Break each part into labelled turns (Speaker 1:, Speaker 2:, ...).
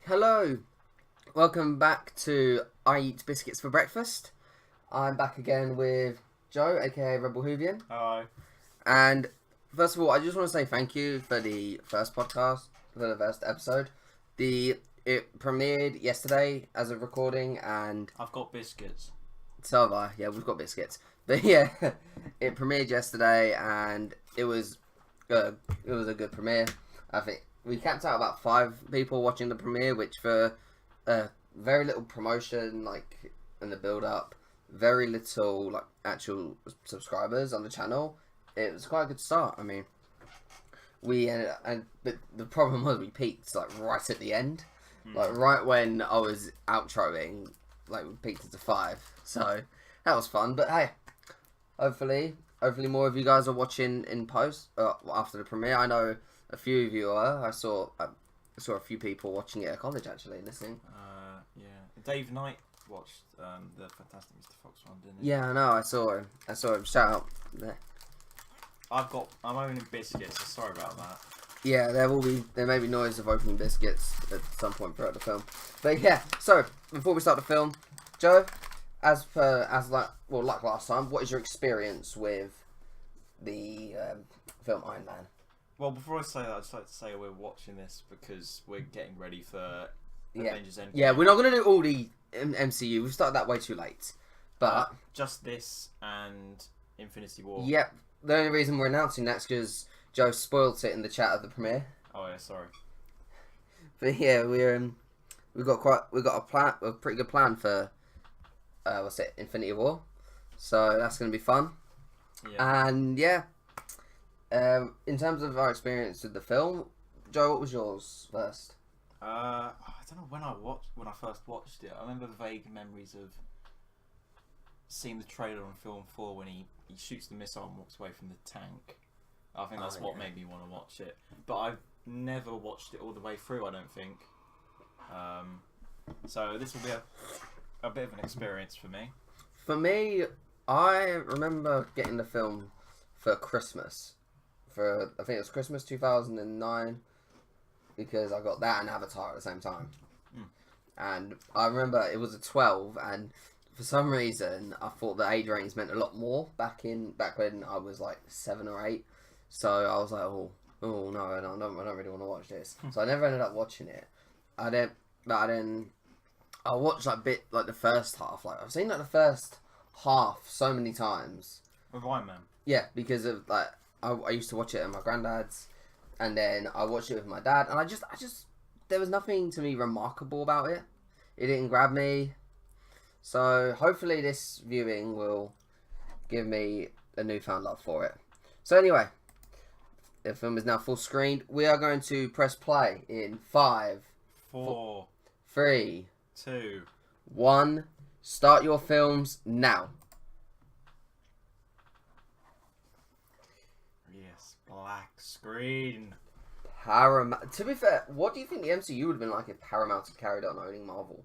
Speaker 1: Hello, welcome back to I Eat Biscuits for Breakfast. I'm back again with Joe, aka Rebel Whovian.
Speaker 2: Hi.
Speaker 1: And first of all, I just want to say thank you for the first podcast, for the first episode. It premiered yesterday as of recording, and
Speaker 2: I've got biscuits.
Speaker 1: so have I. Yeah, we've got biscuits. But yeah, it premiered yesterday, and it was a good premiere. I think we capped out about 5 people watching the premiere, which for very little promotion, like in the build up, very little like actual subscribers on the channel. It was quite a good start. I mean, but the problem was we peaked like right at the end, like right when I was outroing, like we peaked to 5. So that was fun. But hey, hopefully more of you guys are watching in post after the premiere. I know a few of you are. I saw a few people watching it at college actually listening.
Speaker 2: Yeah. Dave Knight watched the Fantastic Mr. Fox one, didn't he?
Speaker 1: Yeah, I know. I saw him. Shout out there.
Speaker 2: I'm owning biscuits. So sorry about that.
Speaker 1: Yeah, there may be noise of opening biscuits at some point throughout the film. But yeah, so before we start the film, Joe, like last time, what is your experience with the film Iron Man?
Speaker 2: Well, before I say that, I'd just like to say we're watching this because we're getting ready for Avengers Endgame.
Speaker 1: Yeah, we're not going to do all the MCU. We've started that way too late. But
Speaker 2: just this and Infinity War.
Speaker 1: Yep. The only reason we're announcing that's because Joe spoiled it in the chat of the premiere.
Speaker 2: Oh yeah, sorry.
Speaker 1: But yeah, we've got a pretty good plan for Infinity War. So that's going to be fun.
Speaker 2: Yeah.
Speaker 1: And yeah, in terms of our experience with the film, Joe, what was yours first?
Speaker 2: I don't know when I first watched it. I remember vague memories of seeing the trailer on film 4 when he shoots the missile and walks away from the tank. I think that's what made me want to watch it. But I've never watched it all the way through, I don't think. So this will be a bit of an experience for me.
Speaker 1: For me, I remember getting the film for Christmas. I think it was Christmas 2009, because I got that and Avatar at the same time. And I remember it was a 12, and for some reason I thought the age range meant a lot more back when I was like 7 or 8. So I was like, oh no, I don't really want to watch this. So I never ended up watching it. I watched like the first half. Like I've seen like the first half so many times.
Speaker 2: With Iron Man.
Speaker 1: Yeah, because of like I used to watch it at my granddad's, and then I watched it with my dad, and I just there was nothing to me remarkable about it. It didn't grab me. So hopefully this viewing will give me a newfound love for it. So anyway, the film is now full screened. We are going to press play in 5,
Speaker 2: 4,
Speaker 1: 3,
Speaker 2: 2.
Speaker 1: 1. Start your films now.
Speaker 2: Yes, black screen.
Speaker 1: Paramount. To be fair, what do you think the MCU would have been like if Paramount had carried on owning Marvel?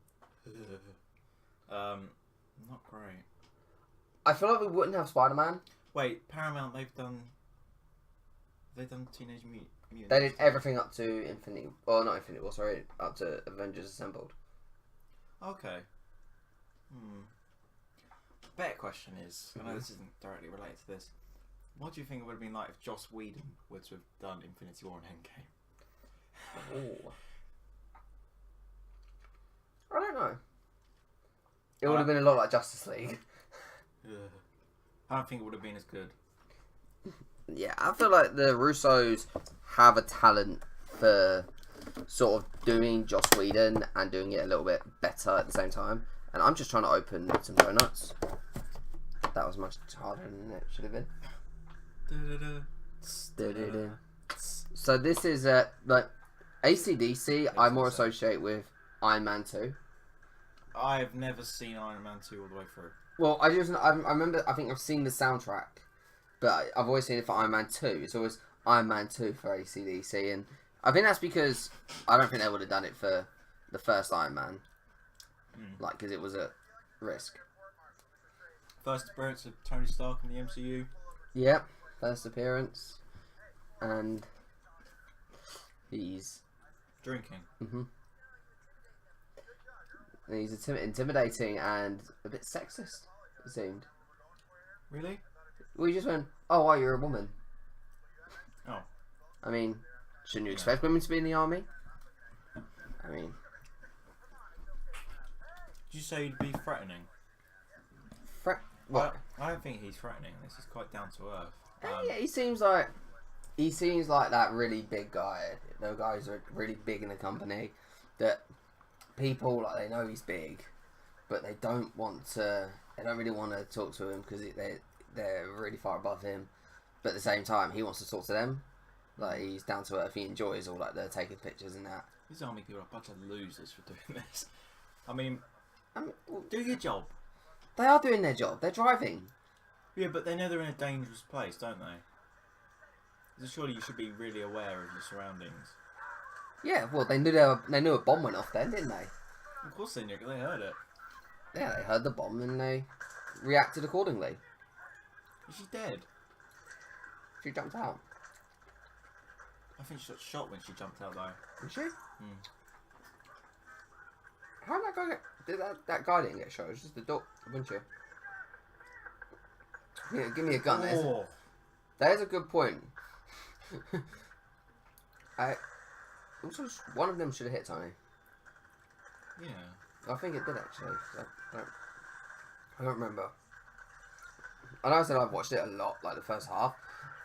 Speaker 2: Not great.
Speaker 1: I feel like we wouldn't have Spider-Man.
Speaker 2: Wait, Paramount, they've done Teenage Mutant.
Speaker 1: They did everything up to Infinity, or not Infinity War, sorry, up to Avengers Assembled.
Speaker 2: Okay. Better question is, I know this isn't directly related to this. What do you think it would have been like if Joss Whedon were to have done Infinity War and Endgame?
Speaker 1: Oh. I don't know. It would have been a lot like Justice League.
Speaker 2: I don't think it would have been as good.
Speaker 1: Yeah, I feel like the Russos have a talent for sort of doing Joss Whedon and doing it a little bit better at the same time. And I'm just trying to open some donuts. That was much harder than it should have been. So this is like AC/DC. I more associate with Iron Man 2.
Speaker 2: I've never seen Iron Man 2 all the way through.
Speaker 1: Well, I remember. I think I've seen the soundtrack, but I've always seen it for Iron Man 2. It's always Iron Man 2 for AC/DC, and I think that's because I don't think they would have done it for the first Iron Man, like because it was a risk.
Speaker 2: First appearance of Tony Stark in the MCU.
Speaker 1: Yep, first appearance, and he's
Speaker 2: drinking.
Speaker 1: And he's intimidating and a bit sexist, it seemed.
Speaker 2: Really?
Speaker 1: We just went, oh, why, you're a woman.
Speaker 2: Oh.
Speaker 1: I mean, shouldn't you expect women to be in the army? I mean...
Speaker 2: Did you say he'd be threatening?
Speaker 1: What?
Speaker 2: I don't think he's threatening. This is quite down to earth.
Speaker 1: Yeah, he seems like that really big guy. Those guys are really big in the company. That people like they know he's big, but they don't really want to talk to him because they're really far above him. But at the same time, he wants to talk to them. Like he's down to earth. He enjoys all like they're taking pictures and that.
Speaker 2: These army people are a bunch of losers for doing this. I mean, do your job.
Speaker 1: They are doing their job. They're driving.
Speaker 2: Yeah, but they know they're in a dangerous place, don't they? So surely you should be really aware of your surroundings.
Speaker 1: Yeah, well, they knew a bomb went off then, didn't they?
Speaker 2: Of course they knew, because they heard it.
Speaker 1: Yeah, they heard the bomb and they reacted accordingly.
Speaker 2: Is she dead?
Speaker 1: She jumped out.
Speaker 2: I think she got shot when she jumped out, though.
Speaker 1: Did she?
Speaker 2: Hmm.
Speaker 1: How did that guy get... That guy didn't get shot. It was just the dog, wasn't you? Yeah, give me a gun.
Speaker 2: Oh.
Speaker 1: There's a good point. Also, one of them should have hit Tony.
Speaker 2: Yeah.
Speaker 1: I think it did actually. I don't remember. I know I said I've watched it a lot, like the first half.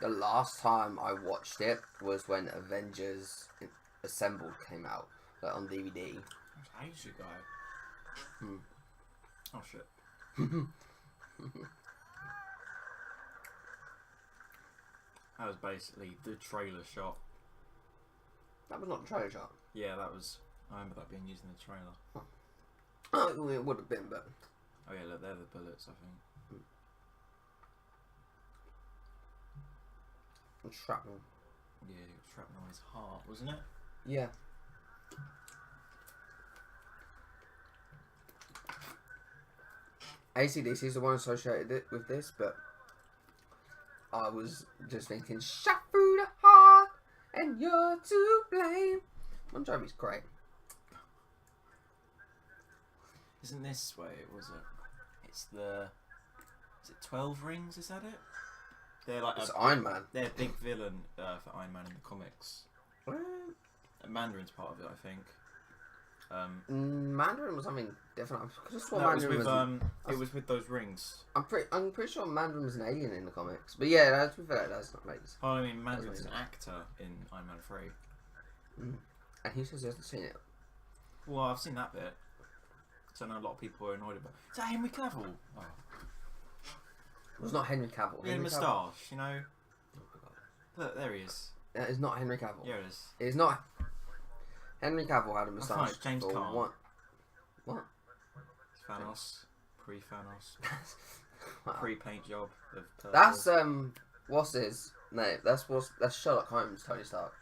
Speaker 1: The last time I watched it was when Avengers Assembled came out, like on DVD.
Speaker 2: That's ages ago.
Speaker 1: Hmm.
Speaker 2: Oh shit. That was basically the trailer shot.
Speaker 1: That was not the trailer shot.
Speaker 2: Yeah, that was. I remember that being used in the trailer.
Speaker 1: Oh, it would have been, but...
Speaker 2: Oh yeah, look, they're the bullets, I think.
Speaker 1: And shrapnel.
Speaker 2: Yeah, he got shrapnel on his heart, wasn't it?
Speaker 1: Yeah. AC/DC is the one associated with this, but I was just thinking, shot through the heart, and you're to blame. Bon Jovi's great.
Speaker 2: Isn't this way? Was it? It's the. Is it 12 Rings? Is that it? They're like
Speaker 1: It's Iron Man.
Speaker 2: They're a big villain for Iron Man in the comics. Mandarin's part of it, I think.
Speaker 1: Mandarin was something different. I could have sworn
Speaker 2: No, it was
Speaker 1: Mandarin
Speaker 2: with it was with those rings.
Speaker 1: I'm pretty sure Mandarin was an alien in the comics. But yeah, that's fair. That's not makes.
Speaker 2: Oh, I mean, Mandarin's an actor in Iron Man 3.
Speaker 1: And he says he hasn't seen it.
Speaker 2: Well, I've seen that bit. So I know a lot of people are annoyed about. Is that Henry Cavill? Oh.
Speaker 1: It was not Henry Cavill.
Speaker 2: He had a moustache, you know. Look, there he is.
Speaker 1: That is not Henry Cavill.
Speaker 2: Yeah, it is.
Speaker 1: It is not. Henry Cavill had a moustache.
Speaker 2: Oh, it's James Caan.
Speaker 1: What?
Speaker 2: Thanos. Pre-Thanos. Pre-paint job of purple.
Speaker 1: That's what's his name? That's Sherlock Holmes, Tony Stark.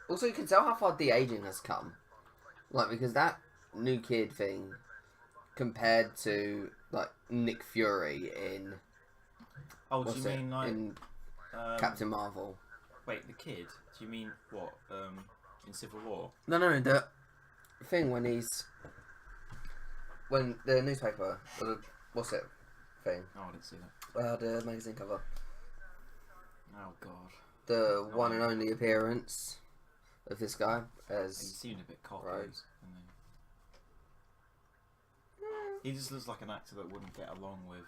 Speaker 1: Also, you can tell how far de-aging has come. Like, because that new kid thing compared to like Nick Fury in
Speaker 2: oh, do you mean like
Speaker 1: in Captain Marvel?
Speaker 2: Wait, the kid? Do you mean what? In Civil War?
Speaker 1: No, the thing when the newspaper or the what's it thing?
Speaker 2: Oh, I didn't see that.
Speaker 1: The magazine cover.
Speaker 2: Oh god.
Speaker 1: The one and only appearance of this guy as
Speaker 2: He seemed a bit cocky.
Speaker 1: Right.
Speaker 2: Didn't he? He just looks like an actor that wouldn't get along with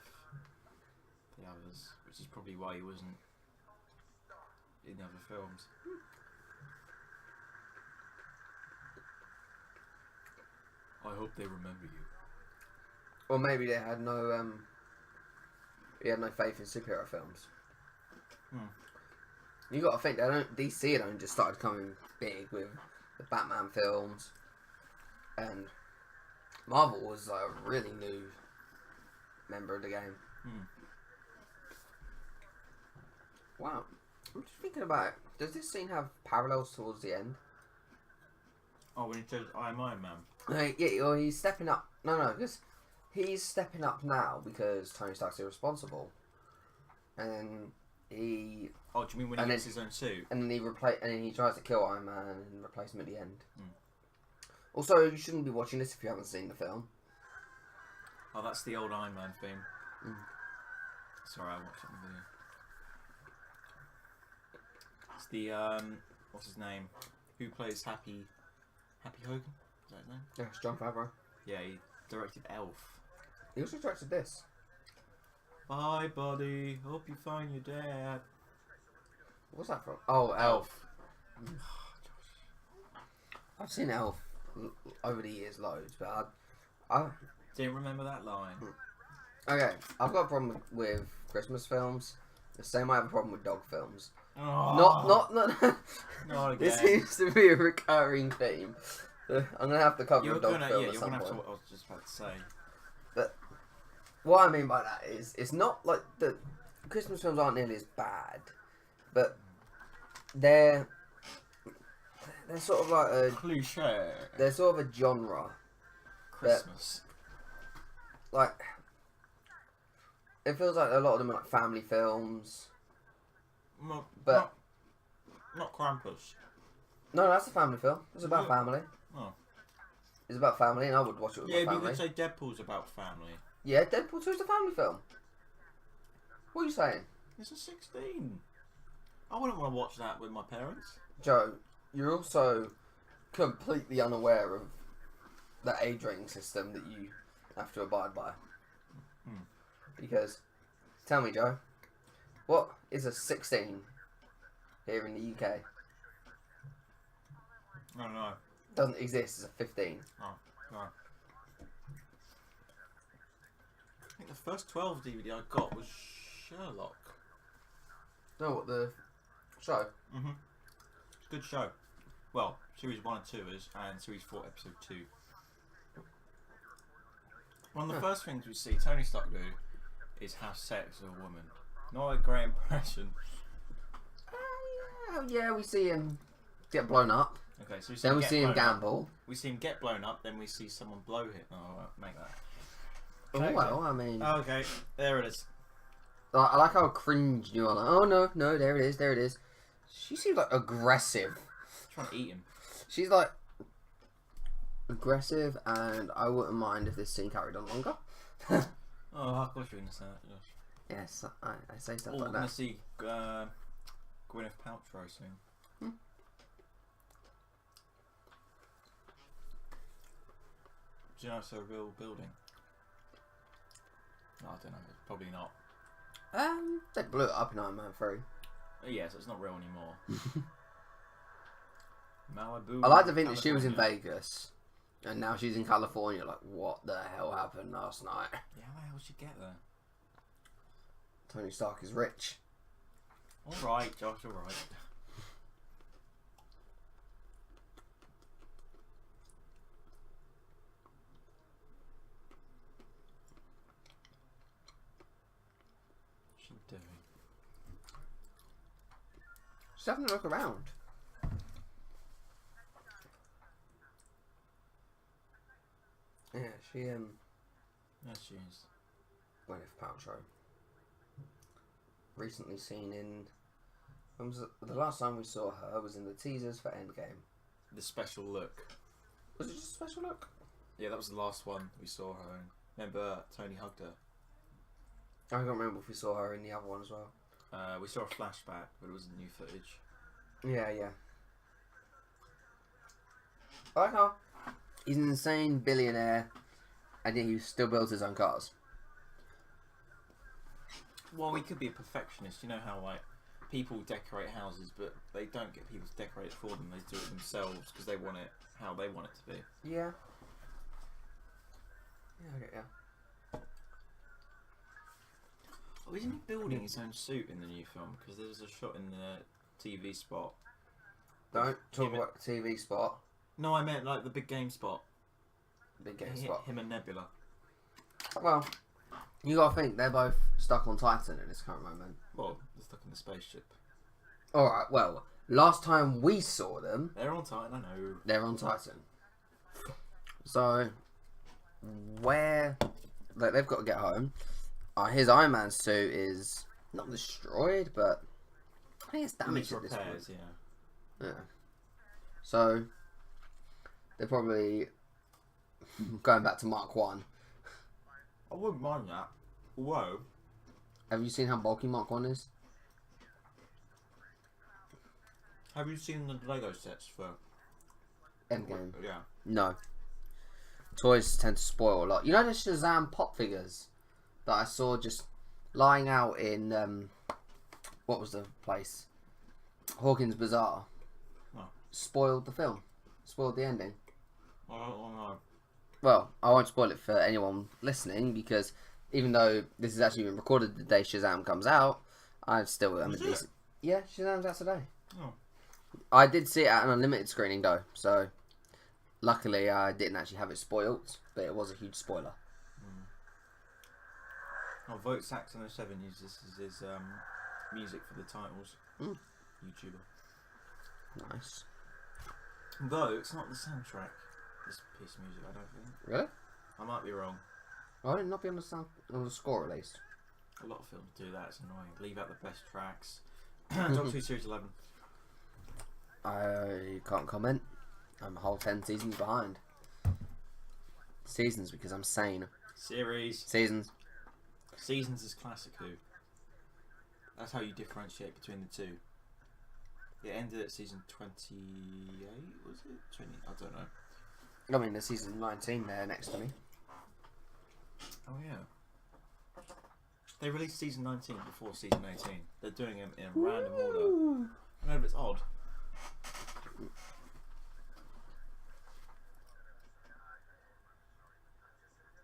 Speaker 2: the others, which is probably why he wasn't in the other films. I hope they remember you.
Speaker 1: Or maybe they had no he had no faith in superhero films. You got to think DC had only just started coming big with the Batman films, and Marvel was like a really new member of the game. Wow, I'm just thinking about it. Does this scene have parallels towards the end?
Speaker 2: Oh, when he says I'm Iron Man.
Speaker 1: Yeah, or he's stepping up. No, because he's stepping up now because Tony Stark's irresponsible, and he.
Speaker 2: Oh, do you mean when he gets his own suit?
Speaker 1: And then he tries to kill Iron Man and replace him at the end. Also, you shouldn't be watching this if you haven't seen the film.
Speaker 2: Oh, that's the old Iron Man theme.
Speaker 1: Mm.
Speaker 2: Sorry, I watched that in the video. It's the what's his name? Who plays Happy Hogan? Is that his name?
Speaker 1: Yeah, it's John Favreau.
Speaker 2: Yeah, he directed Elf.
Speaker 1: He also directed this.
Speaker 2: Bye, buddy. Hope you find your dad.
Speaker 1: What's that from? Oh, Elf.
Speaker 2: Elf.
Speaker 1: I've seen Elf over the years loads, but I
Speaker 2: Didn't remember that line.
Speaker 1: okay. I've got a problem with Christmas films. The same I have a problem with dog films.
Speaker 2: Oh,
Speaker 1: Not.
Speaker 2: Not again.
Speaker 1: This seems to be a recurring theme. I'm gonna have to cover a dog film
Speaker 2: yeah,
Speaker 1: at
Speaker 2: you're
Speaker 1: some
Speaker 2: gonna have
Speaker 1: point.
Speaker 2: to. I was just about to say.
Speaker 1: What I mean by that is, it's not like the Christmas films aren't nearly as bad, but they're sort of like a
Speaker 2: Cliche.
Speaker 1: they're sort of a genre.
Speaker 2: Christmas.
Speaker 1: Like it feels like a lot of them are like family films. But
Speaker 2: not Krampus.
Speaker 1: no, that's a family film. It's about
Speaker 2: Yeah.
Speaker 1: family.
Speaker 2: Oh.
Speaker 1: It's about family, and I would watch it with
Speaker 2: Yeah,
Speaker 1: my
Speaker 2: but you
Speaker 1: family.
Speaker 2: could say Deadpool's about family.
Speaker 1: Yeah, Deadpool 2 is a family film. What are you saying,
Speaker 2: It's a 16. I wouldn't want to watch that with my parents.
Speaker 1: Joe? You're also completely unaware of the age rating system that you have to abide by.
Speaker 2: Hmm.
Speaker 1: Because, tell me, Joe, what is a 16 here in the UK?
Speaker 2: I don't know.
Speaker 1: Doesn't exist as a 15.
Speaker 2: Oh, no. I think the first 12 DVD I got was Sherlock.
Speaker 1: No, what the show?
Speaker 2: Mm-hmm. It's a good show. Well, series 1 and 2 is, and series 4, episode 2. One of the first things we see Tony Stark do is have sex with a woman. Not a great impression.
Speaker 1: Yeah, we see him get blown up.
Speaker 2: Okay, so we see
Speaker 1: Then
Speaker 2: him
Speaker 1: we
Speaker 2: get
Speaker 1: see him
Speaker 2: blown up.
Speaker 1: gamble.
Speaker 2: We see him get blown up, then we see someone blow him. Oh, I'll make that.
Speaker 1: Oh,
Speaker 2: Okay.
Speaker 1: well, I mean,
Speaker 2: Okay, there it is.
Speaker 1: I like how cringe you are. Like, oh no, there it is. She seems like aggressive.
Speaker 2: Trying to eat him.
Speaker 1: She's like aggressive, and I wouldn't mind if this scene carried on longer.
Speaker 2: Oh, of course you're going to say that, Josh.
Speaker 1: Yes, I say stuff
Speaker 2: Oh,
Speaker 1: like
Speaker 2: we're going
Speaker 1: that.
Speaker 2: to see Gwyneth Paltrow soon.
Speaker 1: Hmm.
Speaker 2: Do you know it's a real building? Oh, I don't know. Probably not.
Speaker 1: They blew it up in Iron Man 3.
Speaker 2: Oh, yeah, so it's not real anymore. Malibu.
Speaker 1: I like to think that she was in
Speaker 2: California.
Speaker 1: Vegas, and now she's in California. Like, what the hell happened last night?
Speaker 2: Yeah, how the hell did she get there?
Speaker 1: Tony Stark is rich.
Speaker 2: Alright, Josh, alright. What's she doing?
Speaker 1: Just having a look around. Yeah, she
Speaker 2: Yes, she is.
Speaker 1: Gwyneth Paltrow. Recently seen in. When was it? The last time we saw her was in the teasers for Endgame.
Speaker 2: The special look.
Speaker 1: Was it just a special look?
Speaker 2: Yeah, that was the last one we saw her in. Remember, Tony hugged her.
Speaker 1: I can't remember if we saw her in the other one as well.
Speaker 2: We saw a flashback, but it wasn't new footage.
Speaker 1: Yeah. I like how he's an insane billionaire, and yet he still builds his own cars.
Speaker 2: Well, he could be a perfectionist. You know how, like, people decorate houses, but they don't get people to decorate it for them. They do it themselves because they want it how they want it to be.
Speaker 1: Yeah. Yeah.
Speaker 2: Oh, isn't he building his own suit in the new film? Because there's a shot in the TV spot.
Speaker 1: Don't talk
Speaker 2: Him
Speaker 1: about the TV spot.
Speaker 2: No, I meant like the big game spot.
Speaker 1: Big game spot.
Speaker 2: Him and Nebula.
Speaker 1: Well, you gotta think they're both stuck on Titan at this current moment.
Speaker 2: Well, they're stuck in the spaceship.
Speaker 1: Alright, well, last time we saw them,
Speaker 2: They're on Titan, I know.
Speaker 1: they're on Titan. So, where... Like, they've got to get home. His Iron Man suit is not destroyed, but I think it's damaged at this point.
Speaker 2: repairs, yeah.
Speaker 1: Yeah. So, they're probably going back to Mark 1.
Speaker 2: I wouldn't mind that. Whoa.
Speaker 1: Have you seen how bulky Mark 1 is?
Speaker 2: Have you seen the Lego sets for
Speaker 1: Endgame.
Speaker 2: Yeah.
Speaker 1: No. Toys tend to spoil a lot. You know the Shazam pop figures that I saw just lying out in what was the place? Hawkins Bazaar.
Speaker 2: No.
Speaker 1: Spoiled the film. Spoiled the ending.
Speaker 2: I don't know.
Speaker 1: Well, I won't spoil it for anyone listening because even though this is actually been recorded the day Shazam comes out, I still am a decent. Yeah, Shazam's out today.
Speaker 2: Oh.
Speaker 1: I did see it at an unlimited screening though, so luckily I didn't actually have it spoiled, but it was a huge spoiler.
Speaker 2: Oh, Vote Saxon 07 uses his music for the titles. YouTuber.
Speaker 1: Nice.
Speaker 2: Though it's not the soundtrack. This piece of music, I don't think.
Speaker 1: Really?
Speaker 2: I might be wrong.
Speaker 1: Why did it not be on the score at least?
Speaker 2: A lot of films do that. It's annoying. Leave out the best tracks. Doctor Who Series 11.
Speaker 1: I can't comment. I'm a whole 10 seasons behind. Seasons because I'm sane.
Speaker 2: Series.
Speaker 1: Seasons.
Speaker 2: Seasons is classic Who. That's how you differentiate between the two. It ended at season 28, was it? 20? I don't know.
Speaker 1: I mean, there's season 19 there next to me.
Speaker 2: Oh yeah. They released season 19 before season 18. They're doing them in a random order. I know, but it's odd.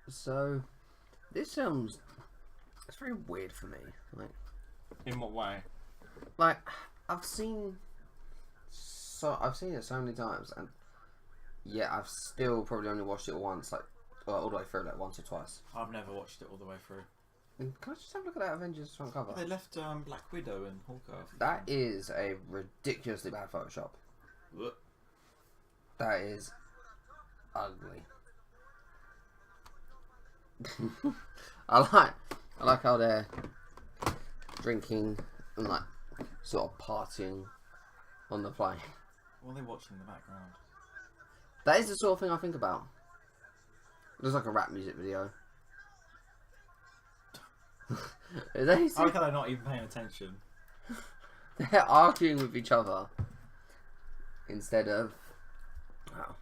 Speaker 1: So, this film's it's very weird for me.
Speaker 2: In what way?
Speaker 1: Like I've seen it so many times, and yeah, I've still probably only watched it once, like all the way through, like once or twice.
Speaker 2: I've never watched it all the way through.
Speaker 1: And can I just have a look at that Avengers front cover?
Speaker 2: They left Black Widow and Hawkeye.
Speaker 1: That is a ridiculously bad Photoshop.
Speaker 2: Ugh.
Speaker 1: That is ugly. I like how they're drinking and like sort of partying on the plane.
Speaker 2: What are they watching in the background?
Speaker 1: That is the sort of thing I think about. It looks like a rap music video. Is that
Speaker 2: How can I not even paying attention?
Speaker 1: They're arguing with each other instead of. Oh.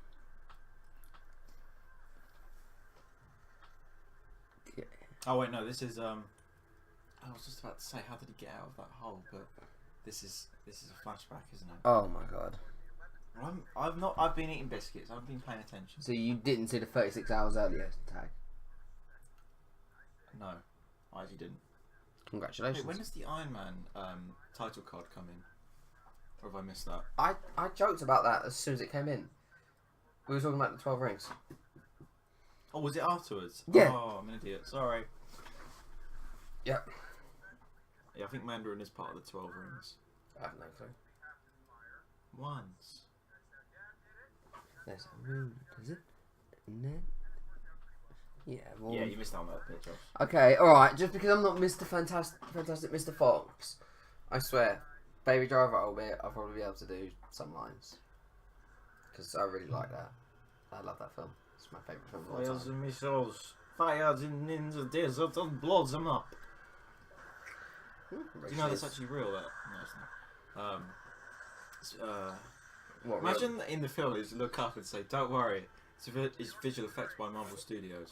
Speaker 1: Yeah.
Speaker 2: Oh wait, no. This is I was just about to say, how did he get out of that hole? But this is a flashback, isn't it?
Speaker 1: Oh my god.
Speaker 2: Well, I've been eating biscuits. I've been paying attention.
Speaker 1: So you didn't see the 36 hours earlier tag?
Speaker 2: No, I actually didn't.
Speaker 1: Congratulations.
Speaker 2: Wait, when does the Iron Man title card come in? Or have I missed that?
Speaker 1: I joked about that as soon as it came in. We were talking about the 12 rings.
Speaker 2: Oh, was it afterwards?
Speaker 1: Yeah.
Speaker 2: Oh, I'm an idiot. Sorry.
Speaker 1: Yep.
Speaker 2: Yeah, I think Mandarin is part of the 12 rings.
Speaker 1: I have no clue.
Speaker 2: Once.
Speaker 1: There's a ring, does it? No. Yeah, well,
Speaker 2: Yeah, you missed out on that bit, Josh.
Speaker 1: okay, alright, just because I'm not Mr. Fantastic Mr. Fox, I swear, Baby Driver I'll probably be able to do some lines. Because I really like that. I love that film. It's my favourite film of all
Speaker 2: Fires
Speaker 1: time.
Speaker 2: and missiles. Fires in the desert and blows them up. Do you know that's actually real? That no, it's not.
Speaker 1: What,
Speaker 2: Imagine in the film is look up and say, "Don't worry, it's visual effects by Marvel Studios."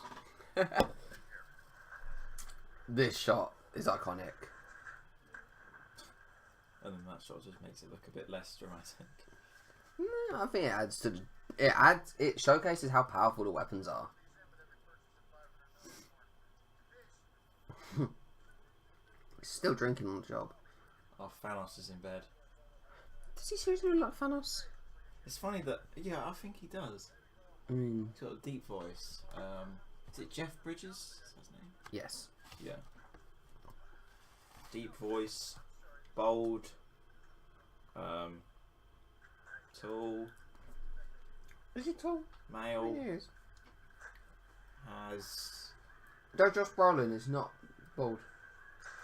Speaker 1: This shot is iconic.
Speaker 2: And then that shot just makes it look a bit less dramatic.
Speaker 1: No, I think it adds to it showcases how powerful the weapons are. He's still drinking on the job.
Speaker 2: Oh, Thanos is in bed.
Speaker 1: Does he seriously look like Thanos?
Speaker 2: It's funny that I think he does.
Speaker 1: I mean,
Speaker 2: He's got a deep voice. Is it Jeff Bridges? Is that his name?
Speaker 1: yes.
Speaker 2: Yeah. Deep voice, bold, tall,
Speaker 1: Is he tall?
Speaker 2: male,
Speaker 1: He is.
Speaker 2: has.
Speaker 1: No, Josh Brolin is not bald.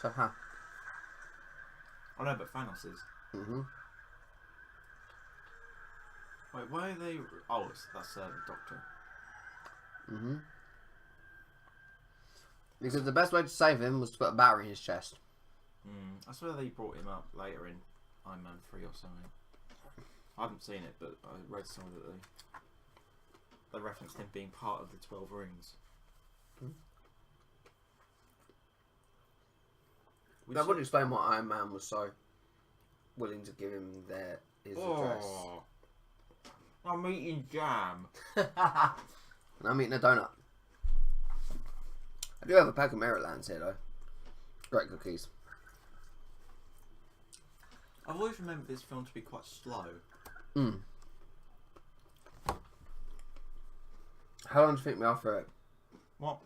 Speaker 1: So, huh.
Speaker 2: Oh no, but Thanos is. Wait, why are they? Oh, that's the Doctor.
Speaker 1: Because the best way to save him was to put a battery in his chest.
Speaker 2: I swear they brought him up later in Iron Man 3 or something. I haven't seen it, but I read somewhere that they referenced him being part of the 12 Rings.
Speaker 1: That would explain why Iron Man was so willing to give him his address.
Speaker 2: I'm eating jam.
Speaker 1: And I'm eating a donut. I do have a pack of Marylands here though. Great cookies.
Speaker 2: I've always remembered this film to be quite slow.
Speaker 1: How long do you think we are for it?
Speaker 2: What?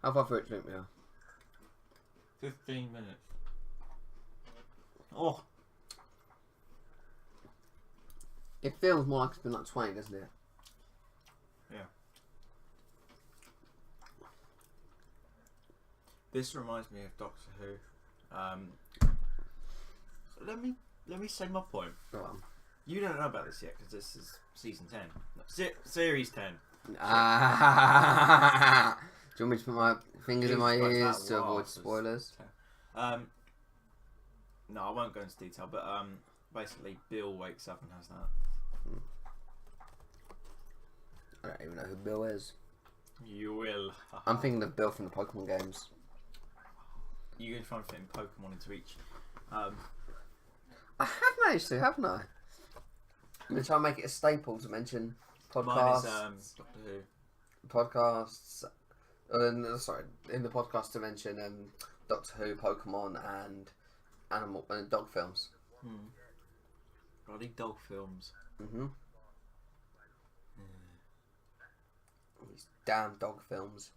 Speaker 1: How far through it do you think we are?
Speaker 2: 15 minutes. Oh.
Speaker 1: It feels more like it's been like 20, doesn't it?
Speaker 2: Yeah. This reminds me of Doctor Who. Let me say my point.
Speaker 1: Go on.
Speaker 2: You don't know about this yet because this is season 10. No, series 10.
Speaker 1: Do you want me to put my fingers in my ears to avoid spoilers?
Speaker 2: No, I won't go into detail, but basically Bill wakes up and has that.
Speaker 1: I don't even know who Bill is.
Speaker 2: You will.
Speaker 1: I'm thinking of Bill from the Pokemon games.
Speaker 2: You're going to try and fit in Pokemon into each.
Speaker 1: I have managed to, haven't I? I'm going to try and make it a staple to mention podcasts.
Speaker 2: Mine is Doctor Who.
Speaker 1: Podcasts. Sorry, in the podcast to mention Doctor Who, Pokemon, and animal and dog films.
Speaker 2: Bloody dog films.
Speaker 1: These damn dog films.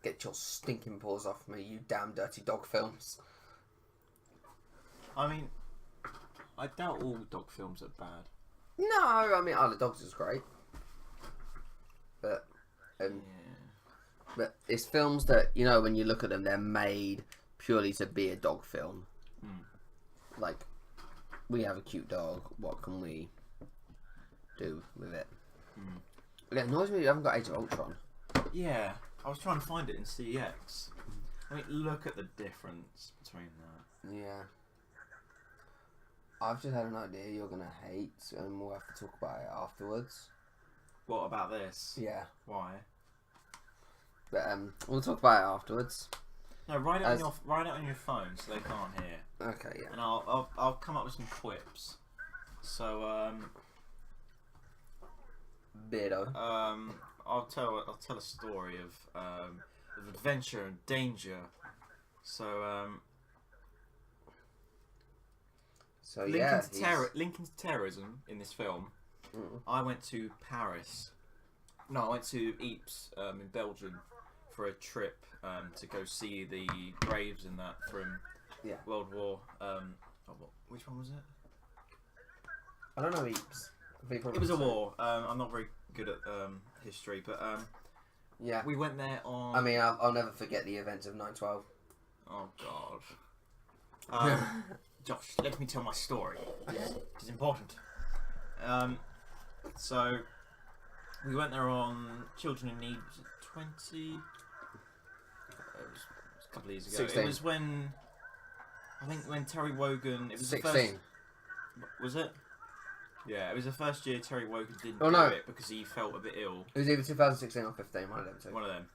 Speaker 1: Get your stinking paws off me, you damn dirty dog films.
Speaker 2: I mean, I doubt all dog films are bad.
Speaker 1: No, I mean Isle of Dogs is great, but but it's films that, you know, when you look at them, they're made purely to be a dog film. Like, we have a cute dog. What can we do with it? It annoys me you haven't got Age of Ultron.
Speaker 2: Yeah, I was trying to find it in CX. I mean, look at the difference between that.
Speaker 1: Yeah. I've just had an idea you're gonna hate, and we'll have to talk about it afterwards.
Speaker 2: What about this?
Speaker 1: Yeah.
Speaker 2: Why?
Speaker 1: But we'll talk about it afterwards.
Speaker 2: No, write it on your phone so they can't hear.
Speaker 1: Okay, yeah.
Speaker 2: And I'll come up with some quips. So
Speaker 1: Beardo.
Speaker 2: I'll tell a story of adventure and danger. So Lincoln's terrorism in this film. I went to Paris. No, I went to Ypres in Belgium for a trip to go see the graves and that from World War. Which one was it?
Speaker 1: I don't know Ypres.
Speaker 2: It was a war. I'm not very good at history, but
Speaker 1: yeah,
Speaker 2: we went there on.
Speaker 1: I mean, I'll never forget the events of 9/12.
Speaker 2: Oh God. Josh, let me tell my story. It's important. So we went there on Children in Need. 20. It was a couple of years ago.
Speaker 1: 16.
Speaker 2: It was when when Terry Wogan. It was
Speaker 1: 16.
Speaker 2: The first, was it? Yeah, it was the first year Terry Wogan didn't do it because he felt a bit ill.
Speaker 1: It was either 2016 or 15, one of them two.
Speaker 2: One of them.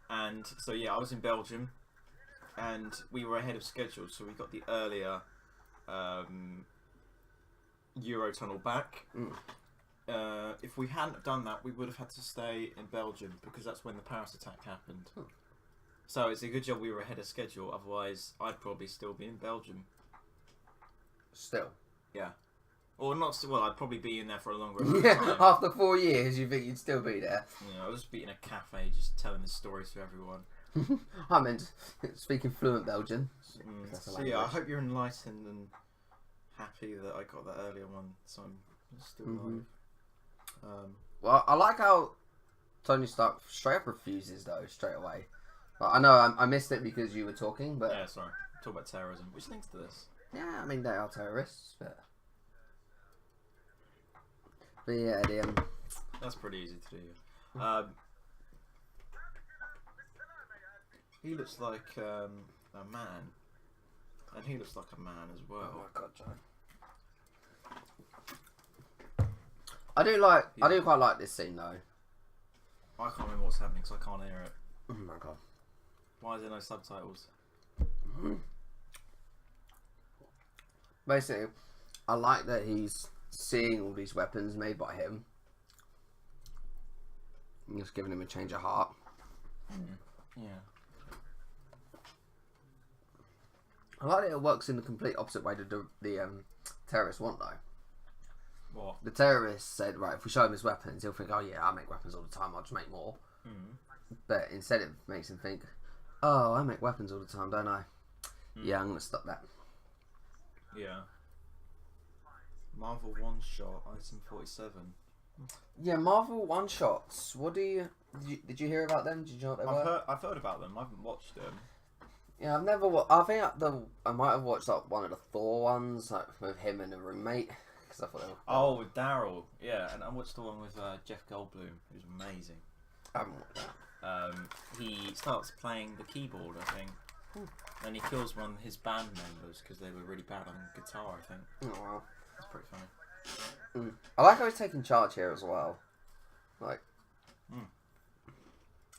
Speaker 2: And so yeah, I was in Belgium, and we were ahead of schedule, so we got the earlier Eurotunnel back. If we hadn't done that, we would have had to stay in Belgium because that's when the Paris attack happened. So it's a good job we were ahead of schedule. Otherwise, I'd probably still be in Belgium.
Speaker 1: Still.
Speaker 2: Yeah. Or not so well. I'd probably be in there for a longer time.
Speaker 1: After 4 years, you think you'd still be there?
Speaker 2: Yeah, I was just be in a cafe, just telling the stories to everyone.
Speaker 1: I meant speaking fluent Belgian.
Speaker 2: So yeah, I hope you're enlightened and happy that I got that earlier one, so I'm still alive.
Speaker 1: Well, I like how Tony Stark straight up refuses though, straight away. Like, I know I missed it because you were talking, but
Speaker 2: yeah, sorry. Talk about terrorism, which links to this.
Speaker 1: Yeah, I mean they are terrorists, but yeah,
Speaker 2: that's pretty easy to do. He looks like a man, and he looks like a man as
Speaker 1: Oh
Speaker 2: well.
Speaker 1: my god, Joe. I do quite like this scene though.
Speaker 2: I can't remember what's happening because I can't hear it.
Speaker 1: Oh my god.
Speaker 2: Why is there no subtitles?
Speaker 1: Basically, I like that he's seeing all these weapons made by him. I'm just giving him a change of heart.
Speaker 2: Yeah.
Speaker 1: I like that it works in the complete opposite way to the terrorists want though.
Speaker 2: What?
Speaker 1: The terrorists said, right, if we show him his weapons, he'll think, oh yeah, I make weapons all the time, I'll just make more. But instead it makes him think, oh, I make weapons all the time, don't I? Yeah, I'm going to stop that.
Speaker 2: Yeah. Marvel one shot, item 47.
Speaker 1: Yeah, Marvel one-shots. What do you... Did you hear about them? Did you know what they were?
Speaker 2: I've heard about them. I haven't watched them.
Speaker 1: Yeah, I've never... I think I might have watched like one of the Thor ones, like with him and a roommate. Because I thought they were...
Speaker 2: Oh, with Daryl. Yeah, and I watched the one with Jeff Goldblum. It was amazing.
Speaker 1: I haven't watched that.
Speaker 2: He starts playing the keyboard, I think. And he kills one of his band members because they were really bad on guitar, I think.
Speaker 1: Oh, wow.
Speaker 2: That's pretty funny.
Speaker 1: I like how he's taking charge here as well. Like,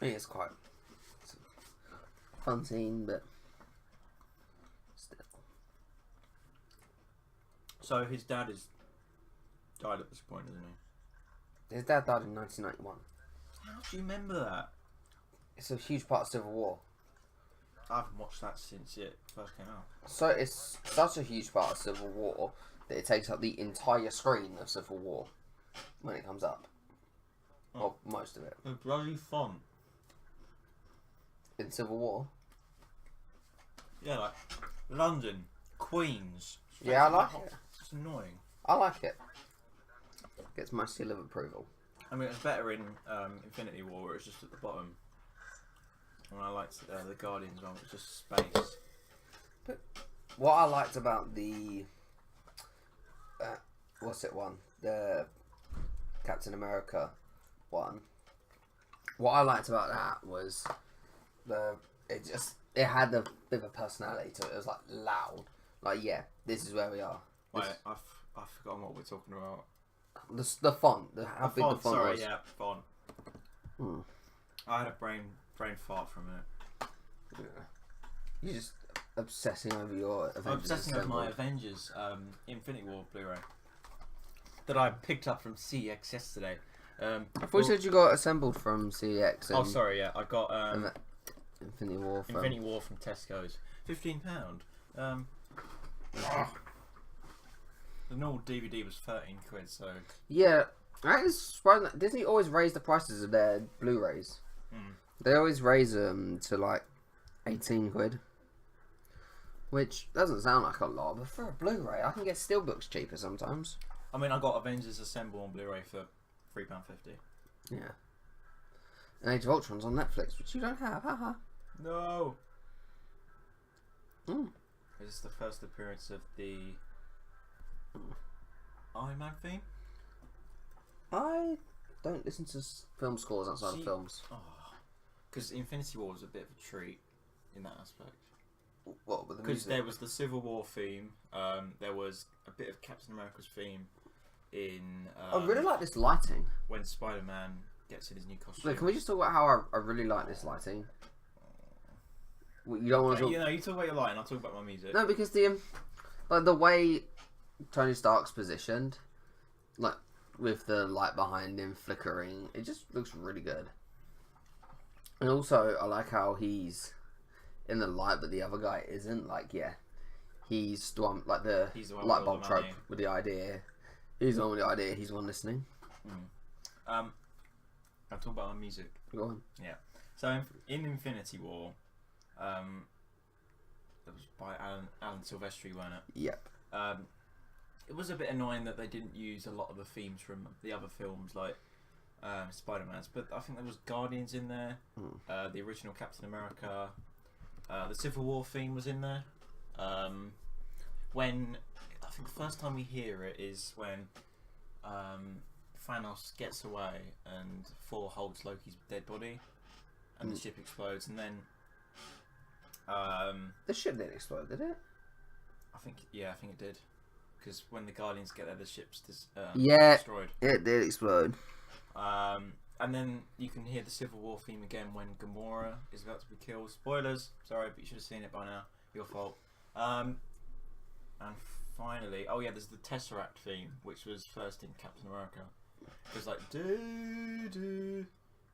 Speaker 1: it is quite a fun scene, but still.
Speaker 2: So his dad is died at this point, isn't he?
Speaker 1: His dad died in 1991.
Speaker 2: How do you remember that?
Speaker 1: It's a huge part of Civil War.
Speaker 2: I haven't watched that since it first came out.
Speaker 1: So it's such a huge part of Civil War that it takes up the entire screen of Civil War when it comes up. Well, most of it.
Speaker 2: The bloody font.
Speaker 1: In Civil War?
Speaker 2: Yeah, like London, Queens.
Speaker 1: Yeah, I like it.
Speaker 2: It's annoying.
Speaker 1: I like it. Gets my seal of approval.
Speaker 2: I mean, it's better in Infinity War where it's just at the bottom. And I liked the Guardians one, it's just space.
Speaker 1: But what I liked about the... what's it one? The Captain America one. What I liked about that was it had a bit of a personality to it. It was like loud. Like, yeah, this is where we are.
Speaker 2: Wait, I've forgotten what we're talking about.
Speaker 1: The font, how big the font
Speaker 2: sorry,
Speaker 1: was.
Speaker 2: yeah, font. I had a brain fart for a minute.
Speaker 1: Yeah. You're just obsessing over your Avengers.
Speaker 2: I'm obsessing over my Avengers Infinity War Blu-ray that I picked up from CX yesterday.
Speaker 1: I thought you said you got assembled from CX.
Speaker 2: Oh, sorry, yeah, I got
Speaker 1: Infinity War from
Speaker 2: Tesco's. £15. The normal DVD was £13, so...
Speaker 1: Yeah, that is surprising. Disney always raise the prices of their Blu-rays. They always raise them to like 18 quid. Which doesn't sound like a lot, but for a Blu-ray, I can get Steelbooks cheaper sometimes.
Speaker 2: I mean, I got Avengers Assemble on Blu-ray for £3.50.
Speaker 1: Yeah. And Age of Ultron's on Netflix, which you don't have, haha.
Speaker 2: No! Is this the first appearance of the Iron Man theme?
Speaker 1: I don't listen to film scores outside of films.
Speaker 2: Because Infinity War was a bit of a treat in that aspect.
Speaker 1: What, with the
Speaker 2: Because
Speaker 1: music?
Speaker 2: there was the Civil War theme, there was a bit of Captain America's theme in...
Speaker 1: I really like this lighting.
Speaker 2: When Spider-Man gets in his new costume.
Speaker 1: Look, can we just talk about how I really like this lighting? You don't want to talk...
Speaker 2: You talk about your lighting, I'll talk about my music.
Speaker 1: No, because the way Tony Stark's positioned, like with the light behind him flickering, it just looks really good. And also, I like how he's in the light, but the other guy isn't. Like, yeah, he's the one, like the light bulb trope with the idea. He's the one with the idea. He's the one listening.
Speaker 2: I'll talk about my music.
Speaker 1: Go on.
Speaker 2: Yeah. So in Infinity War, it was by Alan Silvestri, wasn't it?
Speaker 1: Yep.
Speaker 2: It was a bit annoying that they didn't use a lot of the themes from the other films, like Spider-Man's, but I think there was Guardians in there, the original Captain America, the Civil War theme was in there. When I think the first time we hear it is when Thanos gets away and Thor holds Loki's dead body, and the ship explodes, and then
Speaker 1: The ship didn't explode, did it?
Speaker 2: I think it did. Because when the Guardians get there, the ship's destroyed.
Speaker 1: It did explode.
Speaker 2: And then you can hear the Civil War theme again when Gamora is about to be killed. Spoilers, sorry, but you should have seen it by now. Your fault. And finally, there's the Tesseract theme, which was first in Captain America. It was like do do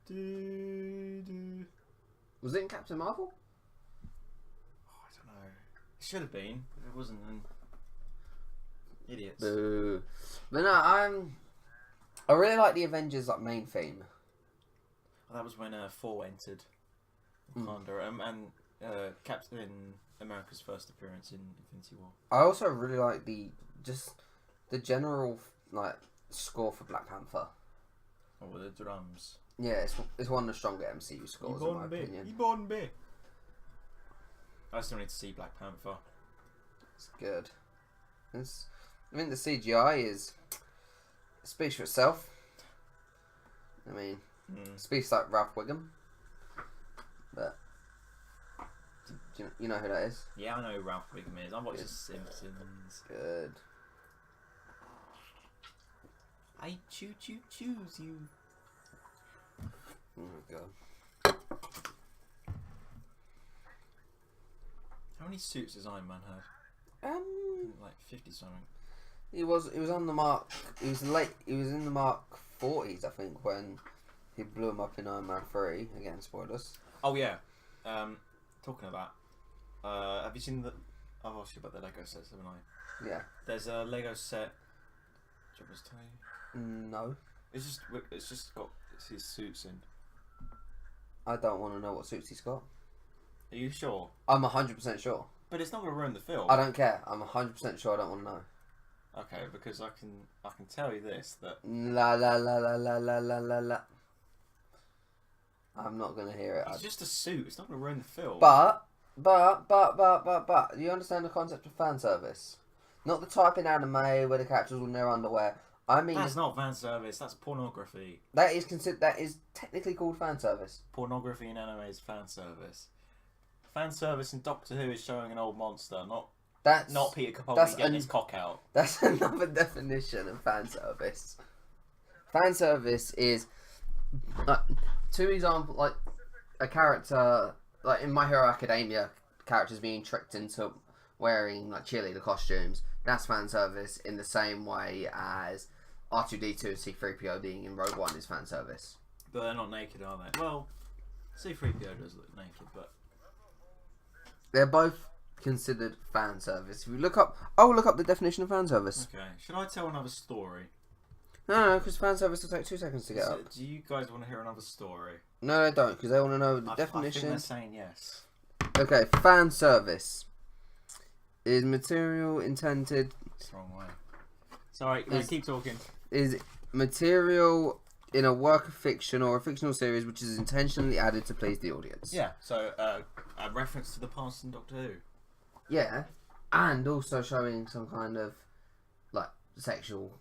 Speaker 2: do do.
Speaker 1: Was it in Captain Marvel?
Speaker 2: Oh, I don't know. It should have been. If it wasn't, then idiots.
Speaker 1: Boo. But no, I really like the Avengers main theme.
Speaker 2: That was when Thor entered Wakanda, and Captain America's first appearance in Infinity War.
Speaker 1: I also really like the general score for Black Panther.
Speaker 2: Oh, with the drums.
Speaker 1: Yeah, it's one of the stronger MCU scores in my opinion.
Speaker 2: I still need to see Black Panther.
Speaker 1: It's good. I mean, the CGI speaks for itself. I mean, speaks like Ralph Wiggum. But you know who that is?
Speaker 2: Yeah, I know who Ralph Wiggum is. I watched The Simpsons.
Speaker 1: Good.
Speaker 2: I choose you.
Speaker 1: Oh my god.
Speaker 2: How many suits has Iron Man had? Like 50 something.
Speaker 1: He was on the mark. He was in the mark 40s, I think, when he blew him up in Iron Man 3. Again, spoilers.
Speaker 2: Oh yeah. Talking about. Have you seen the? I've asked you about the Lego sets, haven't I?
Speaker 1: Yeah.
Speaker 2: There's a Lego set. Do you want me to tell you?
Speaker 1: No.
Speaker 2: It's just got his suits in.
Speaker 1: I don't want to know what suits he's got.
Speaker 2: Are you sure?
Speaker 1: I'm 100% sure.
Speaker 2: But it's not going to ruin the film.
Speaker 1: I don't care. I'm 100% sure. I don't want to know.
Speaker 2: Okay, because I can tell you this that.
Speaker 1: La la la la la la la la la. I'm not gonna hear it.
Speaker 2: It's just a suit. It's not going to ruin the film.
Speaker 1: But. Do you understand the concept of fan service? Not the type in anime where the characters will in their underwear. I mean,
Speaker 2: that's not fan service. That's pornography.
Speaker 1: That is technically called fan service.
Speaker 2: Pornography in anime is fan service. Fan service in Doctor Who is showing an old monster, not Peter Capaldi getting his cock out.
Speaker 1: That's another definition of fan service. Fan service is two examples, like a character, like in My Hero Academia, characters being tricked into wearing cheerleader costumes. That's fan service in the same way as R2D2 and C3PO being in Rogue One is fan service.
Speaker 2: But they're not naked, are they? Well, C3PO does look naked, but
Speaker 1: they're both considered fan service. If you look up, I will look up the definition of fan service.
Speaker 2: Okay. Should I tell another story?
Speaker 1: No, because fan service will take 2 seconds to get up.
Speaker 2: Do you guys want to hear another story?
Speaker 1: No, they don't, because they want to know the definition.
Speaker 2: I think they're saying yes.
Speaker 1: Okay, fan service is material intended.
Speaker 2: It's the wrong way. Sorry, keep talking.
Speaker 1: Is material in a work of fiction or a fictional series which is intentionally added to please the audience.
Speaker 2: Yeah, so a reference to the past in Doctor Who.
Speaker 1: Yeah, and also showing some kind of sexual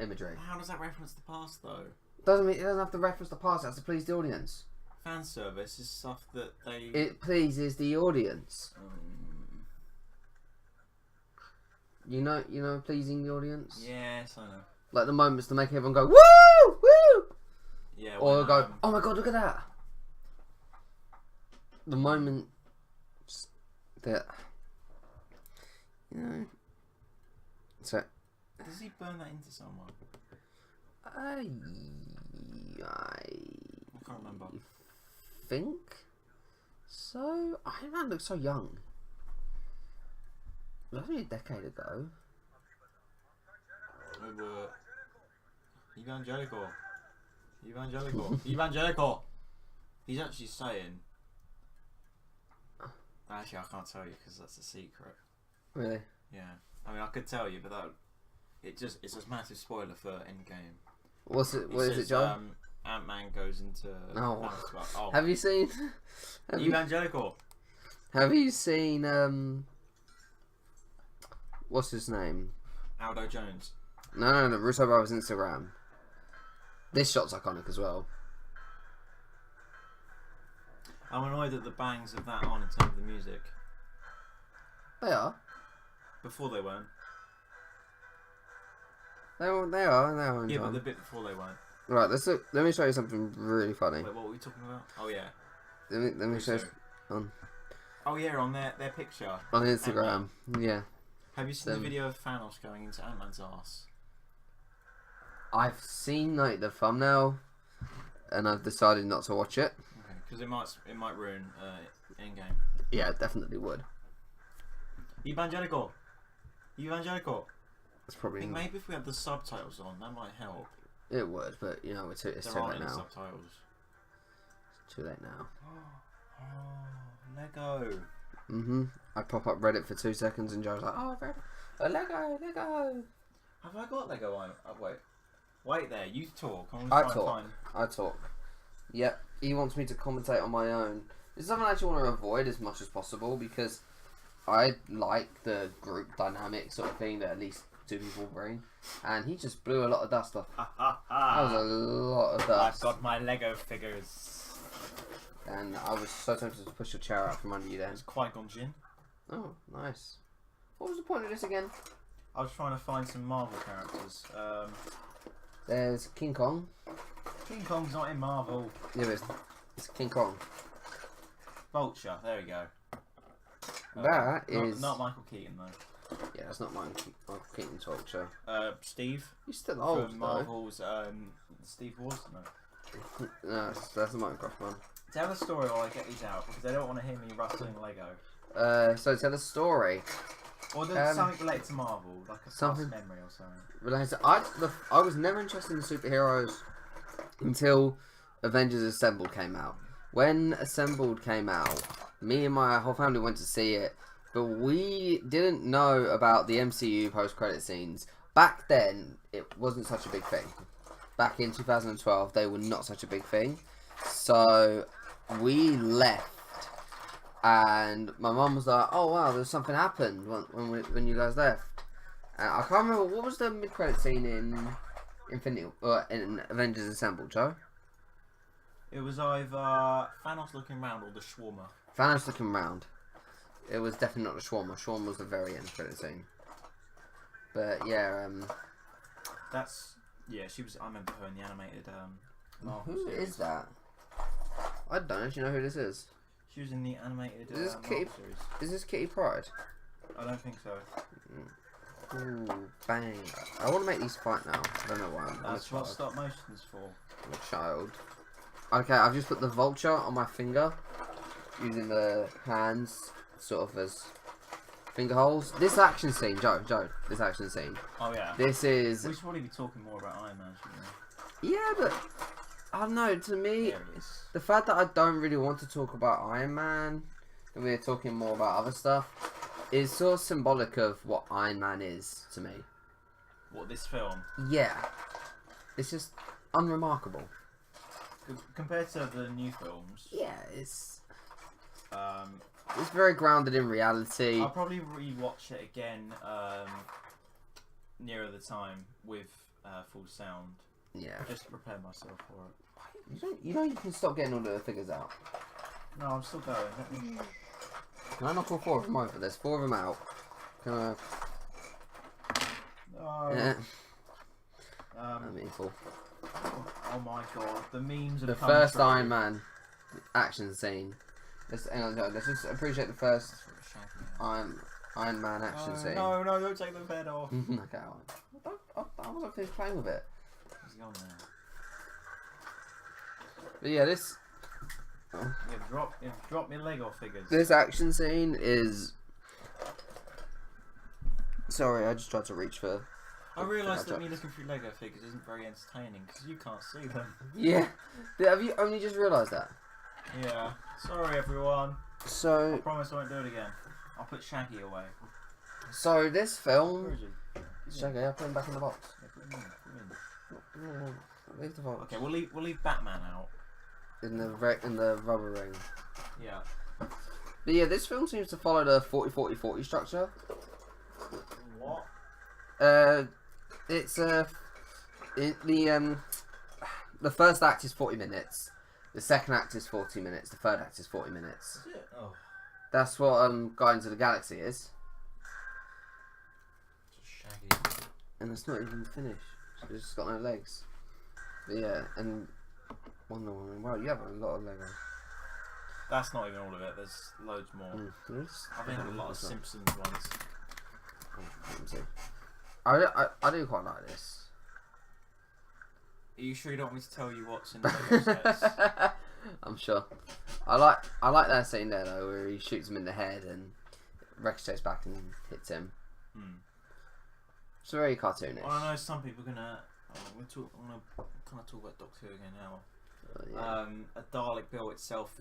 Speaker 1: imagery.
Speaker 2: How does that reference the past though?
Speaker 1: It doesn't have to reference the past. It has to please the audience.
Speaker 2: Fan service is stuff that they.
Speaker 1: It pleases the audience. You know, pleasing the audience.
Speaker 2: Yes, I know.
Speaker 1: Like the moments to make everyone go woo, woo.
Speaker 2: Yeah.
Speaker 1: Or go, oh my god, look at that. The moment that So.
Speaker 2: Does he burn that into someone?
Speaker 1: I
Speaker 2: can't remember.
Speaker 1: Think so. Iron Man looks so young. It was only a decade ago.
Speaker 2: We were evangelical. He's actually saying. Actually, I can't tell you because that's a secret.
Speaker 1: Really?
Speaker 2: Yeah. I mean, I could tell you, but it's a massive spoiler for Endgame.
Speaker 1: What is it, John?
Speaker 2: Ant-Man goes into.
Speaker 1: Oh. Have you seen?
Speaker 2: Evangelical.
Speaker 1: Have you seen? What's his name?
Speaker 2: Aldo Jones.
Speaker 1: No. Russo Brothers Instagram. This shot's iconic as well.
Speaker 2: I'm annoyed that the bangs of that on in terms of the music.
Speaker 1: They are.
Speaker 2: Before they weren't.
Speaker 1: They are in
Speaker 2: Yeah, but
Speaker 1: time.
Speaker 2: the bit before they weren't.
Speaker 1: Right, let me show you something really funny.
Speaker 2: Wait, what were we talking about? Oh yeah.
Speaker 1: Let me show you on
Speaker 2: Oh yeah, on their picture.
Speaker 1: on Instagram.
Speaker 2: Ant-Man.
Speaker 1: Yeah.
Speaker 2: Have you seen the video of Thanos going into Ant-Man's ass?
Speaker 1: I've seen like the thumbnail, and I've decided not to watch it.
Speaker 2: Okay, because it might ruin Endgame.
Speaker 1: Yeah, it definitely would.
Speaker 2: Evangelical.
Speaker 1: It's
Speaker 2: I
Speaker 1: probably
Speaker 2: think
Speaker 1: not.
Speaker 2: maybe if we had the subtitles on, that might help.
Speaker 1: It would, but you know, it's too
Speaker 2: There
Speaker 1: late
Speaker 2: aren't any
Speaker 1: now.
Speaker 2: subtitles.
Speaker 1: It's too late now.
Speaker 2: Oh, Lego.
Speaker 1: I pop up Reddit for 2 seconds, and Joe's like, "Oh, a Lego."
Speaker 2: Have I got Lego on? Oh, wait there. You talk.
Speaker 1: I talk. Yep. He wants me to commentate on my own. This is something I actually want to avoid as much as possible because I like the group dynamic sort of thing that at least 2 people bring, and he just blew a lot of dust off. That was a lot of dust.
Speaker 2: I've got my Lego figures.
Speaker 1: And I was so tempted to push your chair out from under you then.
Speaker 2: It's Qui-Gon Jinn.
Speaker 1: Oh, nice. What was the point of this again?
Speaker 2: I was trying to find some Marvel characters.
Speaker 1: There's King Kong.
Speaker 2: King Kong's not in Marvel.
Speaker 1: Yeah, it's King Kong.
Speaker 2: Vulture. There we go.
Speaker 1: That is...
Speaker 2: Not Michael Keaton though.
Speaker 1: Yeah, that's not Michael Keaton's Vulture.
Speaker 2: Steve.
Speaker 1: He's still old
Speaker 2: from
Speaker 1: though.
Speaker 2: Marvel's Steve Wars. No.
Speaker 1: No, that's the Minecraft one.
Speaker 2: Tell the story while I get these out because they don't want to hear me rustling Lego.
Speaker 1: So tell a story.
Speaker 2: Or there's something related to Marvel, like a past memory or something.
Speaker 1: Related. I was never interested in superheroes until Avengers Assembled came out. When Assembled came out, me and my whole family went to see it, but we didn't know about the MCU post-credit scenes. Back then, it wasn't such a big thing. Back in 2012, they were not such a big thing. So we left, and my mum was like, "Oh wow, there's something happened when you guys left." And I can't remember what was the mid-credit scene in in Avengers Assembled, Joe.
Speaker 2: It was either Thanos looking round or the shawarma.
Speaker 1: Thanos looking round. It was definitely not the shawarma. Shawarma was the very end credit scene. But yeah,
Speaker 2: she was. I remember her in the animated Marvel
Speaker 1: who
Speaker 2: series.
Speaker 1: is that? I don't actually know who this is.
Speaker 2: She was in the animated
Speaker 1: Is this
Speaker 2: Marvel
Speaker 1: Kitty?
Speaker 2: series.
Speaker 1: Is this Kitty Pryde?
Speaker 2: I don't think so.
Speaker 1: Ooh, bang! I want to make these fight now. I don't know why.
Speaker 2: That's what stop motion's for.
Speaker 1: I'm a child. Okay, I've just put the vulture on my finger, using the hands sort of as finger holes. This action scene, Joe, this action scene.
Speaker 2: Oh yeah.
Speaker 1: This is.
Speaker 2: We should probably be talking more about Iron Man, shouldn't we?
Speaker 1: Yeah, but I don't know. To me,
Speaker 2: There he is.
Speaker 1: the fact that I don't really want to talk about Iron Man, and we're talking more about other stuff, is sort of symbolic of what Iron Man is to me.
Speaker 2: What, this film?
Speaker 1: Yeah, it's just unremarkable.
Speaker 2: Compared to the new films.
Speaker 1: Yeah, it's
Speaker 2: Um,
Speaker 1: very grounded in reality.
Speaker 2: I'll probably rewatch it again nearer the time with full sound.
Speaker 1: Yeah.
Speaker 2: Just to prepare myself for it.
Speaker 1: You know you can stop getting all the figures out.
Speaker 2: No, I'm still going. Let me...
Speaker 1: Can I knock all 4 of them over? There's 4 of them out. Can I...
Speaker 2: No.
Speaker 1: Yeah.
Speaker 2: Um,
Speaker 1: Meaningful.
Speaker 2: oh my god, the memes have
Speaker 1: The
Speaker 2: come
Speaker 1: first
Speaker 2: true.
Speaker 1: Iron Man action scene. Hang on, let's just appreciate the first
Speaker 2: That's what shouting at.
Speaker 1: Iron Man action scene.
Speaker 2: No, don't take the head off.
Speaker 1: Okay, I wasn't finished playing with it.
Speaker 2: He's gone now.
Speaker 1: But yeah, this
Speaker 2: You've dropped me Lego figures.
Speaker 1: this action scene is. Sorry, I just tried to reach for.
Speaker 2: I realised that me looking through Lego figures isn't very entertaining because you can't see them.
Speaker 1: Yeah, have you only just realised that?
Speaker 2: Yeah. Sorry everyone. I
Speaker 1: So,
Speaker 2: promise I won't do it again. I'll put Shaggy away.
Speaker 1: this
Speaker 2: Where
Speaker 1: film.
Speaker 2: is he?
Speaker 1: Shaggy, I'll put him back in the box.
Speaker 2: Yeah, put him in.
Speaker 1: Leave the box.
Speaker 2: Okay, we'll leave Batman out.
Speaker 1: In the rubber ring.
Speaker 2: Yeah.
Speaker 1: But yeah, this film seems to follow the 40-40-40 structure.
Speaker 2: What?
Speaker 1: It's the first act is 40 minutes. The second act is 40 minutes. The third act is 40 minutes.
Speaker 2: Is it? Oh.
Speaker 1: That's what Guardians of the Galaxy is. and it's not even finished. It's just got no legs. But yeah, and Wonder Woman. Wow, you have a lot of Lego.
Speaker 2: That's not even all of it. There's loads more. I think a lot of Simpsons ones.
Speaker 1: Let me see. I do quite like this.
Speaker 2: Are you sure you don't want me to tell you what's in the Lego sets?
Speaker 1: I'm sure. I like that scene there though, where he shoots him in the head and ricochets back and hits him. It's very cartoonish.
Speaker 2: Well, I know some people are gonna. I'm gonna kind of talk about Doctor Who again now.
Speaker 1: Yeah.
Speaker 2: A Dalek built itself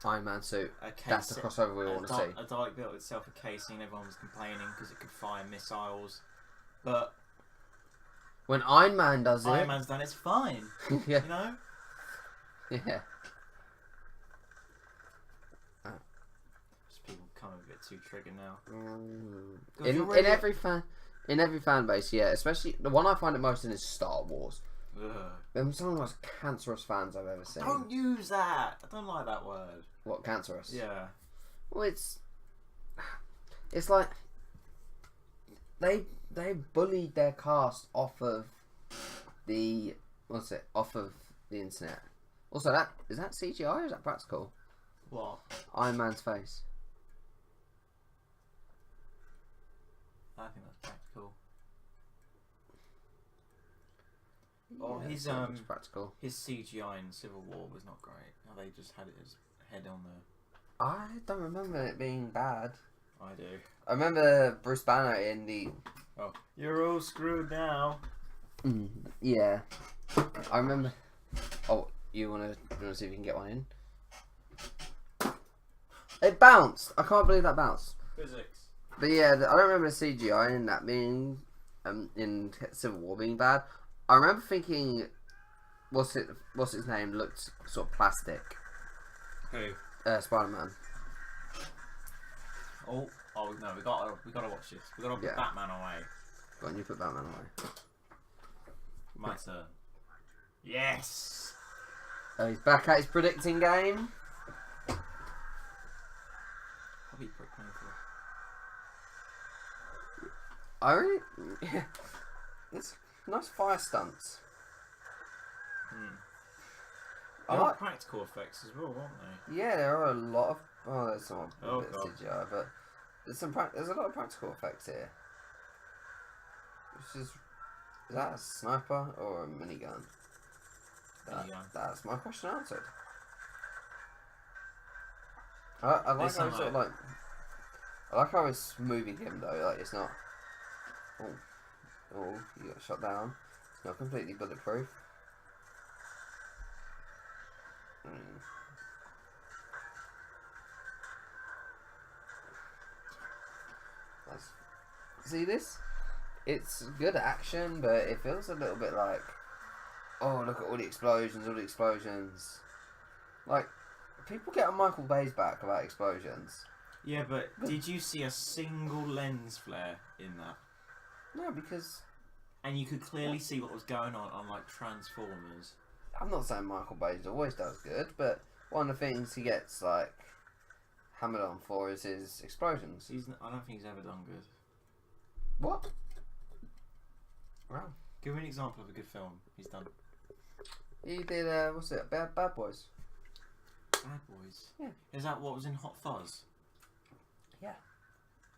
Speaker 1: Iron Man suit.
Speaker 2: a case.
Speaker 1: That's the crossover we want to see.
Speaker 2: A Dalek built itself a casing. Everyone was complaining because it could fire missiles, but
Speaker 1: When Iron Man does
Speaker 2: Iron Man's done. It's fine.
Speaker 1: Yeah.
Speaker 2: You know.
Speaker 1: Yeah.
Speaker 2: Just people becoming a bit too triggered now.
Speaker 1: In every fan base, yeah. Especially the one I find it most in is Star Wars.
Speaker 2: Ugh.
Speaker 1: They're some of the most cancerous fans I've ever seen.
Speaker 2: Don't use that. I don't like that word.
Speaker 1: What, cancerous?
Speaker 2: Yeah.
Speaker 1: Well, it's like they bullied their cast off of the internet. Also, is that CGI or is that practical?
Speaker 2: What?
Speaker 1: Iron Man's face.
Speaker 2: I think that's practical.
Speaker 1: Yeah,
Speaker 2: Oh,
Speaker 1: it's practical.
Speaker 2: his CGI in Civil War was not great. How they just had his head on the.
Speaker 1: I don't remember it being bad.
Speaker 2: I do.
Speaker 1: I remember Bruce Banner in the.
Speaker 2: Oh, you're all screwed now.
Speaker 1: Yeah, I remember. Oh, you wanna see if you can get one in? It bounced. I can't believe that bounced.
Speaker 2: Physics.
Speaker 1: But yeah, I don't remember the CGI in that being in Civil War being bad. I remember thinking, what's his name looked sort of plastic.
Speaker 2: Who?
Speaker 1: Spider-Man.
Speaker 2: Oh no, we gotta watch this. We gotta put Batman away.
Speaker 1: Go on, you put Batman away.
Speaker 2: My turn. Yes.
Speaker 1: Oh, he's back at his predicting game.
Speaker 2: I'll be pretty painful.
Speaker 1: I really, yeah, it's nice fire stunts.
Speaker 2: There are practical effects as well, aren't they?
Speaker 1: Yeah, there are a lot of. Oh, there's some
Speaker 2: Oh,
Speaker 1: bit of
Speaker 2: God.
Speaker 1: CGI, but there's a lot of practical effects here. Which is that a sniper or a minigun?
Speaker 2: Minigun.
Speaker 1: That's my question answered. I like how he's sort of like. I like how it's moving him though. Like it's not. Oh, you got shot down. It's not completely bulletproof. See this? It's good action, but it feels a little bit like, oh, look at all the explosions. Like, people get on Michael Bay's back about explosions.
Speaker 2: Yeah, but did you see a single lens flare in that?
Speaker 1: No, because...
Speaker 2: And you could clearly see what was going on like Transformers.
Speaker 1: I'm not saying Michael Bay always does good, but one of the things he gets, like, hammered on for is his explosions.
Speaker 2: I don't think he's ever done good.
Speaker 1: What? Wow.
Speaker 2: Give me an example of a good film he's done.
Speaker 1: He did, what's it, Bad Boys?
Speaker 2: Bad Boys?
Speaker 1: Yeah.
Speaker 2: Is that what was in Hot Fuzz?
Speaker 1: Yeah.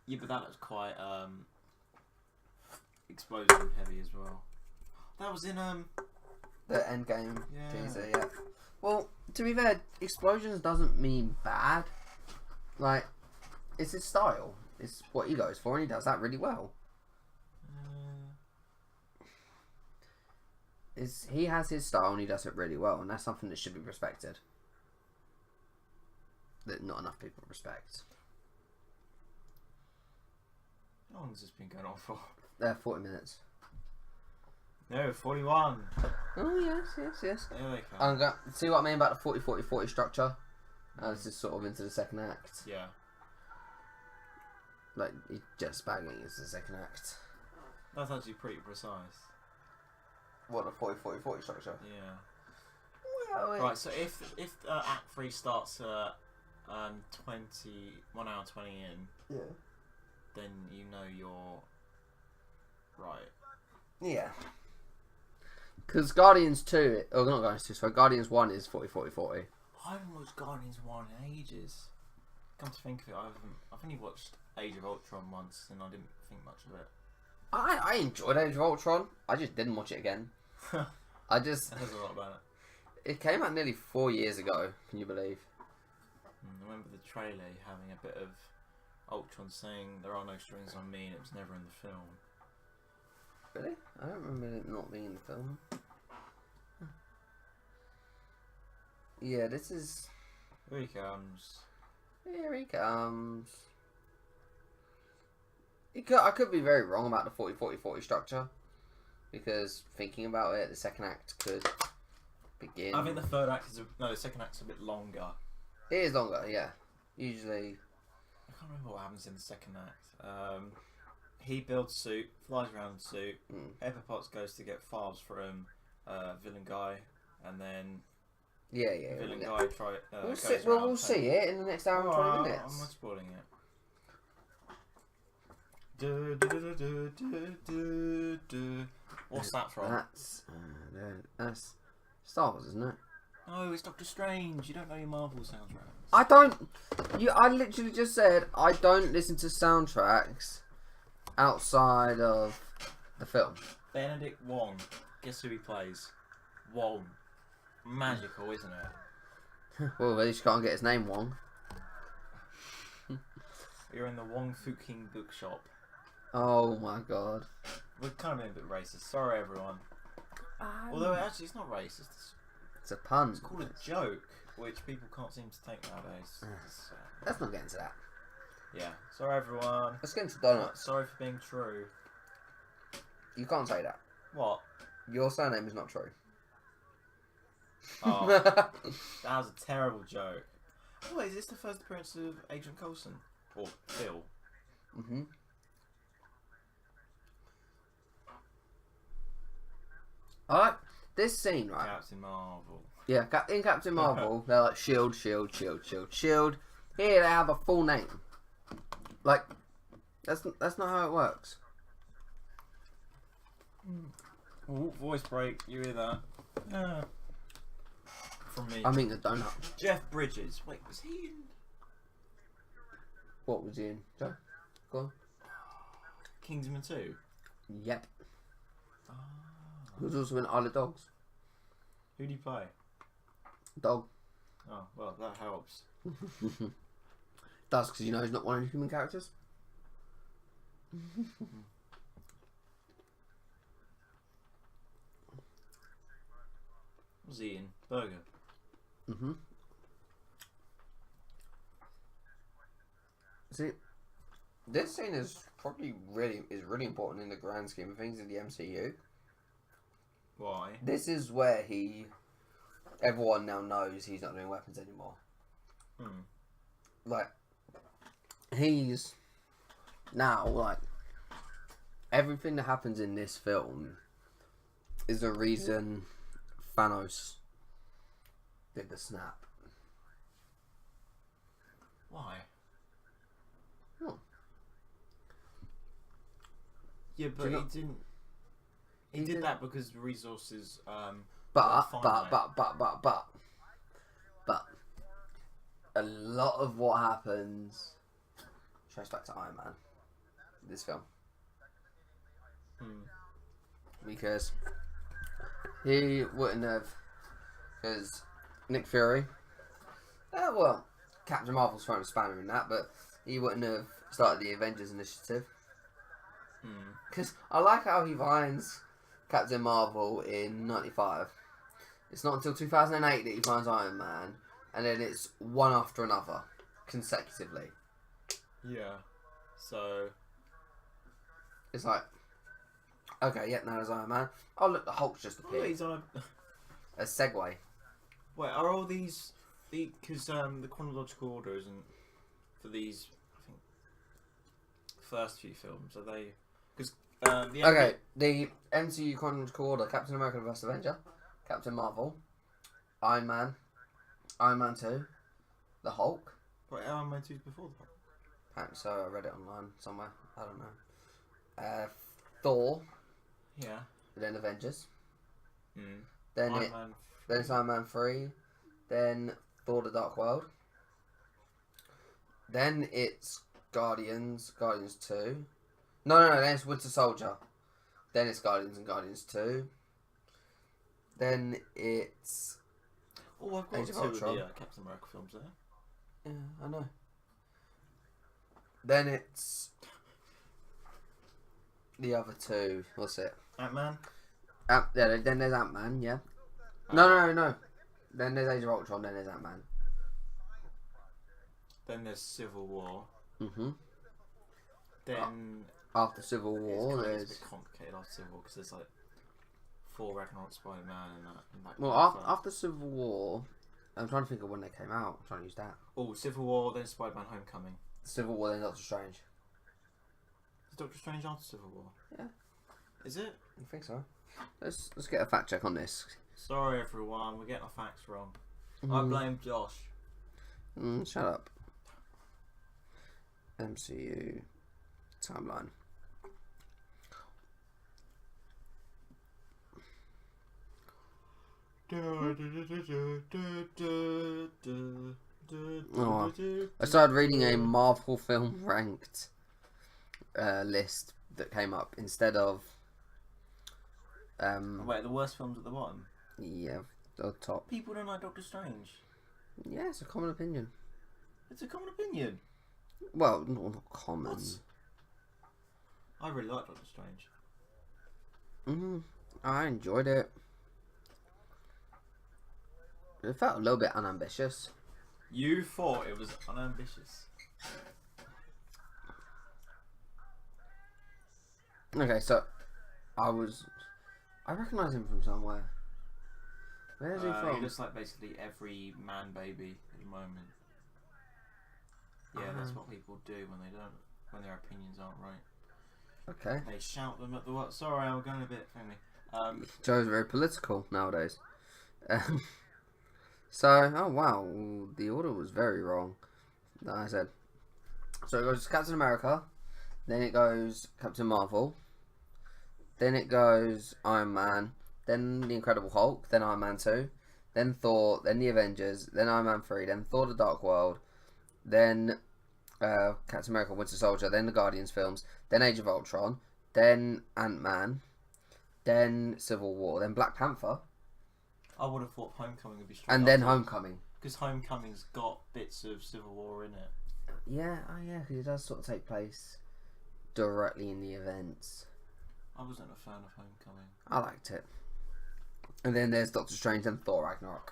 Speaker 2: Yeah, but that was quite, explosion heavy as well. That was in,
Speaker 1: The Endgame
Speaker 2: Yeah.
Speaker 1: teaser, yeah. Well, to be fair, explosions doesn't mean bad. Like, it's his style. It's what he goes for, and he does that really well. He has his style, and he does it really well, and that's something that should be respected. That not enough people respect.
Speaker 2: How long has this been going on for?
Speaker 1: 40 minutes.
Speaker 2: No, 41.
Speaker 1: Oh, yes.
Speaker 2: There they come.
Speaker 1: I'm going to see what I mean about the 40-40-40 structure. This is sort of into the second act.
Speaker 2: Yeah.
Speaker 1: Like, just bagging is the second act.
Speaker 2: That's actually pretty precise.
Speaker 1: What, the 40-40-40 structure?
Speaker 2: Yeah.
Speaker 1: Well,
Speaker 2: Right, so if Act 3 starts at 1 hour 20 in,
Speaker 1: yeah.
Speaker 2: then you know you're right.
Speaker 1: Yeah. Because Guardians 2, or not Guardians 2, sorry, Guardians 1 is 40-40-40.
Speaker 2: I haven't watched Guardians 1 in ages. Come to think of it, I've only watched Age of Ultron once and I didn't think much of it.
Speaker 1: I enjoyed Age of Ultron. I just didn't watch it again. I just...
Speaker 2: There's a lot about it.
Speaker 1: It came out nearly 4 years ago, can you believe?
Speaker 2: I remember the trailer having a bit of Ultron saying there are no strings on me and it was never in the film.
Speaker 1: Really? I don't remember it not being in the film. Yeah, this is...
Speaker 2: Here he comes.
Speaker 1: Here he comes. I could be very wrong about the 40-40-40 structure. Because thinking about it, the second act could begin...
Speaker 2: I think the third act is... No, the second act's a bit longer.
Speaker 1: It is longer, yeah. Usually...
Speaker 2: I can't remember what happens in the second act. He builds suit, flies around in suit. Pepper Potts goes to get files from villain guy, and then villain guy
Speaker 1: we'll see it in the next hour and 20 minutes.
Speaker 2: I'm not spoiling it. What's that from?
Speaker 1: That's Star Wars, isn't it?
Speaker 2: No, it's Doctor Strange. You don't know your Marvel soundtracks.
Speaker 1: I don't. I literally just said I don't listen to soundtracks outside of the film.
Speaker 2: Benedict Wong. Guess who he plays? Wong. Magical, isn't it?
Speaker 1: Well, at least you can't get his name wrong.
Speaker 2: You're in the Wong Fuking bookshop.
Speaker 1: Oh my god.
Speaker 2: We're kind of being a bit racist. Sorry, everyone. Although actually, it's not racist.
Speaker 1: It's a pun.
Speaker 2: It's called a joke, which people can't seem to take nowadays.
Speaker 1: Let's not get into that.
Speaker 2: Yeah. Sorry, everyone.
Speaker 1: Let's get into donuts.
Speaker 2: Sorry for being true.
Speaker 1: You can't say that.
Speaker 2: What?
Speaker 1: Your surname is not true.
Speaker 2: Oh, that was a terrible joke. Oh, wait, is this the first appearance of Agent Coulson? Or Phil?
Speaker 1: Mm-hmm. Alright, this scene, right?
Speaker 2: Captain Marvel.
Speaker 1: Yeah, in Captain Marvel, they're like shield, shield, shield, shield, shield. Here they have a full name. Like, that's not how it works.
Speaker 2: Ooh, voice break. You hear that? From me.
Speaker 1: I mean the donut.
Speaker 2: Jeff Bridges. Wait, was he in?
Speaker 1: What was he in? Joe? Go on.
Speaker 2: Kingsman 2?
Speaker 1: Yep.
Speaker 2: Ah.
Speaker 1: He was also in Isle of Dogs.
Speaker 2: Who do you play?
Speaker 1: Dog.
Speaker 2: Oh, well, that helps.
Speaker 1: Does, because you know he's not one of the human characters.
Speaker 2: Was he in? Burger.
Speaker 1: Mm-hmm. See, this scene is probably really important in the grand scheme of things in the MCU.
Speaker 2: Why?
Speaker 1: This is where everyone now knows he's not doing weapons anymore. Like, he's now, like, everything that happens in this film is the reason Thanos did the snap.
Speaker 2: Why?
Speaker 1: Oh.
Speaker 2: Yeah, but he didn't. He did that because the resources.
Speaker 1: But a lot of what happens traced back to Iron Man. This film. Because he wouldn't have. Because Nick Fury. Well, Captain Marvel's throwing a spanner in that, but he wouldn't have started the Avengers Initiative. Because I like how he finds Captain Marvel in 95. It's not until 2008 that he finds Iron Man, and then it's one after another, consecutively.
Speaker 2: Yeah. So.
Speaker 1: It's like, okay, yep, now there's Iron Man. Oh, look, the Hulk's just appeared.
Speaker 2: Oh, he's on
Speaker 1: a segue.
Speaker 2: Wait, are all these... Because the chronological order isn't... For these, I think, first few films, are they... Because
Speaker 1: the MCU chronological order: Captain America vs Avenger, Captain Marvel, Iron Man, Iron Man 2, the Hulk.
Speaker 2: Wait, Iron Man 2's before the Hulk?
Speaker 1: Apparently so, I read it online somewhere. I don't know. Thor,
Speaker 2: Yeah.
Speaker 1: then Avengers,
Speaker 2: Mm.
Speaker 1: then
Speaker 2: Iron
Speaker 1: it,
Speaker 2: Man
Speaker 1: then it's
Speaker 2: 3.
Speaker 1: Iron Man 3, then Thor: The Dark World, then it's Guardians 2. No, then it's Winter Soldier, then it's Guardians and Guardians 2, then it's
Speaker 2: Oh, I've got
Speaker 1: Age of
Speaker 2: 2 of
Speaker 1: Ultron.
Speaker 2: the Captain America films there.
Speaker 1: Yeah, I know. Then it's the other two. What's it?
Speaker 2: Ant-Man.
Speaker 1: Yeah, then there's Ant-Man, yeah. No. Then there's Age of Ultron, then there's Ant-Man.
Speaker 2: Then there's Civil War.
Speaker 1: Mm-hmm.
Speaker 2: Then
Speaker 1: After Civil
Speaker 2: it's
Speaker 1: War,
Speaker 2: kind of
Speaker 1: there's...
Speaker 2: a bit complicated after Civil War because there's like Thor, Ragnarok, Spider-Man, and that. And Black
Speaker 1: Well,
Speaker 2: Panther.
Speaker 1: after Civil War... I'm trying to think of when they came out. I'm trying to use that.
Speaker 2: Oh, Civil War, then Spider-Man: Homecoming.
Speaker 1: Civil War, then Doctor Strange.
Speaker 2: Is Doctor Strange after Civil War?
Speaker 1: Yeah.
Speaker 2: Is it?
Speaker 1: I think so. Let's get a fact check on this.
Speaker 2: Sorry everyone, we're getting our facts wrong. I blame Josh.
Speaker 1: Shut up. MCU timeline. Oh, I started reading a Marvel film ranked list that came up instead of
Speaker 2: Wait, the worst films at the bottom?
Speaker 1: yeah, the top.
Speaker 2: People don't like Doctor Strange.
Speaker 1: Yeah, it's a common opinion.
Speaker 2: It's a common opinion.
Speaker 1: Well, not common.
Speaker 2: What? I really like Doctor Strange.
Speaker 1: I enjoyed it. It felt a little bit unambitious.
Speaker 2: You thought it was unambitious.
Speaker 1: Okay, so I recognise him from somewhere. Where's he
Speaker 2: He
Speaker 1: from?
Speaker 2: looks like basically every man baby at the moment. Yeah, that's what people do when their opinions aren't right.
Speaker 1: Okay.
Speaker 2: They shout them at the what? Sorry, I'm going a bit thingy.
Speaker 1: Joe's very political nowadays. So, oh wow, the order was very wrong. Like I said. So it goes Captain America, then it goes Captain Marvel, then it goes Iron Man, then the Incredible Hulk, then Iron Man 2, then Thor, then the Avengers, then Iron Man 3, then Thor: The Dark World, then Captain America: Winter Soldier, then the Guardians films, then Age of Ultron, then Ant-Man, then Civil War, then Black Panther,
Speaker 2: I would have thought Homecoming would be straight
Speaker 1: and then
Speaker 2: after.
Speaker 1: Homecoming.
Speaker 2: Because Homecoming's got bits of Civil War in it.
Speaker 1: Yeah, because it does sort of take place directly in the events.
Speaker 2: I wasn't a fan of Homecoming.
Speaker 1: I liked it. And then there's Doctor Strange and Thor Ragnarok.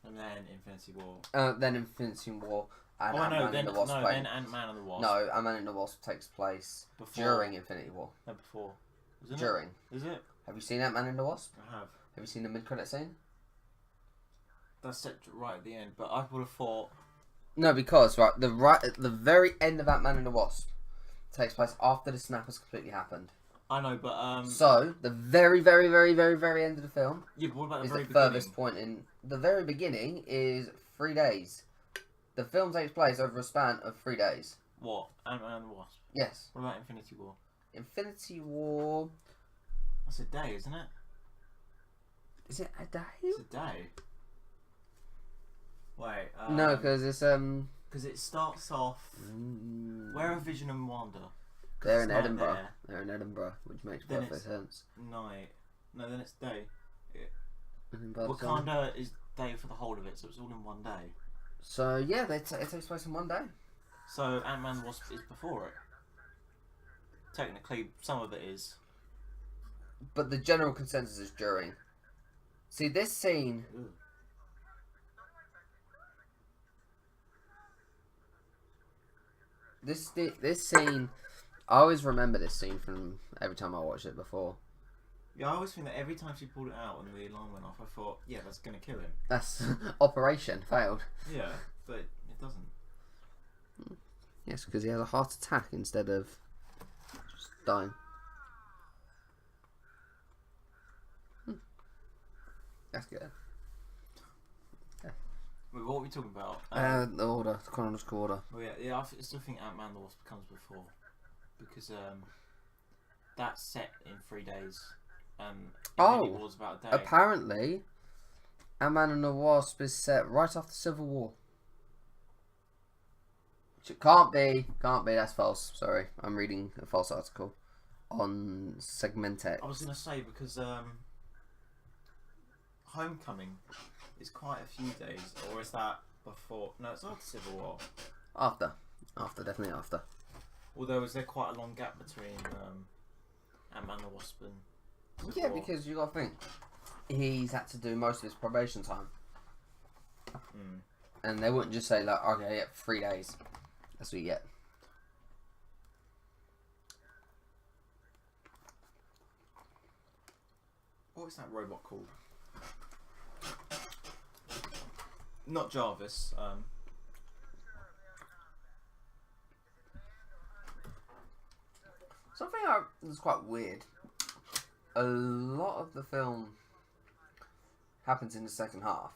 Speaker 2: And then Infinity War.
Speaker 1: Then Infinity War and
Speaker 2: Oh,
Speaker 1: Ant-Man
Speaker 2: no, then,
Speaker 1: and the Wasp.
Speaker 2: then Ant-Man and the Wasp.
Speaker 1: No, Ant-Man and the Wasp takes place
Speaker 2: Before.
Speaker 1: during Infinity War.
Speaker 2: No, before. Isn't
Speaker 1: During.
Speaker 2: It? Is it?
Speaker 1: Have you seen Ant-Man and the Wasp?
Speaker 2: I have.
Speaker 1: Have you seen the mid-credit scene?
Speaker 2: That's set right at the end, but I would have thought...
Speaker 1: No, because right at the very end of Ant-Man and the Wasp takes place after the snap has completely happened.
Speaker 2: I know, but
Speaker 1: So the very, very, very, very, very end of the film
Speaker 2: yeah, but what about the
Speaker 1: is
Speaker 2: very
Speaker 1: the
Speaker 2: beginning?
Speaker 1: furthest point in. The very beginning is 3 days. The film takes place over a span of 3 days.
Speaker 2: What? Ant-Man and the Wasp?
Speaker 1: Yes.
Speaker 2: What about Infinity War?
Speaker 1: Infinity War.
Speaker 2: That's a day, isn't it?
Speaker 1: Is it a day?
Speaker 2: It's a day. Wait.
Speaker 1: No, because it's
Speaker 2: Because it starts off... Where are Vision and Wanda?
Speaker 1: They're in
Speaker 2: it's night
Speaker 1: Edinburgh.
Speaker 2: there.
Speaker 1: They're in Edinburgh, which makes
Speaker 2: Then
Speaker 1: perfect sense.
Speaker 2: Night. No, then it's day.
Speaker 1: Edinburgh Sun.
Speaker 2: Wakanda is day for the whole of it, so it's all in one day.
Speaker 1: So yeah, it takes place in 1 day.
Speaker 2: So Ant-Man and the Wasp is before it. Technically, some of it is.
Speaker 1: But the general consensus is during. See, this scene.
Speaker 2: Ooh.
Speaker 1: This scene, I always remember this scene from every time I watched it before.
Speaker 2: Yeah, I always think that every time she pulled it out and the alarm went off, I thought, yeah, that's going to kill him.
Speaker 1: That's operation failed.
Speaker 2: Yeah, but it doesn't.
Speaker 1: Yes, because he has a heart attack instead of just dying. That's good.
Speaker 2: Wait, what are we talking about?
Speaker 1: The order, the chronological order.
Speaker 2: Oh yeah, I still think Ant-Man and the Wasp comes before. Because, that's set in 3 days.
Speaker 1: Oh,
Speaker 2: Infinity War's about a day.
Speaker 1: apparently, Ant-Man and the Wasp is set right after Civil War. Which it can't be. Can't be. That's false. Sorry, I'm reading a false article on Segmentex.
Speaker 2: I was gonna say because Homecoming is quite a few days, or is that before? No, it's after Civil War.
Speaker 1: After, definitely after.
Speaker 2: Although is there quite a long gap between Ant-Man and the Wasp and Civil
Speaker 1: Yeah,
Speaker 2: War?
Speaker 1: because you got to think he's had to do most of his probation time, and they wouldn't just say like, okay, yeah, 3 days. That's what you get.
Speaker 2: What is that robot called? Not Jarvis.
Speaker 1: Something that's quite weird. A lot of the film happens in the second half,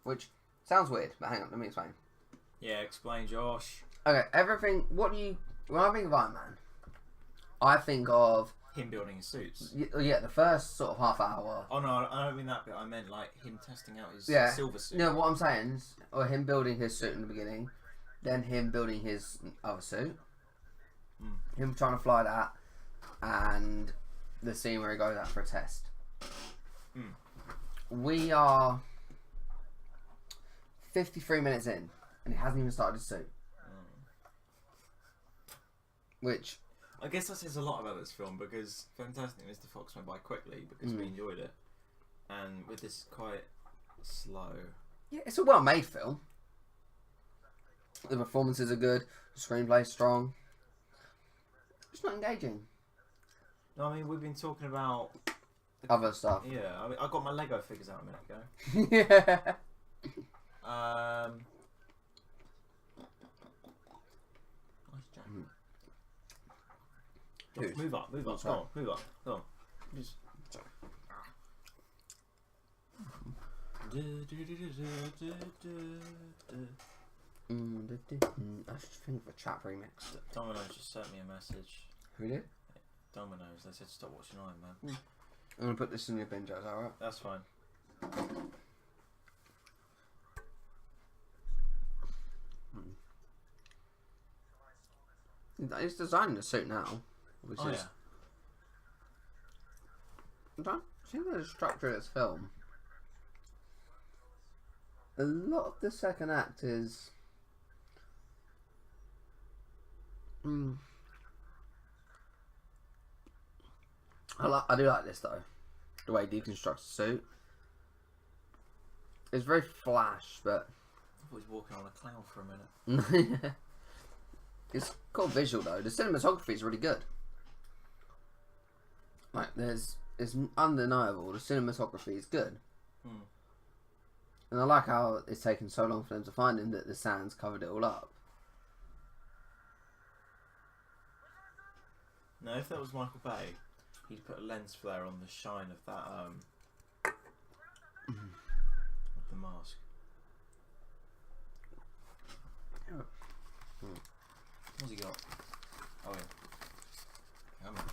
Speaker 1: which sounds weird. But hang on, let me explain.
Speaker 2: Yeah, explain, Josh.
Speaker 1: Okay, everything. When I think of Iron Man, I think of
Speaker 2: Him building his suits.
Speaker 1: yeah, the first sort of half hour.
Speaker 2: Oh no, I don't mean that bit. I meant like him testing out his silver suit.
Speaker 1: No, what I'm saying is, or him building his suit in the beginning, then him building his other suit, him trying to fly that, and the scene where he goes out for a test. We are 53 minutes in, and he hasn't even started his suit. Which
Speaker 2: I guess that says a lot about this film because Fantastic Mr. Fox went by quickly because we enjoyed it, and with this quite slow.
Speaker 1: Yeah, it's a well-made film. The performances are good. The screenplay's strong. It's not engaging.
Speaker 2: No, I mean we've been talking about
Speaker 1: Other stuff.
Speaker 2: Yeah, I mean, I got my Lego figures out a minute ago.
Speaker 1: Yeah.
Speaker 2: Just move up. Go on, move up. Go on. Just...
Speaker 1: I should think of a trap remix.
Speaker 2: Domino's just sent me a message.
Speaker 1: Who did?
Speaker 2: Domino's. They said stop watching Iron Man.
Speaker 1: I'm gonna put this in your bin, Joe. Is that alright?
Speaker 2: That's fine.
Speaker 1: He's designing the suit now. Which is... I'm trying to think of the structure of this film. A lot of the second act is... I do like this though. The way he deconstructs the suit. It's very flash, but...
Speaker 2: I thought he was walking on a cloud for a minute.
Speaker 1: It's cool visual though. The cinematography is really good. Like it's undeniable. The cinematography is good. And I like how it's taken so long for them to find him that the sand's covered it all up.
Speaker 2: No, if that was Michael Bay, he'd put a lens flare on the shine of that of the mask. What's he got? Oh yeah. Come on.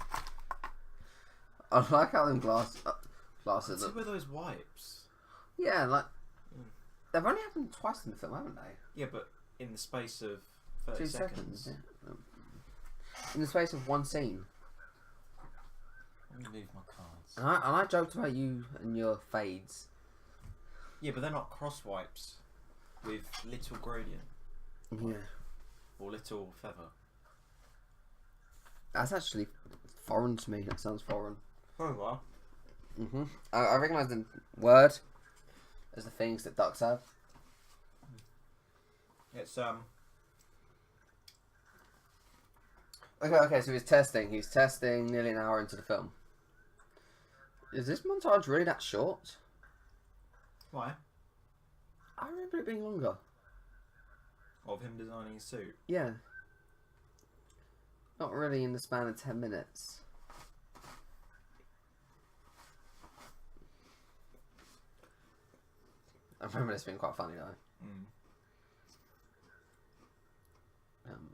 Speaker 1: I like how them glasses
Speaker 2: What's
Speaker 1: are...
Speaker 2: it with those wipes?
Speaker 1: Yeah, like... They've only happened twice in the film, haven't they?
Speaker 2: Yeah, but in the space of 30
Speaker 1: 2 seconds. Yeah. In the space of one scene.
Speaker 2: Let me move my cards.
Speaker 1: And I joked about you and your fades.
Speaker 2: Yeah, but they're not cross wipes with little gradient.
Speaker 1: Yeah.
Speaker 2: Or little feather.
Speaker 1: That's actually foreign to me. That sounds foreign.
Speaker 2: Oh well.
Speaker 1: I recognise the word as the things that ducks have.
Speaker 2: It's
Speaker 1: Okay, so he's testing. He's testing nearly an hour into the film. Is this montage really that short?
Speaker 2: Why?
Speaker 1: I remember it being longer.
Speaker 2: Of him designing his suit.
Speaker 1: Yeah. Not really in the span of 10 minutes. I remember this being quite funny though. Come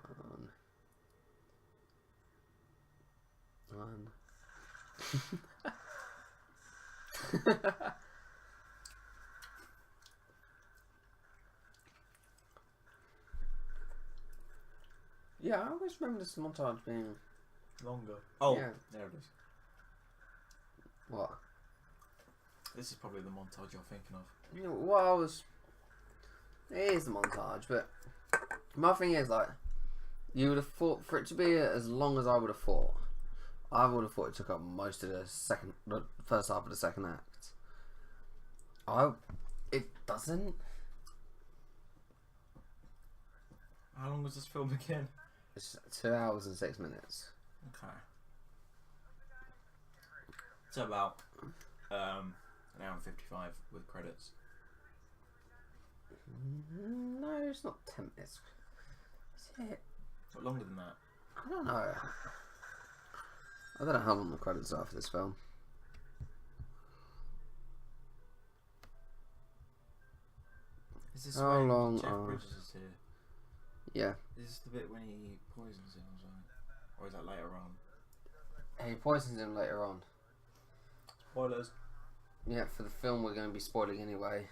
Speaker 1: on. 1, Yeah, I always remember this montage being
Speaker 2: longer. Oh,
Speaker 1: yeah.
Speaker 2: There it is.
Speaker 1: What?
Speaker 2: This is probably the montage you're thinking of.
Speaker 1: You know, what I was. It is the montage, but my thing is like, you would have thought for it to be as long as I would have thought. I would have thought it took up most of the first half of the second act. It doesn't.
Speaker 2: How long was this film again?
Speaker 1: It's 2 hours and 6 minutes.
Speaker 2: Okay. It's about an hour and 55 with credits.
Speaker 1: No, it's not 10 minutes. Is it?
Speaker 2: What, longer than that?
Speaker 1: I don't know. I don't know how long the credits are for this film.
Speaker 2: Is this
Speaker 1: How
Speaker 2: when
Speaker 1: long
Speaker 2: Jeff
Speaker 1: are-
Speaker 2: Bridges is here?
Speaker 1: Yeah.
Speaker 2: Is this the bit when he poisons him or something? Or is that later on?
Speaker 1: He poisons him later on.
Speaker 2: Spoilers.
Speaker 1: Yeah, for the film we're going to be spoiling anyway.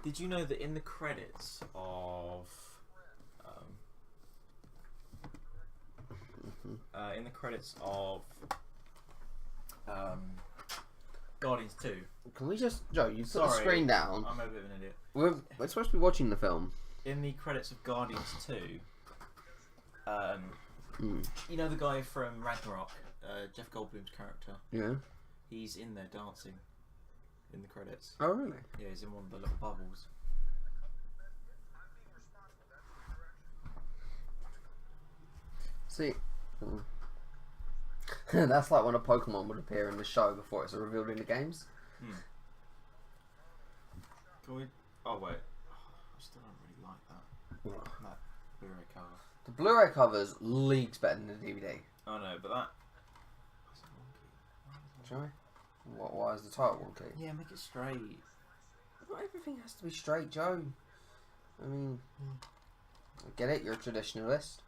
Speaker 2: Did you know that in the credits of Guardians 2?
Speaker 1: Can we just... Joe, you put the
Speaker 2: Sorry,
Speaker 1: screen down.
Speaker 2: I'm a bit of an idiot.
Speaker 1: We're supposed to be watching the film.
Speaker 2: In the credits of Guardians 2,
Speaker 1: Mm.
Speaker 2: you know the guy from Ragnarok, Jeff Goldblum's character?
Speaker 1: Yeah.
Speaker 2: He's in there dancing in the credits.
Speaker 1: Oh, really?
Speaker 2: Yeah, he's in one of the little bubbles.
Speaker 1: See... That's like when a Pokemon would appear in the show before it's revealed in the games.
Speaker 2: Can we... Oh, wait. I still don't really like that.
Speaker 1: What?
Speaker 2: That Blu-ray cover.
Speaker 1: The Blu-ray cover's leagues better than the DVD.
Speaker 2: Oh, no, but that...
Speaker 1: Joey? Why is the title wonky?
Speaker 2: Yeah, make it straight.
Speaker 1: Not everything has to be straight, Joe. I mean, I get it, you're a traditionalist,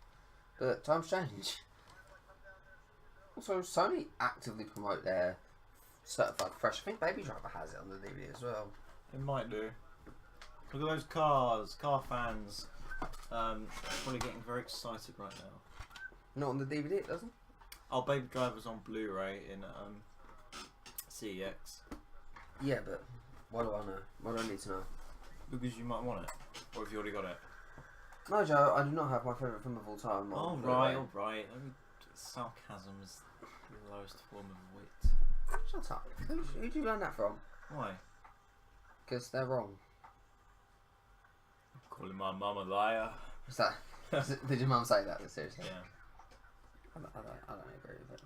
Speaker 1: but times change. Also, Sony actively promote their certified fresh. I think Baby Driver has it on the DVD as well.
Speaker 2: It might do. Look at those cars, car fans. Probably getting very excited right now.
Speaker 1: Not on the DVD, it doesn't.
Speaker 2: Oh, Baby Driver's on Blu-ray in CEX.
Speaker 1: Yeah, but why do I know? Why do I need to know?
Speaker 2: Because you might want it, or if you already got it.
Speaker 1: No, Joe, I do not have my favourite film of all time.
Speaker 2: All
Speaker 1: on
Speaker 2: right,
Speaker 1: Blu-ray.
Speaker 2: all right. Sarcasm is the lowest form of wit.
Speaker 1: Shut up. Who did you learn that from?
Speaker 2: Why?
Speaker 1: Because they're wrong.
Speaker 2: Calling my mum a liar.
Speaker 1: What's that? Did your mum say that? Seriously?
Speaker 2: Yeah.
Speaker 1: I don't agree with it.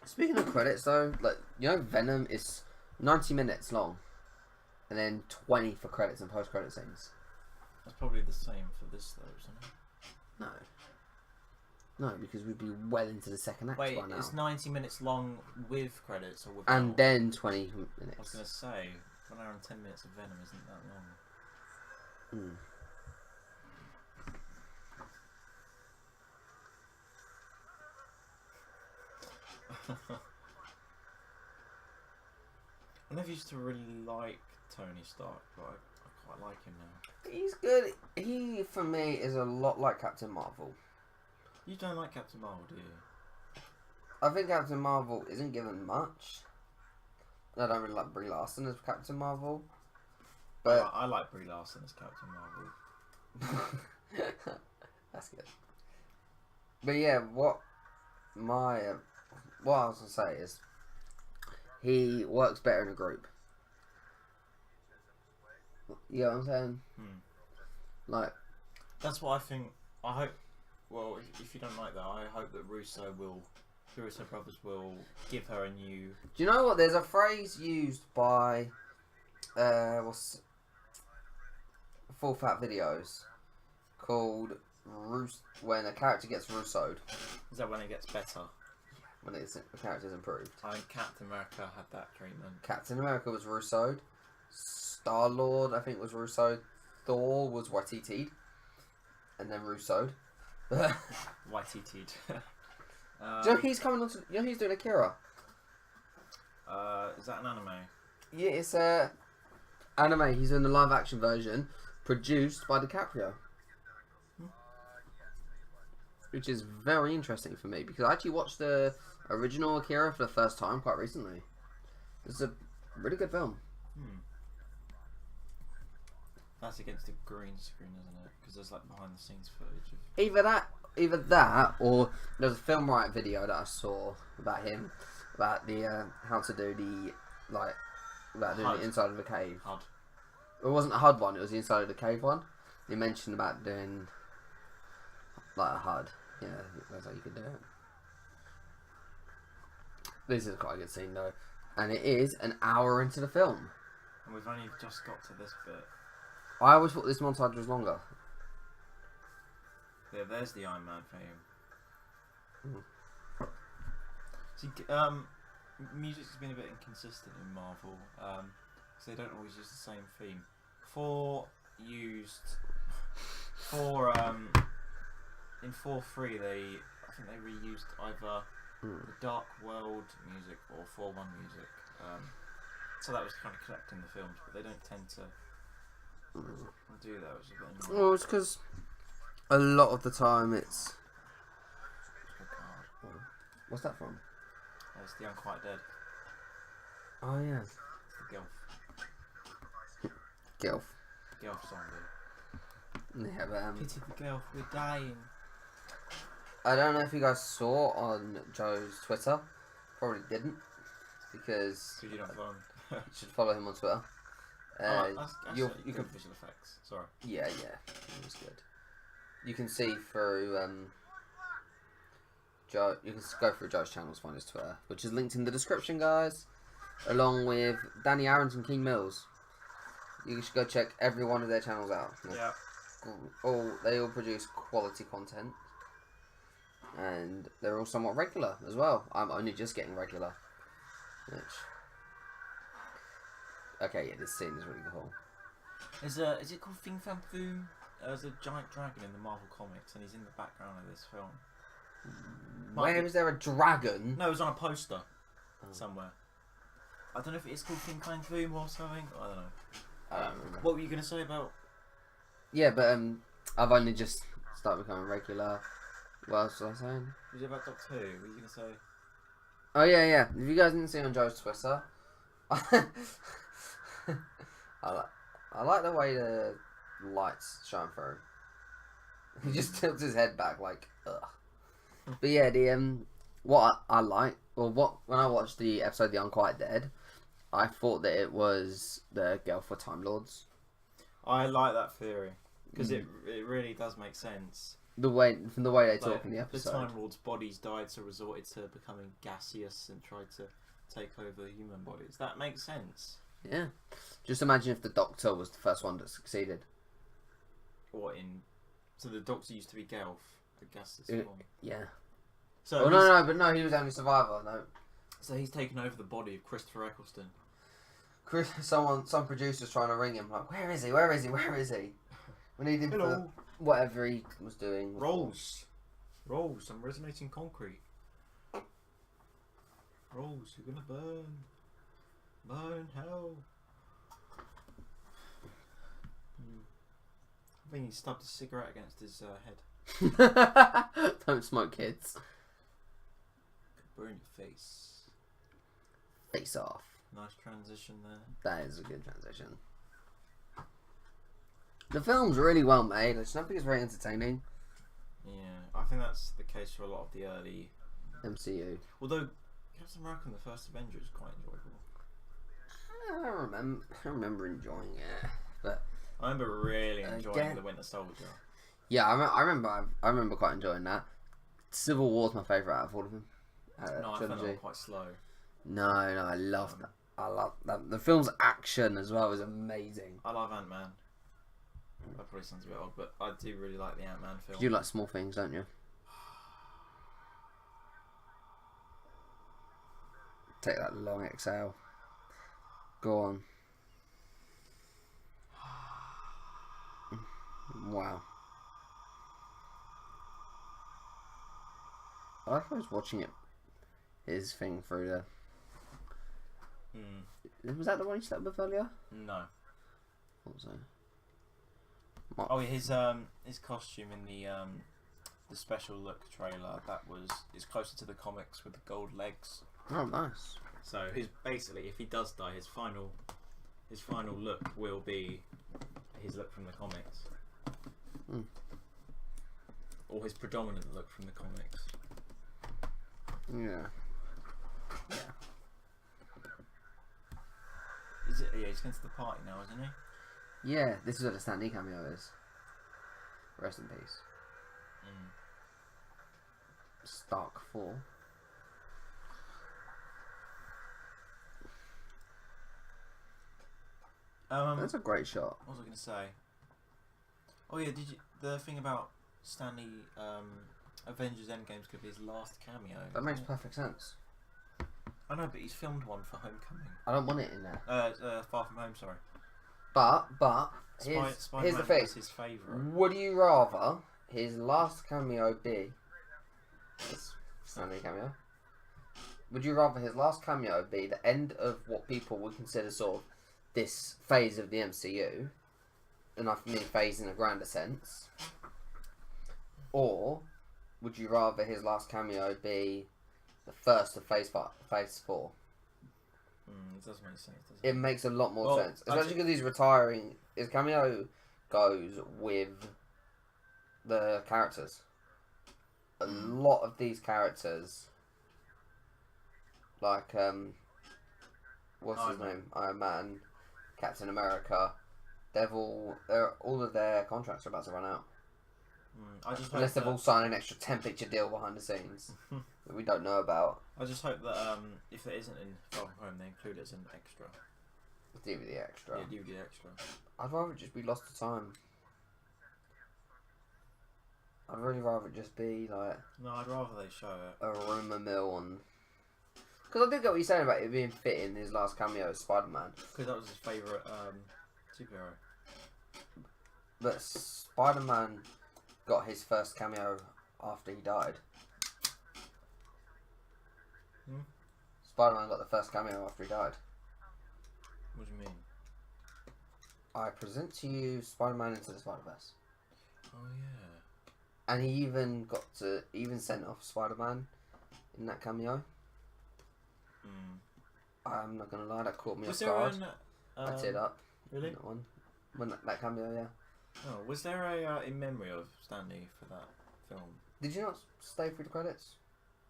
Speaker 1: Speaking of credits, though, like you know, Venom is 90 minutes long, and then 20 for credits and post-credit scenes.
Speaker 2: That's probably the same for this, though, isn't it?
Speaker 1: No, because we'd be well into the second act
Speaker 2: Wait,
Speaker 1: by now.
Speaker 2: it's 90 minutes long with credits or without?
Speaker 1: And then 20
Speaker 2: I was
Speaker 1: minutes.
Speaker 2: going to say, 1 hour and 10 minutes of Venom isn't that long.
Speaker 1: Mm.
Speaker 2: I never used to really like Tony Stark, but I quite like him now.
Speaker 1: He's good. He, for me, is a lot like Captain Marvel.
Speaker 2: You don't like Captain Marvel, do you?
Speaker 1: I think Captain Marvel isn't given much. I don't really like Brie Larson as Captain Marvel. But
Speaker 2: I like Brie Larson as Captain Marvel.
Speaker 1: that's good. But yeah, what I was gonna say is he works better in a group. You know what I'm saying? Like,
Speaker 2: that's what I think. I hope. Well, if you don't like that, I hope that the Russo brothers will give her a new.
Speaker 1: do you know what? There's a phrase used by what's Full Fat Videos called when a character gets Russo'd.
Speaker 2: Is that when it gets better?
Speaker 1: When the character's improved.
Speaker 2: I think Captain America had that treatment.
Speaker 1: Captain America was Russo'd, Star-Lord, I think, was Russo. Thor was Waititi'd. And then Russo'd.
Speaker 2: YTT'd.
Speaker 1: Do you know he's coming on to... You know he's doing Akira?
Speaker 2: Is that an anime?
Speaker 1: Yeah, it's anime. He's in the live-action version, produced by DiCaprio. Which is very interesting for me, because I actually watched the original Akira for the first time quite recently. It's a really good film.
Speaker 2: That's against the green screen, isn't it? Because there's like behind-the-scenes footage of...
Speaker 1: Either that, or there's a film right video that I saw about him, about the how to do the about doing the inside of a cave.
Speaker 2: HUD.
Speaker 1: It wasn't a HUD one; it was the inside of the cave one. He mentioned about doing like a HUD. Yeah, that's how you could do it. This is quite a good scene though, and it is an hour into the film.
Speaker 2: And we've only just got to this bit.
Speaker 1: I always thought this montage was longer.
Speaker 2: Yeah, there's the Iron Man theme. See, music's been a bit inconsistent in Marvel, because they don't always use the same theme. In 4-3 I think they reused either the Dark World music or 4-1 music. So that was kind of connecting the films, but they don't tend to do that, which is a bit annoying.
Speaker 1: Well, it's because a lot of the time it's... What's that from?
Speaker 2: It's the Unquiet Dead.
Speaker 1: Oh yeah.
Speaker 2: It's the Gelf.
Speaker 1: Gelf.
Speaker 2: Gelf song, dude.
Speaker 1: Yeah, but
Speaker 2: Pity the Gelf, we're dying.
Speaker 1: I don't know if you guys saw on Joe's Twitter. Probably didn't, because
Speaker 2: Could you not phone?
Speaker 1: you should follow him on Twitter.
Speaker 2: That's
Speaker 1: you
Speaker 2: good
Speaker 1: can
Speaker 2: visual effects. Sorry.
Speaker 1: yeah, it was good. You can see through Joe. You can go through Joe's channel to find his Twitter, which is linked in the description, guys. Along with Danny Aarons and King Mills. You should go check every one of their channels out.
Speaker 2: Yeah.
Speaker 1: They all produce quality content, and they're all somewhat regular as well. I'm only just getting regular. Okay, yeah, this scene is really cool.
Speaker 2: Is it called Fing Fang Foom? There's a giant dragon in the Marvel comics, and he's in the background of this film.
Speaker 1: Where is there a dragon?
Speaker 2: No, it was on a poster somewhere. I don't know if it's called Fing Fang Foom or something. I don't know.
Speaker 1: I don't remember.
Speaker 2: What were you going to say about?
Speaker 1: Yeah, but I've only just started becoming regular. What else was I saying?
Speaker 2: Was it about Doctor Who? What were you going to say?
Speaker 1: Oh yeah. If you guys didn't see on Joe's Twitter, I like the way the lights shine through. He just tilts his head back like, ugh. But yeah, what I like, when I watched the episode The Unquiet Dead, I thought that it was the girl for Time Lords.
Speaker 2: I like that theory because it really does make sense.
Speaker 1: From the way they talk in the episode.
Speaker 2: The Time Lords' bodies died, so resorted to becoming gaseous and tried to take over human bodies. That makes sense.
Speaker 1: Yeah. Just imagine if the Doctor was the first one that succeeded.
Speaker 2: So the Doctor used to be Gelf, the gaseous form.
Speaker 1: Yeah.
Speaker 2: So
Speaker 1: no, he was only survivor. No.
Speaker 2: So he's taken over the body of Christopher Eccleston.
Speaker 1: Some producer's trying to ring him. Like, where is he? Where is he? Where is he? We need him for whatever he was doing.
Speaker 2: Rolls, I'm resonating concrete. Rolls, you're gonna burn hell. I think he stubbed a cigarette against his head.
Speaker 1: Don't smoke, kids.
Speaker 2: Burn your face.
Speaker 1: Face off.
Speaker 2: Nice transition there.
Speaker 1: That is a good transition. The film's really well made. I just don't think it's very entertaining.
Speaker 2: Yeah, I think that's the case for a lot of the early
Speaker 1: MCU.
Speaker 2: Although Captain America and the First Avenger is quite enjoyable.
Speaker 1: I remember enjoying it, but
Speaker 2: I remember really enjoying The Winter Soldier.
Speaker 1: Yeah, I remember quite enjoying that. Civil War's my favourite out of all of them.
Speaker 2: No, I found it quite slow.
Speaker 1: No, I love that. I love that. The film's action as well is amazing.
Speaker 2: I love Ant-Man. That probably sounds a bit odd, but I do really like the Ant-Man film.
Speaker 1: You like small things, don't you? Take that long exhale. Go on. Wow. I was watching it. His thing through there. Was that the one you slept with earlier?
Speaker 2: No.
Speaker 1: What was that?
Speaker 2: Oh, his costume in the special look trailer is closer to the comics with the gold legs.
Speaker 1: Oh, nice.
Speaker 2: So basically, if he does die, his final look will be his look from the comics, or his predominant look from the comics.
Speaker 1: Yeah.
Speaker 2: Is it? Yeah, he's going to the party now, isn't he?
Speaker 1: Yeah, this is what the Stan Lee cameo is. Rest in peace. Stark 4. That's a great shot.
Speaker 2: What was I going to say? Oh yeah, the thing about Stanley Avengers Endgame's could be his last cameo?
Speaker 1: That makes perfect sense.
Speaker 2: I know, but he's filmed one for Homecoming.
Speaker 1: I don't want it in there.
Speaker 2: Far From Home, sorry.
Speaker 1: But here's the thing.
Speaker 2: Was his favourite.
Speaker 1: Would you rather his last cameo be his Stanley cameo? Would you rather his last cameo be the end of what people would consider sort of this phase of the MCU, and I mean phase in a grander sense, or would you rather his last cameo be the first of phase 4?
Speaker 2: It does make sense, doesn't it?
Speaker 1: It makes a lot more sense, especially because he's retiring. His cameo goes with the characters. A lot of these characters, like what's his name, Iron Man, Captain America, all of their contracts are about to run out. Unless they've all signed an extra 10-picture deal behind the scenes that we don't know about.
Speaker 2: I just hope that if it isn't in Far From Home, they include it as an extra.
Speaker 1: DVD extra.
Speaker 2: Yeah, DVD extra.
Speaker 1: I'd rather it just be Lost to Time. I'd really rather it just be like...
Speaker 2: No, I'd rather they show it.
Speaker 1: A rumour mill on... Because I did get what you're saying about it being fit in his last cameo as Spider-Man.
Speaker 2: Because that was his favourite superhero.
Speaker 1: But Spider-Man got his first cameo after he died. Spider-Man got the first cameo after he died.
Speaker 2: What do you mean?
Speaker 1: I present to you Spider-Man Into the Spider-Verse.
Speaker 2: Oh yeah.
Speaker 1: And he even sent off Spider-Man in that cameo. I'm not gonna lie, that caught me off guard. I teared up.
Speaker 2: Really?
Speaker 1: That one. When that cameo, yeah.
Speaker 2: Oh, was there a in memory of Stanley for that film?
Speaker 1: Did you not stay through the credits?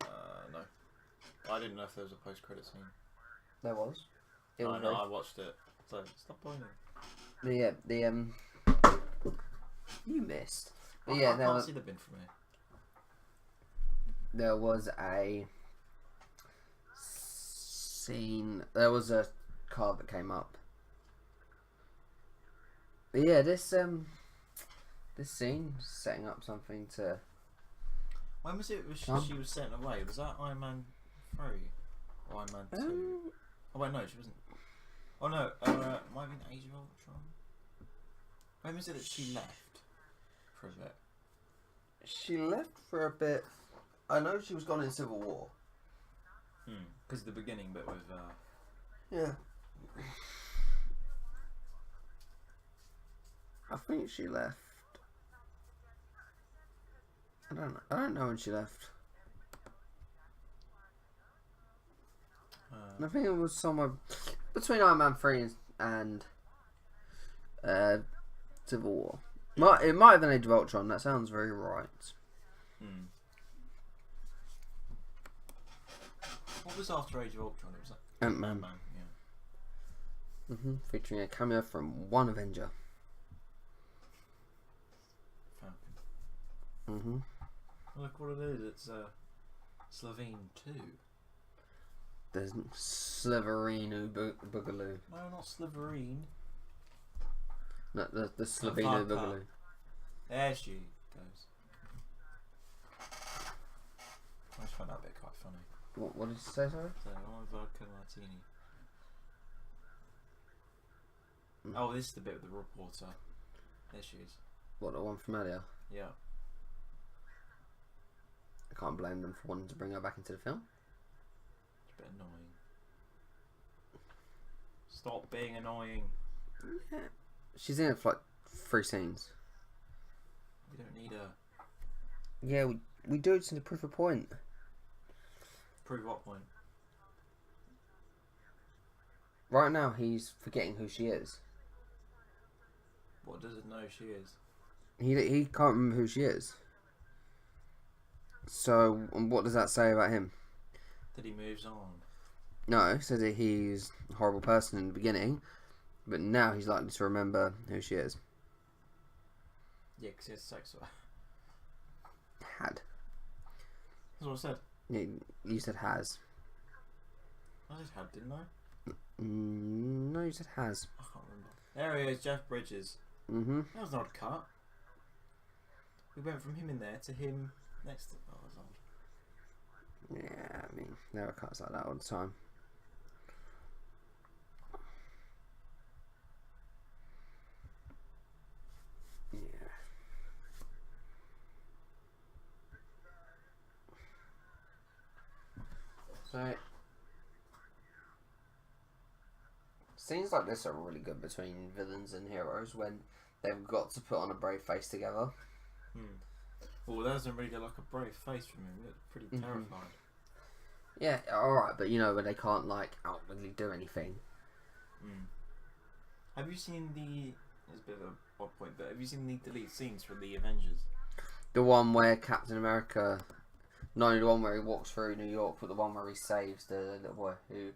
Speaker 2: No. I didn't know if there was a post-credit scene.
Speaker 1: There was.
Speaker 2: No, I watched it. So stop pointing.
Speaker 1: You missed. But
Speaker 2: I
Speaker 1: yeah,
Speaker 2: can't see the bin from here.
Speaker 1: There was a scene. There was a card that came up. But yeah, this scene setting up something to.
Speaker 2: When was it? She was sent away. Was that Iron Man 3 or Iron Man 2? Oh wait, no, she wasn't. Oh no, might have been Age of Ultron. When was it that she left for a bit?
Speaker 1: She left for a bit. I know she was gone in Civil War.
Speaker 2: Because the beginning bit was.
Speaker 1: Yeah. I think she left. I don't know when she left. I think it was somewhere between Iron Man 3 and Civil War. It might have been Age of Ultron. That sounds very right.
Speaker 2: What was after Age of Ultron? It was
Speaker 1: Ant-Man.
Speaker 2: Yeah.
Speaker 1: Featuring a cameo from one Avenger.
Speaker 2: Falcon. Look what it is. It's Slovene 2.
Speaker 1: There's Sliverine Boogaloo.
Speaker 2: No, not Sliverine.
Speaker 1: No, the Slovene Boogaloo.
Speaker 2: There she goes. I just found that bit quite funny.
Speaker 1: What did you say, sorry?
Speaker 2: So, vodka martini. Oh, this is the bit with the reporter. There she is.
Speaker 1: What, the one from earlier?
Speaker 2: Yeah.
Speaker 1: I can't blame them for wanting to bring her back into the film.
Speaker 2: It's a bit annoying. Stop being annoying.
Speaker 1: Yeah. She's in it for like 3 scenes.
Speaker 2: We don't need her.
Speaker 1: Yeah, we do it to prove a point.
Speaker 2: Prove what point?
Speaker 1: Right now, he's forgetting who she is.
Speaker 2: What does it know she is?
Speaker 1: He can't remember who she is. So, what does that say about him?
Speaker 2: That he moves on.
Speaker 1: No, it says that he's a horrible person in the beginning, but now he's likely to remember who she is.
Speaker 2: Yeah, because he has sex with her.
Speaker 1: Had.
Speaker 2: That's what I said.
Speaker 1: Yeah, you said has.
Speaker 2: I just had, didn't I?
Speaker 1: No, you said has.
Speaker 2: I can't remember. There he is, Jeff Bridges.
Speaker 1: Mm-hmm.
Speaker 2: That was an odd cut. We went from him in there to him next to... Oh, that was odd.
Speaker 1: Yeah, I mean, there are cuts like that all the time. Yeah. So, scenes like this are really good between villains and heroes when they've got to put on a brave face together.
Speaker 2: Well, that doesn't really look like a brave face from him. He looked pretty terrified.
Speaker 1: Yeah, alright, but you know, when they can't, like, outwardly do anything.
Speaker 2: Have you seen the... It's a bit of an odd point, but have you seen the deleted scenes from the Avengers?
Speaker 1: The one where Captain America, not only the one where he walks through New York, but the one where he saves the little boy who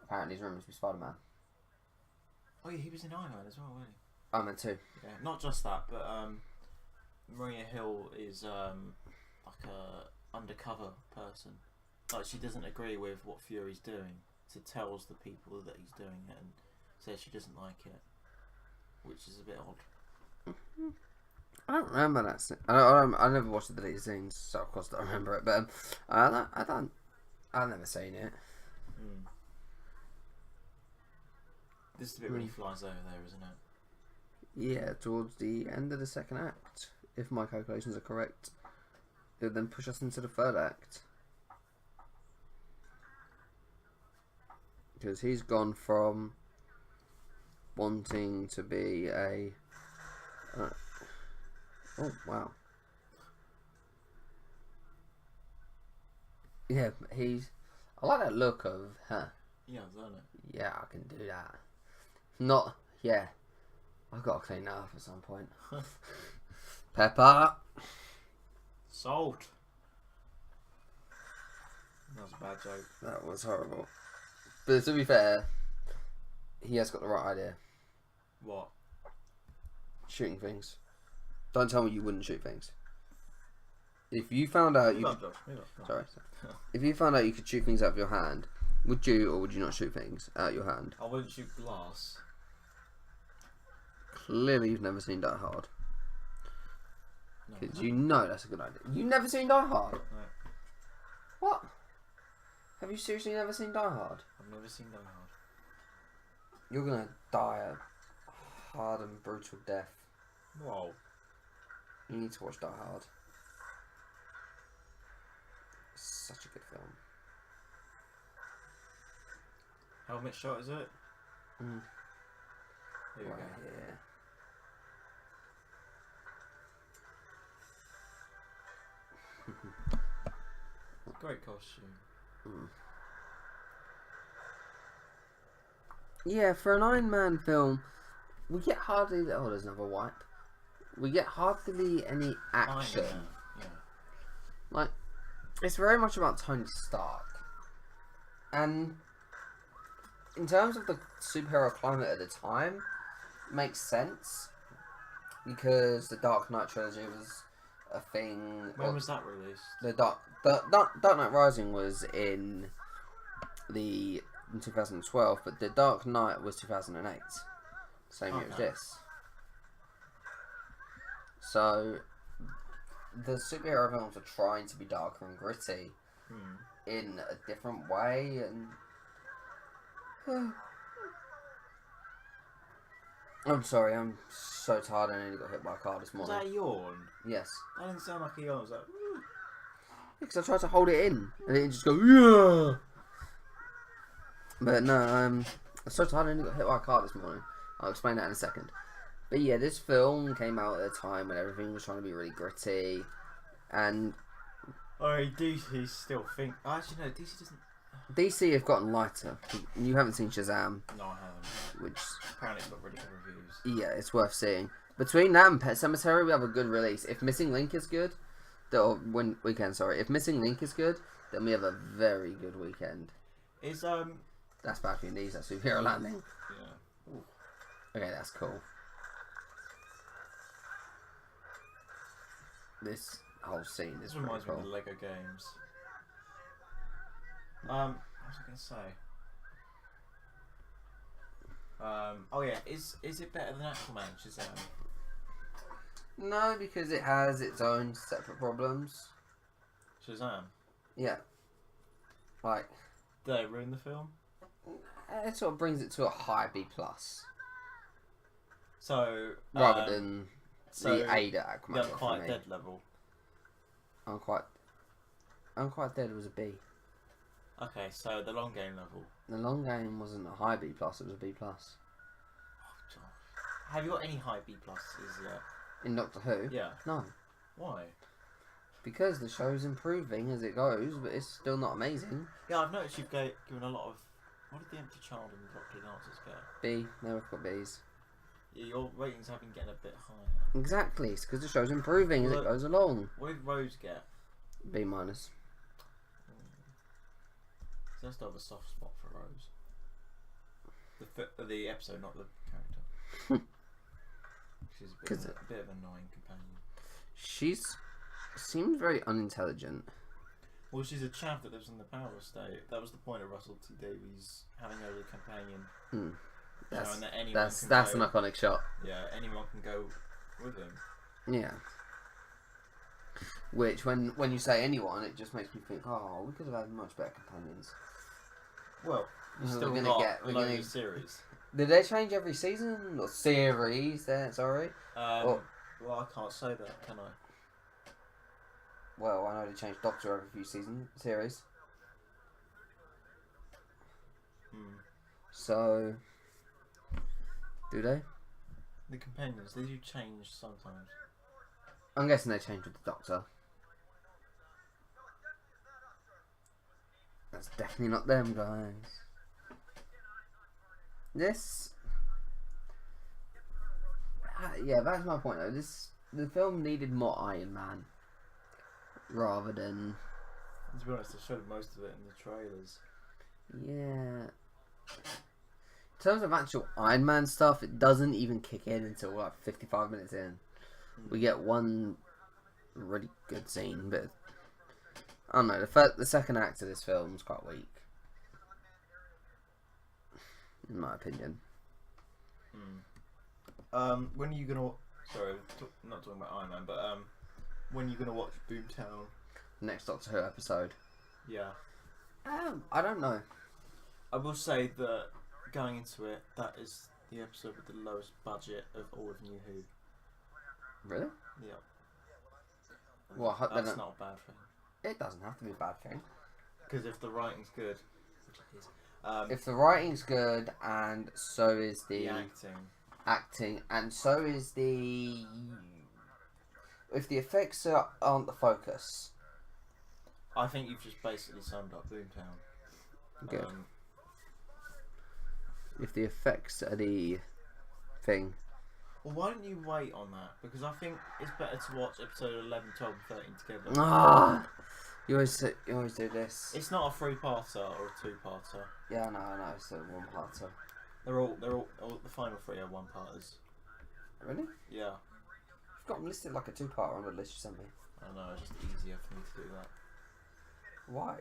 Speaker 1: apparently is rumoured to be Spider-Man.
Speaker 2: Oh yeah, he was in Iron Man as well, wasn't he?
Speaker 1: Iron Man 2.
Speaker 2: Yeah, not just that, but Maria Hill is like a undercover person. Like, she doesn't agree with what Fury's doing, so tells the people that he's doing it and says she doesn't like it, which is a bit odd.
Speaker 1: I don't remember that scene. I never watched the deleted scenes, so of course I don't remember it. But I've never seen it.
Speaker 2: This is the bit when he flies over there, isn't it?
Speaker 1: Yeah, towards the end of the second act, if my calculations are correct, it would then push us into the third act. Because he's gone from wanting to be a... oh, wow. Yeah, I like that look of,
Speaker 2: Yeah, I've done it.
Speaker 1: yeah, I can do that. Not, yeah. I've got to clean that up at some point. Pepper.
Speaker 2: Salt. That was a bad joke.
Speaker 1: That was horrible. But to be fair, he has got the right idea.
Speaker 2: What?
Speaker 1: Shooting things. Don't tell me you wouldn't shoot things. If you found out you sorry. If you found out you could shoot things out of your hand, would you or would you not shoot things out of your hand?
Speaker 2: I wouldn't shoot glass.
Speaker 1: Clearly you've never seen Die Hard.
Speaker 2: No.
Speaker 1: Because you know that's a good idea. You've never seen Die Hard?
Speaker 2: No.
Speaker 1: What? Have you seriously never seen Die Hard?
Speaker 2: I've never seen Die Hard.
Speaker 1: You're gonna die a hard and brutal death.
Speaker 2: Whoa.
Speaker 1: You need to watch Die Hard. Such a good film.
Speaker 2: How much shot is it?
Speaker 1: Mm.
Speaker 2: Here we
Speaker 1: Right
Speaker 2: go.
Speaker 1: here.
Speaker 2: Great costume.
Speaker 1: Yeah, for an Iron Man film, we get hardly... Oh, there's another wipe. We get hardly any action.
Speaker 2: Iron Man, yeah.
Speaker 1: Like, it's very much about Tony Stark. And in terms of the superhero climate at the time, makes sense. Because the Dark Knight trilogy was a thing...
Speaker 2: When was that released?
Speaker 1: The Dark Knight Rising was in 2012, but The Dark Knight was 2008. Same year as this. So, the superhero films are trying to be darker and gritty in a different way, and I'm sorry, I'm so tired. I nearly got hit by a car this
Speaker 2: Was
Speaker 1: morning.
Speaker 2: that a yawn?
Speaker 1: Yes.
Speaker 2: That didn't sound like a yawn. I was like, "Ooh."
Speaker 1: Because I tried to hold it in, and it just go, yeah. But no, I'm so tired. I nearly got hit by a car this morning. I'll explain that in a second. But yeah, this film came out at a time when everything was trying to be really gritty, and
Speaker 2: Oh, DC still think. Actually, no, DC doesn't.
Speaker 1: DC have gotten lighter. You haven't seen Shazam,
Speaker 2: No, I haven't.
Speaker 1: which
Speaker 2: Apparently, it's got really good reviews.
Speaker 1: yeah, it's worth seeing. Between that and Pet Sematary, we have a good release. If Missing Link is good, if Missing Link is good, then we have a very good weekend.
Speaker 2: Is
Speaker 1: That's Bad for Your Knees. That's Superhero Landing.
Speaker 2: Yeah. Ooh.
Speaker 1: Okay, that's cool. This whole scene is
Speaker 2: This
Speaker 1: pretty
Speaker 2: reminds me
Speaker 1: cool.
Speaker 2: of the Lego games. What was I gonna say? Oh yeah, is it better than Aquaman Shazam?
Speaker 1: No, because it has its own separate problems.
Speaker 2: Shazam.
Speaker 1: Yeah. Like,
Speaker 2: Did they ruin the film?
Speaker 1: it sort of brings it to a high B+.
Speaker 2: So
Speaker 1: Rather than
Speaker 2: so
Speaker 1: the A that Aquaman
Speaker 2: the
Speaker 1: got for
Speaker 2: Unquiet
Speaker 1: me.
Speaker 2: Dead level.
Speaker 1: Unquiet Dead was a B.
Speaker 2: Okay, so the long game level.
Speaker 1: The long game wasn't a high B+, it was a B+.
Speaker 2: Have you got any high B pluses yet?
Speaker 1: In Doctor Who?
Speaker 2: Yeah.
Speaker 1: No.
Speaker 2: Why?
Speaker 1: Because the show's improving as it goes, but it's still not amazing.
Speaker 2: Yeah, I've noticed you've given a lot of. What did the Empty Child and the Doctor Dancers get?
Speaker 1: B. Now we've got Bs.
Speaker 2: Yeah, your ratings have been getting a bit higher.
Speaker 1: Exactly. It's because the show's improving as it
Speaker 2: Look.
Speaker 1: goes along.
Speaker 2: What did Rose get?
Speaker 1: B minus.
Speaker 2: So I still have a soft spot for Rose. The episode, not the character. She's a bit of an annoying companion.
Speaker 1: Seems very unintelligent.
Speaker 2: Well, she's a chav that lives in the power estate. That was the point of Russell T Davies having her as a companion.
Speaker 1: That's
Speaker 2: that anyone
Speaker 1: that's
Speaker 2: can
Speaker 1: that's
Speaker 2: go,
Speaker 1: an iconic shot.
Speaker 2: Yeah, anyone can go with him.
Speaker 1: Yeah. Which, when you say anyone, it just makes me think, oh, we could have had much better companions.
Speaker 2: Well,
Speaker 1: We're
Speaker 2: still
Speaker 1: gonna
Speaker 2: got
Speaker 1: get- we're
Speaker 2: loads
Speaker 1: gonna-
Speaker 2: of series.
Speaker 1: Did they change every season or series? There, sorry.
Speaker 2: Well, I can't say that, can I?
Speaker 1: Well, I know they changed Doctor every few series. So, do they?
Speaker 2: The companions, they do change sometimes.
Speaker 1: I'm guessing they changed with the Doctor. That's definitely not them, guys. This... yeah, that's my point, though. The film needed more Iron Man. Rather than...
Speaker 2: To be honest, they showed most of it in the trailers.
Speaker 1: Yeah. In terms of actual Iron Man stuff, it doesn't even kick in until, like, 55 minutes in. We get one really good scene, but... I don't know, the second act of this film is quite weak. In my opinion.
Speaker 2: When are you gonna? Sorry, not talking about Iron Man, but when are you gonna watch Boomtown?
Speaker 1: Next Doctor Who episode.
Speaker 2: Yeah.
Speaker 1: I don't know.
Speaker 2: I will say that going into it, that is the episode with the lowest budget of all of New Who.
Speaker 1: Really?
Speaker 2: Yeah.
Speaker 1: Well,
Speaker 2: That's not a bad thing.
Speaker 1: It doesn't have to be a bad thing.
Speaker 2: Because if the writing's good, which it is,
Speaker 1: If the writing's good, and so is
Speaker 2: the
Speaker 1: the
Speaker 2: acting.
Speaker 1: and so is the... If the effects aren't the focus...
Speaker 2: I think you've just basically summed up Boomtown.
Speaker 1: Good. If the effects are the thing...
Speaker 2: Well, why don't you wait on that? Because I think it's better to watch episode 11, 12 and 13 together.
Speaker 1: Ah! You always do this.
Speaker 2: It's not a 3-parter or a 2-parter.
Speaker 1: Yeah, I know, it's a one-parter.
Speaker 2: They're all the final 3 are 1-parters.
Speaker 1: Really?
Speaker 2: Yeah.
Speaker 1: You've got them listed like a 2-parter on the list you sent me.
Speaker 2: I know, it's just easier for me to do that.
Speaker 1: Why?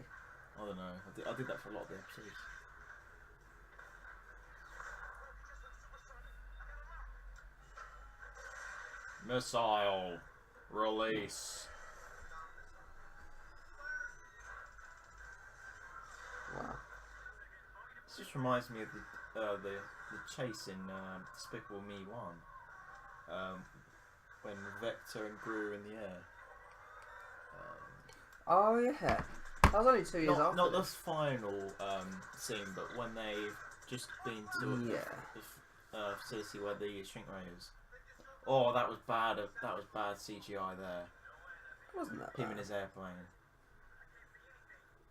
Speaker 2: I don't know. I did that for a lot of the episodes. Missile release.
Speaker 1: Wow.
Speaker 2: This just reminds me of the chase in Despicable Me 1, when Vector and Gru are in the air.
Speaker 1: Oh yeah, that was only 2 years after.
Speaker 2: Not the
Speaker 1: this.
Speaker 2: final scene, but when they've just been to the facility where the shrink ray is. Oh, that was bad. That was bad CGI there.
Speaker 1: Wasn't that
Speaker 2: Him
Speaker 1: bad?
Speaker 2: in his airplane.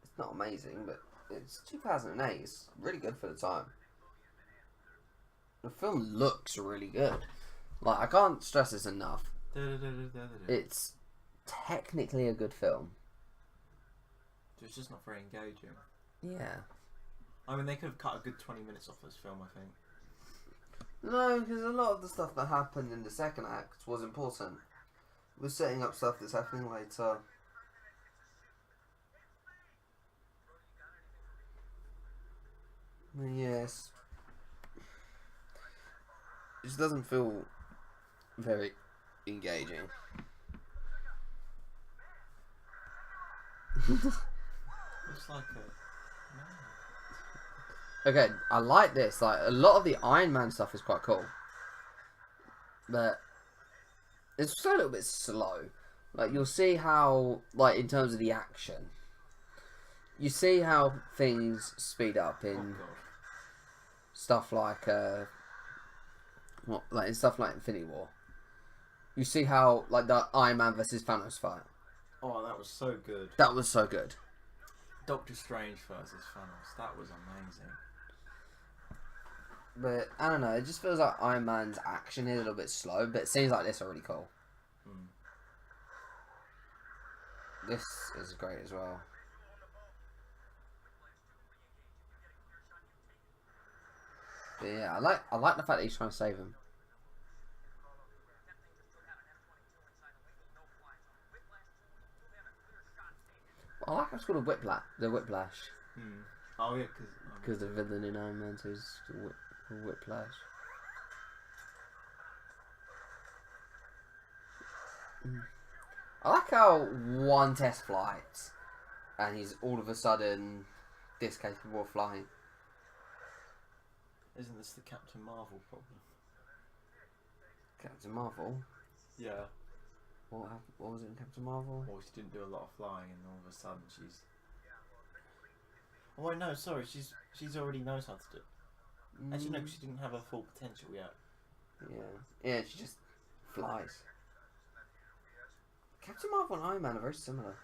Speaker 1: It's not amazing, but it's 2008. It's really good for the time. The film looks really good. Like, I can't stress this enough. It's technically a good film.
Speaker 2: It's just not very engaging.
Speaker 1: Yeah.
Speaker 2: I mean, they could have cut a good 20 minutes off this film, I think.
Speaker 1: No, because a lot of the stuff that happened in the second act was important. We're setting up stuff that's happening later. Yes. It just doesn't feel very engaging.
Speaker 2: It's like a...
Speaker 1: Okay, I like this. Like, a lot of the Iron Man stuff is quite cool. But it's still a little bit slow. Like, you'll see how, like, in terms of the action, you see how things speed up in stuff like, in stuff like Infinity War. You see how, like, the Iron Man versus Thanos fight.
Speaker 2: Oh, that was so good.
Speaker 1: That was so good.
Speaker 2: Doctor Strange versus Thanos. That was amazing.
Speaker 1: But, I don't know, it just feels like Iron Man's action is a little bit slow, but scenes like this are really cool. This is great as well. But yeah, I like the fact that he's trying to save him. I like how it's called a whiplash. The Whiplash.
Speaker 2: Oh yeah,
Speaker 1: because the villain in Iron Man 2 is Whiplash. I like how one test flight, and he's all of a sudden this capable of flying.
Speaker 2: Isn't this the Captain Marvel problem?
Speaker 1: Captain Marvel?
Speaker 2: Yeah.
Speaker 1: What was it in Captain Marvel?
Speaker 2: Well, she didn't do a lot of flying, and all of a sudden she's... Oh wait, no, sorry, she's already knows how to do it. Actually, no, 'cause she didn't have her full potential yet.
Speaker 1: Yeah, she just flies. Captain Marvel and Iron Man are very similar.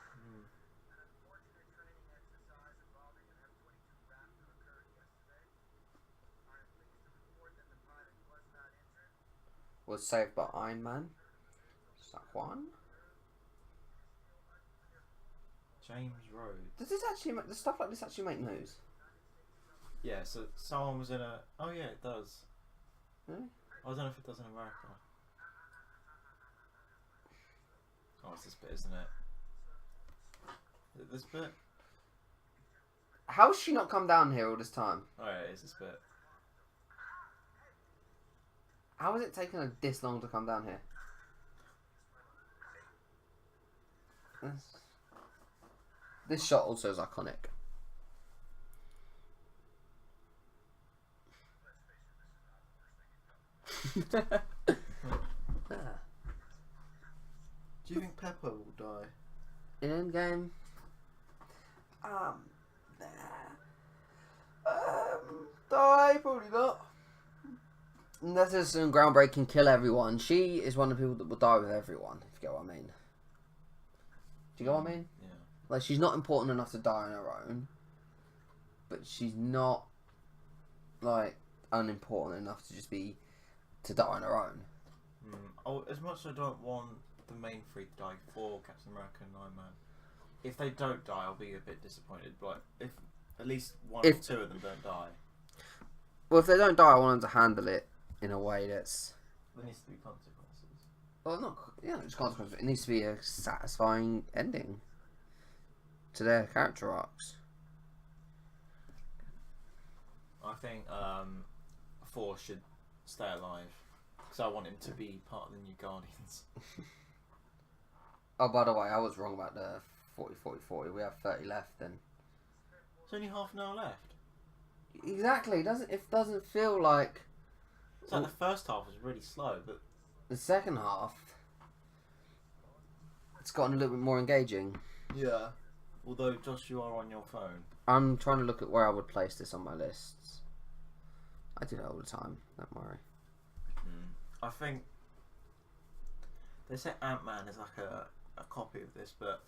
Speaker 1: Was saved by Iron Man. Is that one?
Speaker 2: James Rhodes.
Speaker 1: Does this actually does stuff like this actually make news?
Speaker 2: Yeah, so someone was in a... Oh yeah, it does.
Speaker 1: Really?
Speaker 2: I don't know if it does in America. Oh, it's this bit, isn't it? Is it this bit?
Speaker 1: How's she not come down here all this time?
Speaker 2: Oh yeah, it is this bit.
Speaker 1: How has it taken her this long to come down here? This shot also is iconic.
Speaker 2: Do you think Pepper will die?
Speaker 1: In Endgame? Die? Probably not. Unless there's some groundbreaking kill everyone. She is one of the people that will die with everyone, if you get what I mean. Do you get what I mean?
Speaker 2: Yeah.
Speaker 1: Like, she's not important enough to die on her own, but she's not, like, unimportant enough to just be, to die on her own.
Speaker 2: Oh, as much as I don't want the main three to die for Captain America and Iron Man, if they don't die, I'll be a bit disappointed. But if at least one or two of them don't die.
Speaker 1: Well, if they don't die, I want them to handle it in a way that's...
Speaker 2: There needs to be consequences.
Speaker 1: Well, not... Yeah, not just consequences. It needs to be a satisfying ending to their character arcs.
Speaker 2: I think Thor should stay alive. Because I want him to be part of the new Guardians.
Speaker 1: Oh, by the way, I was wrong about the 40-40-40. We have 30 left then.
Speaker 2: There's only half an hour left.
Speaker 1: Exactly. It doesn't feel like
Speaker 2: It's like the first half was really slow, but
Speaker 1: the second half. It's gotten a little bit more engaging.
Speaker 2: yeah. Although Josh, you are on your phone.
Speaker 1: I'm trying to look at where I would place this on my lists. I do that all the time. Don't worry.
Speaker 2: I think they say Ant-Man is like a copy of this, but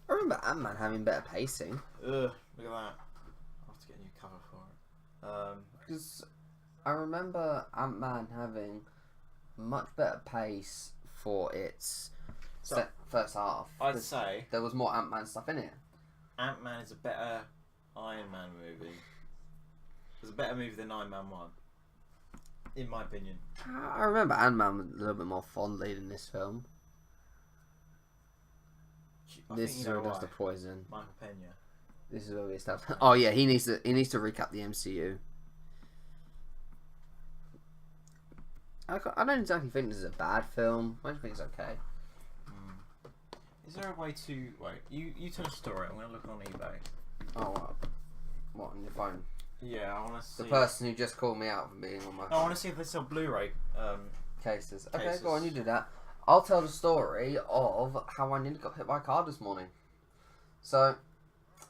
Speaker 1: I remember Ant-Man having better pacing.
Speaker 2: look at that. I'll have to get a new cover for it.
Speaker 1: Because I remember Ant-Man having much better pace for its first half.
Speaker 2: I'd say
Speaker 1: there was more Ant-Man stuff in it.
Speaker 2: Ant-Man is a better Iron Man movie. It's a better movie than Iron Man 1, in my opinion.
Speaker 1: I remember Ant-Man a little bit more fondly than this film. This is where he does the poison.
Speaker 2: Michael Pena.
Speaker 1: This is where we establish. Oh yeah, he needs to recap the MCU. I don't exactly think this is a bad film. I just think it's okay.
Speaker 2: Is there a way to wait? You tell a story. I'm gonna look on eBay.
Speaker 1: Oh, what on your phone?
Speaker 2: Yeah, I want to see.
Speaker 1: The person who just called me out for being on my.
Speaker 2: I want to see if they sell Blu-ray
Speaker 1: cases. Okay,
Speaker 2: cases.
Speaker 1: go on, you do that. I'll tell the story of how I nearly got hit by a car this morning. So,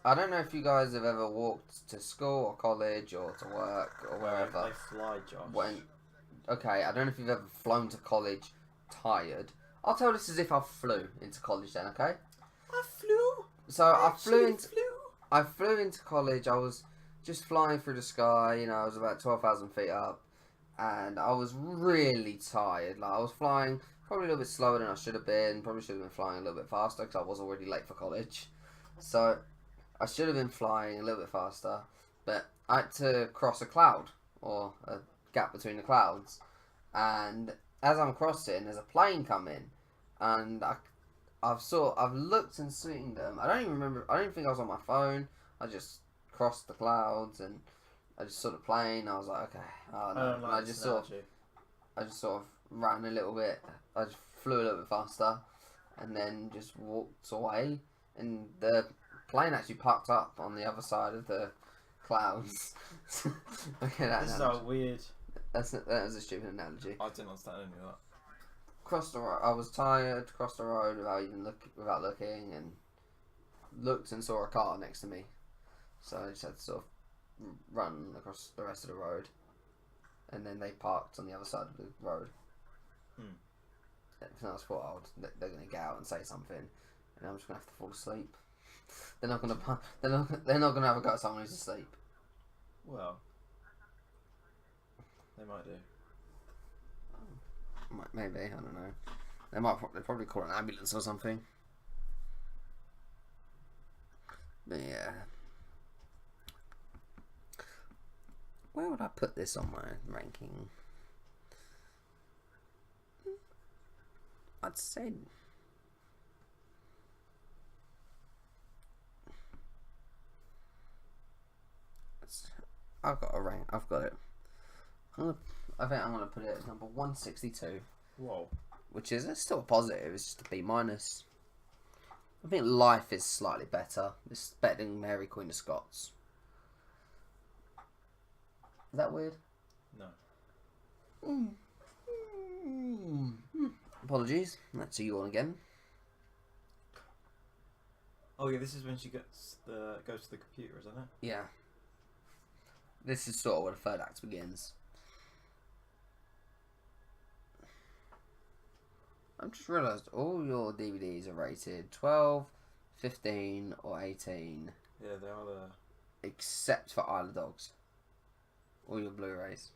Speaker 1: I don't know if you guys have ever walked to school or college or to work or wherever.
Speaker 2: They fly, Josh.
Speaker 1: Okay, I don't know if you've ever flown to college tired. I'll tell this as if I flew into college then, okay?
Speaker 2: I flew.
Speaker 1: So I flew into college. I was just flying through the sky. You know, I was about 12,000 feet up, and I was really tired. Like I was flying probably a little bit slower than I should have been. Probably should have been flying a little bit faster because I was already late for college. So I should have been flying a little bit faster, but I had to cross a cloud or a gap between the clouds, and as I'm crossing, there's a plane coming, and I've looked and seen them. I don't even remember. I don't even think I was on my phone. I just crossed the clouds and I just saw the plane. I was like, okay, oh no. I just sort of ran a little bit. I just flew a little bit faster, and then just walked away. And the plane actually parked up on the other side of the clouds. Okay,
Speaker 2: this is so weird.
Speaker 1: That was a stupid analogy.
Speaker 2: I didn't understand any of that.
Speaker 1: Crossed the road. I was tired. Crossed the road without looking, and looked and saw a car next to me. So I just had to sort of run across the rest of the road, and then they parked on the other side of the road. And I was thought, they're gonna get out and say something, and I'm just gonna have to fall asleep. They're not gonna have a go at someone who's asleep.
Speaker 2: Well, they might do.
Speaker 1: Maybe, I don't know. They'd probably call an ambulance or something. But yeah. Where would I put this on my ranking? I'd say I've got a rank. I've got it. I think I'm gonna put it at number 162.
Speaker 2: Whoa.
Speaker 1: Which is still a positive. It's just a B minus. I think Life is slightly better. It's better than Mary Queen of Scots. Is that weird?
Speaker 2: No.
Speaker 1: Apologies. Let's see you on again.
Speaker 2: Oh yeah, this is when she goes to the computer, isn't it?
Speaker 1: Yeah. This is sort of where the third act begins. I've just realised all your DVDs are rated 12, 15 or 18.
Speaker 2: Yeah, they are the...
Speaker 1: Except for Isle of Dogs. All your Blu-rays.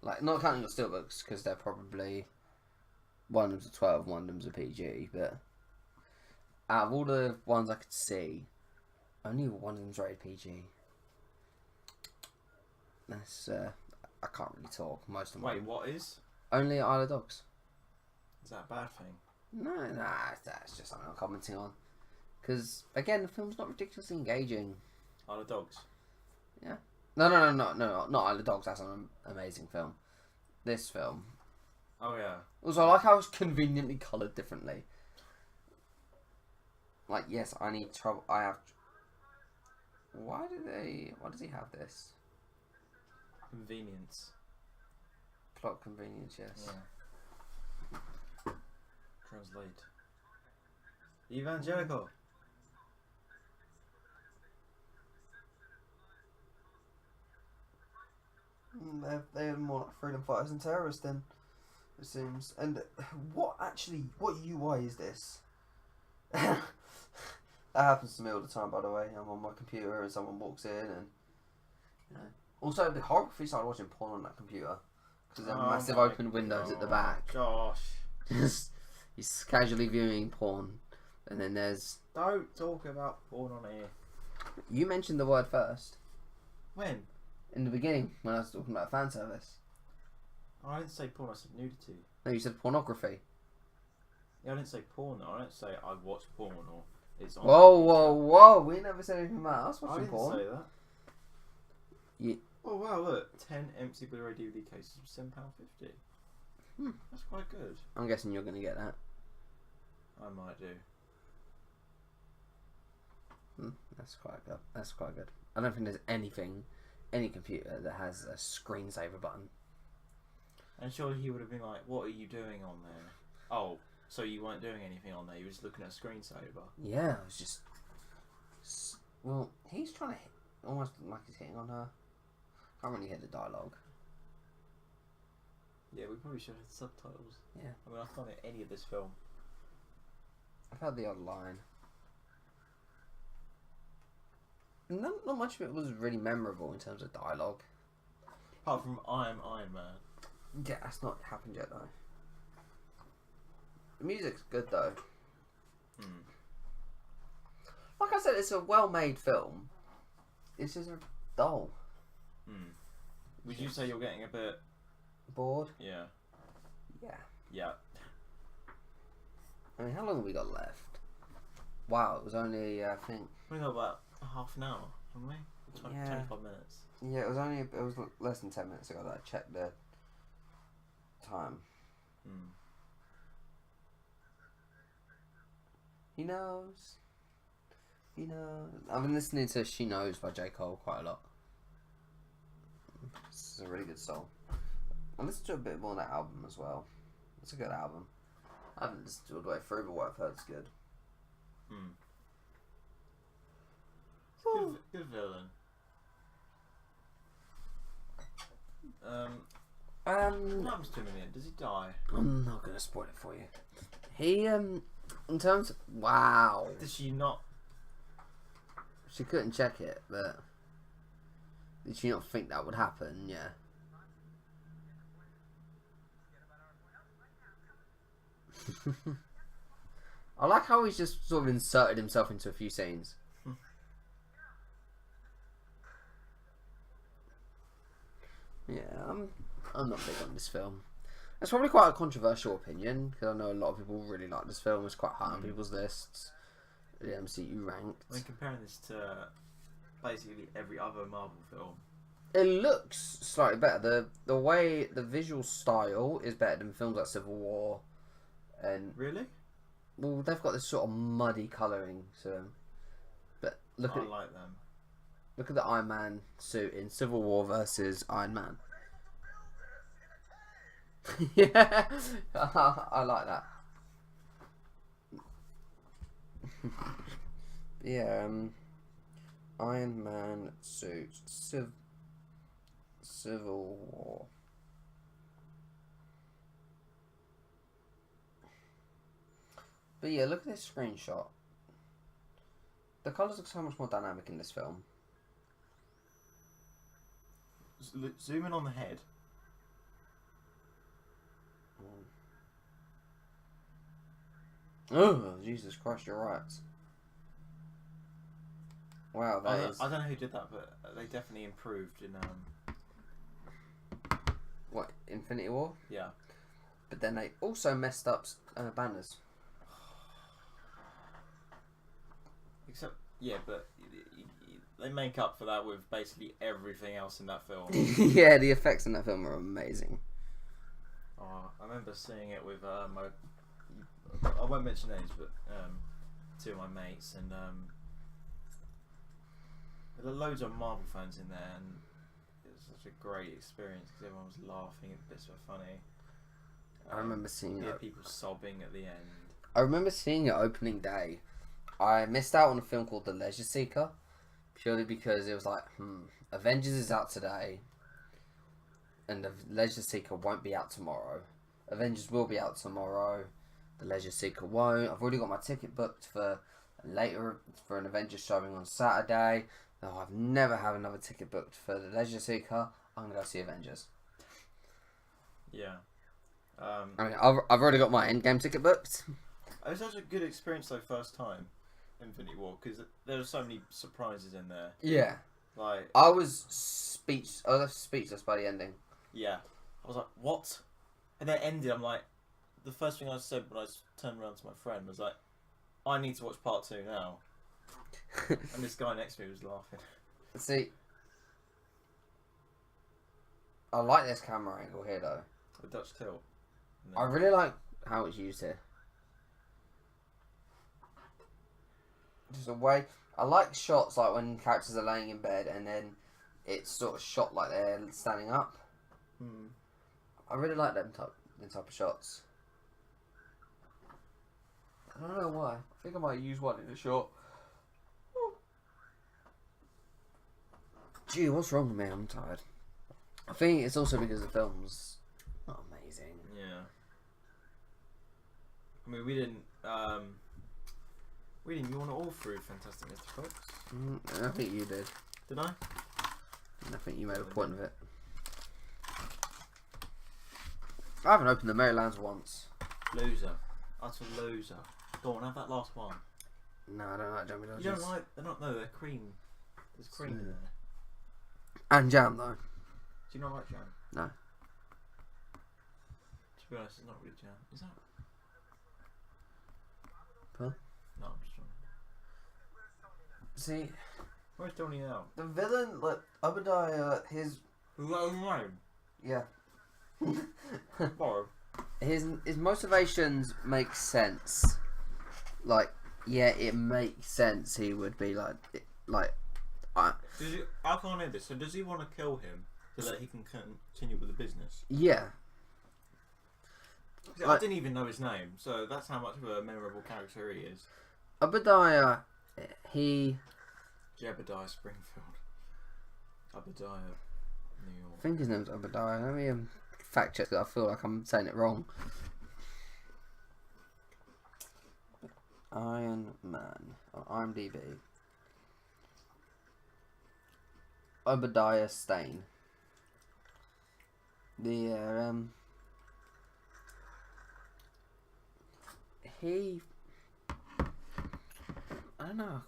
Speaker 1: Like, not counting your steelbooks, because they're probably... one of them's a 12, one of them's a PG, but... out of all the ones I could see, only one of them's rated PG. That's, I can't really talk. Most of them.
Speaker 2: Wait, what is?
Speaker 1: Only Isle of Dogs.
Speaker 2: Is that a bad thing?
Speaker 1: No, that's just something I'm commenting on. Because, again, the film's not ridiculously engaging.
Speaker 2: Isle of Dogs?
Speaker 1: Yeah. No, not Isle of Dogs. That's an amazing film. This film.
Speaker 2: Oh, yeah.
Speaker 1: Also, I like how it's conveniently coloured differently. Like, yes, I have Why does he have this?
Speaker 2: Convenience.
Speaker 1: Plot convenience, yes.
Speaker 2: Yeah. Translate. Evangelical.
Speaker 1: They're more like freedom fighters and terrorists then, it seems. And what UI is this? That happens to me all the time, by the way. I'm on my computer and someone walks in and, you know. Also, the horror started watching porn on that computer because there are massive open windows at the back.
Speaker 2: Gosh.
Speaker 1: Just he's casually viewing porn, and then there's.
Speaker 2: Don't talk about porn on here.
Speaker 1: You mentioned the word first.
Speaker 2: When?
Speaker 1: In the beginning, when I was talking about fan service.
Speaker 2: Oh, I didn't say porn, I said nudity.
Speaker 1: No, you said pornography.
Speaker 2: Yeah, I didn't say porn though. I didn't say I watch porn or it's on.
Speaker 1: Whoa! We never said anything about us watching porn.
Speaker 2: I didn't say that.
Speaker 1: Yeah.
Speaker 2: Oh wow! Look, 10 empty Blu-ray DVD cases for £7.50. That's quite good.
Speaker 1: I'm guessing you're gonna get that.
Speaker 2: I might do.
Speaker 1: That's quite good. That's quite good. I don't think there's any computer that has a screensaver button.
Speaker 2: And surely he would have been like, "What are you doing on there?" Oh, so you weren't doing anything on there. You were just looking at a screensaver.
Speaker 1: Yeah, it was just. Well, he's trying to hit, almost like he's hitting on her. Can't really hear the dialogue.
Speaker 2: Yeah, we probably should have subtitles.
Speaker 1: Yeah.
Speaker 2: I mean, I can't hear any of this film.
Speaker 1: I've heard the odd line. Not much of it was really memorable in terms of dialogue.
Speaker 2: Apart from I am Iron Man.
Speaker 1: Yeah, that's not happened yet though. The music's good though. Like I said, it's a well-made film. It's just dull.
Speaker 2: Would you say you're getting a bit
Speaker 1: bored?
Speaker 2: Yeah.
Speaker 1: Yeah.
Speaker 2: Yeah.
Speaker 1: I mean, how long have we got left? Wow, it was only I think.
Speaker 2: We got about half an hour, haven't we? 25 minutes.
Speaker 1: Yeah, it was less than 10 minutes ago that I checked the time. He knows. I've been listening to She Knows by J. Cole quite a lot. This is a really good song. I listened to a bit more on that album as well. It's a good album. I haven't listened to it all the way through, but what I've heard is good.
Speaker 2: Good villain. What happens to him in the end? Does he die?
Speaker 1: I'm not gonna spoil it for you. He in terms of, wow.
Speaker 2: Did she not?
Speaker 1: She couldn't check it, but did she not think that would happen? Yeah. I like how he's just sort of inserted himself into a few scenes. Yeah, I'm not big on this film. It's probably quite a controversial opinion because I know a lot of people really like this film. It's quite high on people's lists. The MCU ranked.
Speaker 2: I mean, comparing this to basically every other Marvel film,
Speaker 1: it looks slightly better. The way the visual style is better than films like Civil War, and
Speaker 2: really,
Speaker 1: well, they've got this sort of muddy colouring to them. But
Speaker 2: I like them.
Speaker 1: Look at the Iron Man suit in Civil War versus Iron Man. Yeah, I like that. Yeah, Iron Man suit, Civil War. But yeah, look at this screenshot. The colours look so much more dynamic in this film.
Speaker 2: Zoom in on the head.
Speaker 1: Oh, Jesus Christ, you're right. Wow,
Speaker 2: I don't know who did that, but they definitely improved in
Speaker 1: what, Infinity War?
Speaker 2: Yeah.
Speaker 1: But then they also messed up banners.
Speaker 2: Except, yeah, but they make up for that with basically everything else in that film.
Speaker 1: Yeah, the effects in that film are amazing.
Speaker 2: Oh, I remember seeing it with I won't mention names, but two of my mates, and There are loads of Marvel fans in there, and it was such a great experience because everyone was laughing and bits were funny.
Speaker 1: I remember seeing
Speaker 2: Yeah,
Speaker 1: it.
Speaker 2: people sobbing at the end.
Speaker 1: I remember seeing it opening day. I missed out on a film called The Leisure Seeker, purely because it was like, Avengers is out today, and The Leisure Seeker won't be out tomorrow. Avengers will be out tomorrow. The Leisure Seeker won't. I've already got my ticket booked for later for an Avengers showing on Saturday. No, I've never had another ticket booked for The Leisure Seeker. I'm gonna go see Avengers.
Speaker 2: Yeah.
Speaker 1: I mean, I've already got my Endgame ticket booked.
Speaker 2: It was such a good experience though, first time, Infinity War, because there were so many surprises in there.
Speaker 1: Yeah.
Speaker 2: Like,
Speaker 1: I was speechless by the ending.
Speaker 2: yeah, I was like, what? And then it ended. I'm like, the first thing I said when I turned around to my friend was like, I need to watch part 2 now. And this guy next to me was laughing.
Speaker 1: See, I like this camera angle here though.
Speaker 2: The Dutch tilt.
Speaker 1: I really like how it's used here. Just a way. I like shots like when characters are laying in bed and then it's sort of shot like they're standing up. I really like them type of shots. I don't know why. I think I might use one in a shot. Gee, what's wrong with me? I'm tired. I think it's also because the film's not amazing.
Speaker 2: Yeah. I mean, we didn't yawn it all through Fantastic Mr. Fox.
Speaker 1: I think you did.
Speaker 2: Did I?
Speaker 1: And I think you made a point of it. I haven't opened the Marylands once.
Speaker 2: Loser. Utter loser. Go on, have that last one.
Speaker 1: No, I don't like Jammy Dodgers.
Speaker 2: You don't like... they're cream. There's cream in there.
Speaker 1: And jam, though.
Speaker 2: Do you not like jam?
Speaker 1: No.
Speaker 2: To be honest, it's not really jam. Is that...
Speaker 1: Huh?
Speaker 2: No, I'm just trying.
Speaker 1: See,
Speaker 2: Where's Tony now?
Speaker 1: the villain, like, Obadiah, his...
Speaker 2: Is that his name?
Speaker 1: Yeah.
Speaker 2: Borrow.
Speaker 1: His motivations make sense. Like, yeah, it makes sense he would be like...
Speaker 2: I can't hear this. So does he want to kill him so that he can continue with the business?
Speaker 1: Yeah.
Speaker 2: I didn't even know his name, so that's how much of a memorable character he is.
Speaker 1: Obadiah, he...
Speaker 2: Jebediah Springfield. Obadiah, New York.
Speaker 1: I think his name's Obadiah. Let me fact check that. I feel like I'm saying it wrong. Iron Man on IMDb. Obadiah Stane. He I don't know.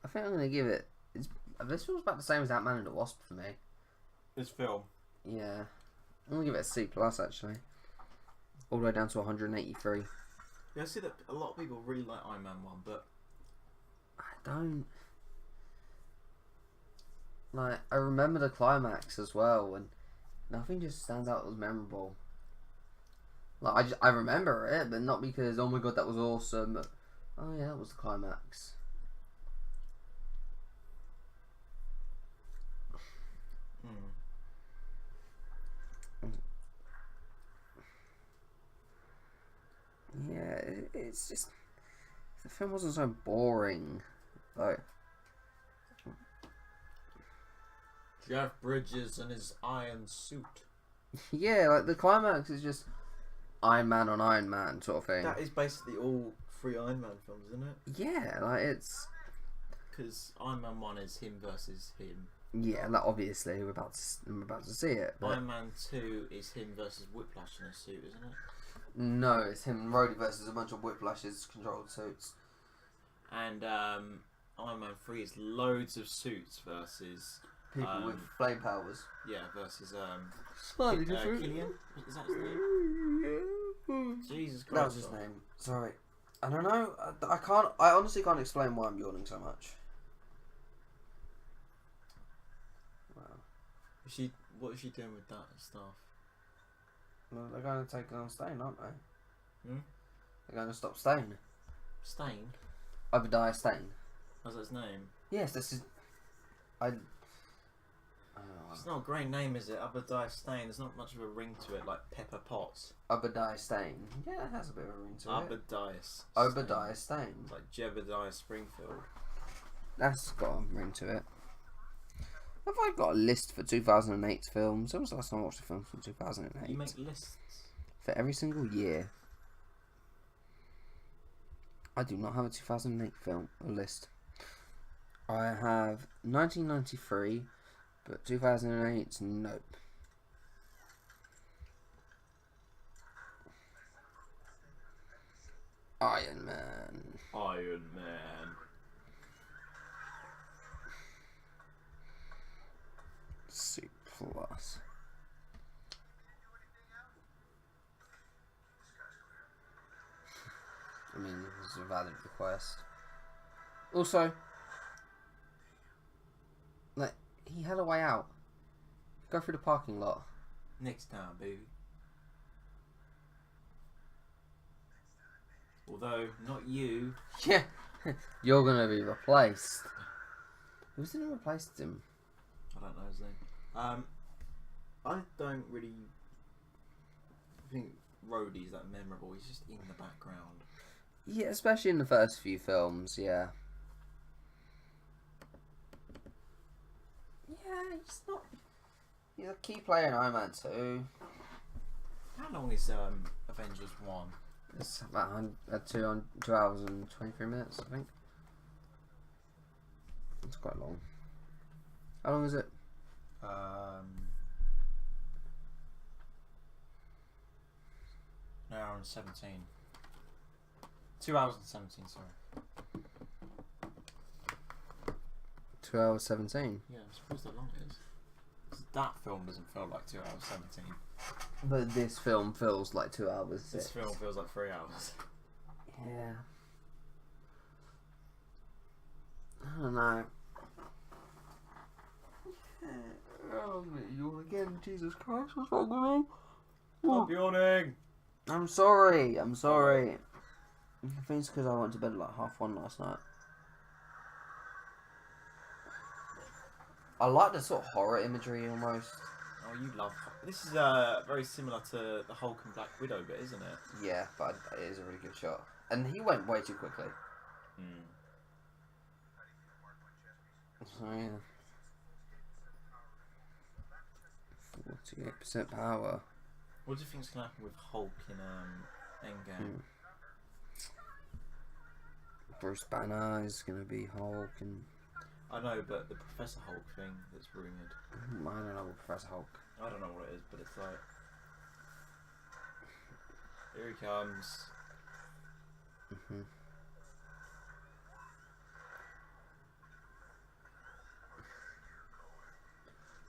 Speaker 1: I think I'm gonna give it. This feels about the same as Ant-Man and the Wasp for me.
Speaker 2: This film.
Speaker 1: Yeah, I'm gonna give it a C plus actually. All the way down to 183.
Speaker 2: Yeah, I see that a lot of people really like Iron Man 1, but
Speaker 1: I don't. Like, I remember the climax as well, and nothing just stands out as memorable. Like, I remember it, but not because, oh my god, that was awesome. Oh yeah, that was the climax. Yeah, it's just... The film wasn't so boring. Like...
Speaker 2: Jeff Bridges and his iron suit.
Speaker 1: Yeah, like the climax is just Iron Man on Iron Man sort of thing.
Speaker 2: That is basically all 3 Iron Man films, isn't it?
Speaker 1: Yeah, like it's...
Speaker 2: Because Iron Man 1 is him versus him.
Speaker 1: Yeah, like obviously we're about to see it. But...
Speaker 2: Iron Man 2 is him versus Whiplash in a suit, isn't it?
Speaker 1: No, it's him and Rhodey versus a bunch of Whiplashes controlled suits.
Speaker 2: And Iron Man 3 is loads of suits versus...
Speaker 1: People with flame powers.
Speaker 2: Yeah, versus
Speaker 1: Slightly different.
Speaker 2: Killian? Is that his name? Jesus Christ.
Speaker 1: That was his name. Sorry. I don't know. I can't. I honestly can't explain why I'm yawning so much. Wow.
Speaker 2: What is she doing with that stuff?
Speaker 1: Well, they're going to take it on Stain, aren't they?
Speaker 2: Hmm?
Speaker 1: They're going to stop Stane.
Speaker 2: Stain?
Speaker 1: Obadiah Stane.
Speaker 2: What's his name?
Speaker 1: Yes, this is. I.
Speaker 2: It's not a great name, is it? Obadiah Stain. There's not much of a ring to it, like Pepper Potts.
Speaker 1: Obadiah Stane. Yeah, it has a bit of a ring to it. Obadiah Stane.
Speaker 2: It's like Jebediah Springfield.
Speaker 1: That's got a ring to it. Have I got a list for 2008 films? When was the last time I watched a film from 2008?
Speaker 2: You make lists?
Speaker 1: For every single year. I do not have a 2008 film list. I have 1993, but 2008, nope. Iron Man.
Speaker 2: Iron Man.
Speaker 1: C plus. I mean, this is a valid request. Also, like, he had a way out. Go through the parking lot.
Speaker 2: Next time, baby. Although, not you.
Speaker 1: Yeah, you're gonna be replaced. Who's in replaced him?
Speaker 2: I don't know his name. I don't really think Rhodey's that memorable. He's just in the background.
Speaker 1: Yeah, especially in the first few films, yeah. Yeah, he's not... He's a key player in Iron Man 2.
Speaker 2: How long is Avengers 1?
Speaker 1: It's about 2 hours and 23 minutes, I think. It's quite long. How long is it?
Speaker 2: An hour and 17. 2 hours and 17, sorry.
Speaker 1: 2 hours 17.
Speaker 2: Yeah, I suppose that long it is. 'Cause that film doesn't feel like 2 hours 17.
Speaker 1: But this film feels like 2 hours 6.
Speaker 2: This film feels like 3 hours.
Speaker 1: Yeah. I don't know. Yawn again, Jesus Christ, what's wrong with me?
Speaker 2: Stop yawning!
Speaker 1: I'm sorry. I think it's because I went to bed at like 1:30 last night. I like the sort of horror imagery almost.
Speaker 2: Oh, you love... This is very similar to the Hulk and Black Widow bit, isn't it?
Speaker 1: Yeah, but it is a really good shot. And he went way too quickly.
Speaker 2: Hmm.
Speaker 1: So yeah. 48% power.
Speaker 2: What do you think's going to happen with Hulk in Endgame?
Speaker 1: Bruce Banner is going to be Hulk and...
Speaker 2: I know, but the Professor Hulk thing that's rumoured.
Speaker 1: I don't know what Professor Hulk.
Speaker 2: I don't know what it is, but it's like... Here he comes.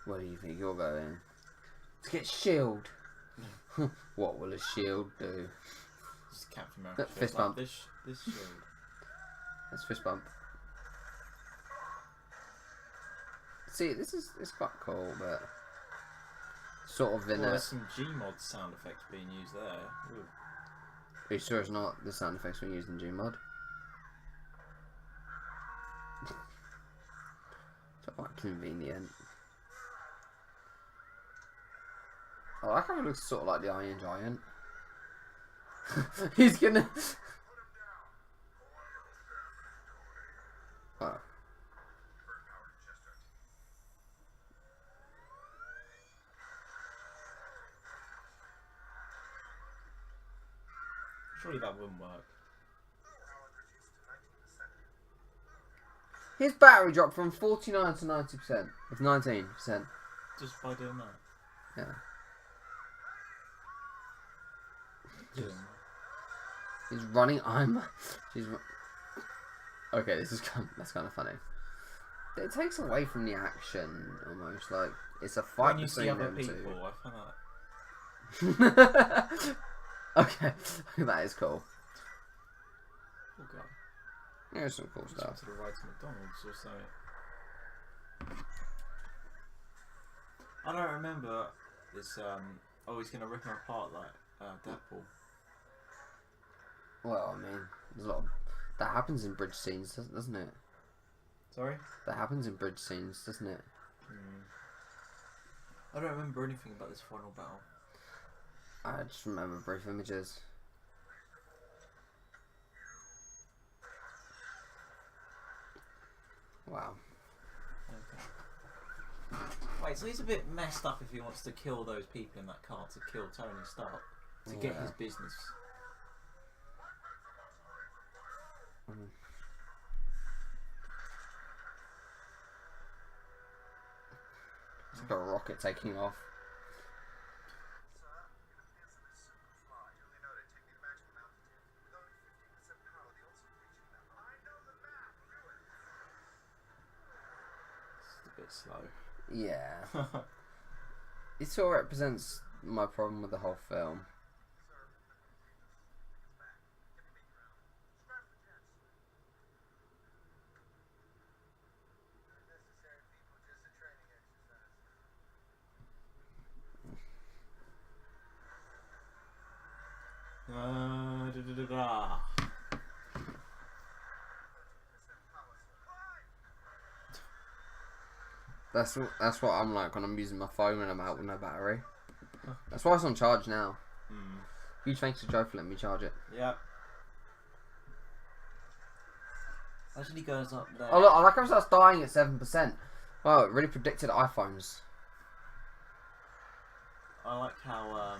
Speaker 1: Where do you think you're going? To get S.H.I.E.L.D. What will a S.H.I.E.L.D. do?
Speaker 2: Just Captain America.
Speaker 1: Fist bump.
Speaker 2: This shield.
Speaker 1: That's fist bump. See, it's quite cool, but sort of in
Speaker 2: Well,
Speaker 1: a...
Speaker 2: there's some Gmod sound effects being used there. Ooh.
Speaker 1: Are you sure it's not the sound effects we used in Gmod? It's quite convenient. I like how he looks sort of like the Iron Giant. He's gonna... Oh.
Speaker 2: Surely that wouldn't work.
Speaker 1: His battery dropped from 49 to 90%. It's 19%.
Speaker 2: Just by doing that.
Speaker 1: Yeah. He's running. Okay, this is that's kind of funny. It takes away from the action almost. Like it's a fight
Speaker 2: when you see
Speaker 1: between
Speaker 2: other
Speaker 1: them
Speaker 2: people, I find that.
Speaker 1: two. Okay, that is cool.
Speaker 2: Oh god.
Speaker 1: There's some cool stuff.
Speaker 2: To the right to McDonald's or something. I don't remember this. Oh, he's gonna rip him apart like Deadpool.
Speaker 1: Well, I mean, there's a lot of, that happens in bridge scenes, doesn't it?
Speaker 2: Sorry?
Speaker 1: That happens in bridge scenes, doesn't it?
Speaker 2: I don't remember anything about this final battle.
Speaker 1: I just remember brief images. Wow.
Speaker 2: Okay. Wait, so he's a bit messed up if he wants to kill those people in that car to kill Tony Stark to get his business.
Speaker 1: It's like a rocket taking off.
Speaker 2: It's a bit slow.
Speaker 1: Yeah. It sort of represents my problem with the whole film. That's what I'm like when I'm using my phone and I'm out with no battery. That's why it's on charge now. Huge thanks to Joe for letting me charge it.
Speaker 2: Yep. Actually goes up there.
Speaker 1: Oh look, I like how it starts dying at 7%. Wow, it really predicted iPhones.
Speaker 2: I like how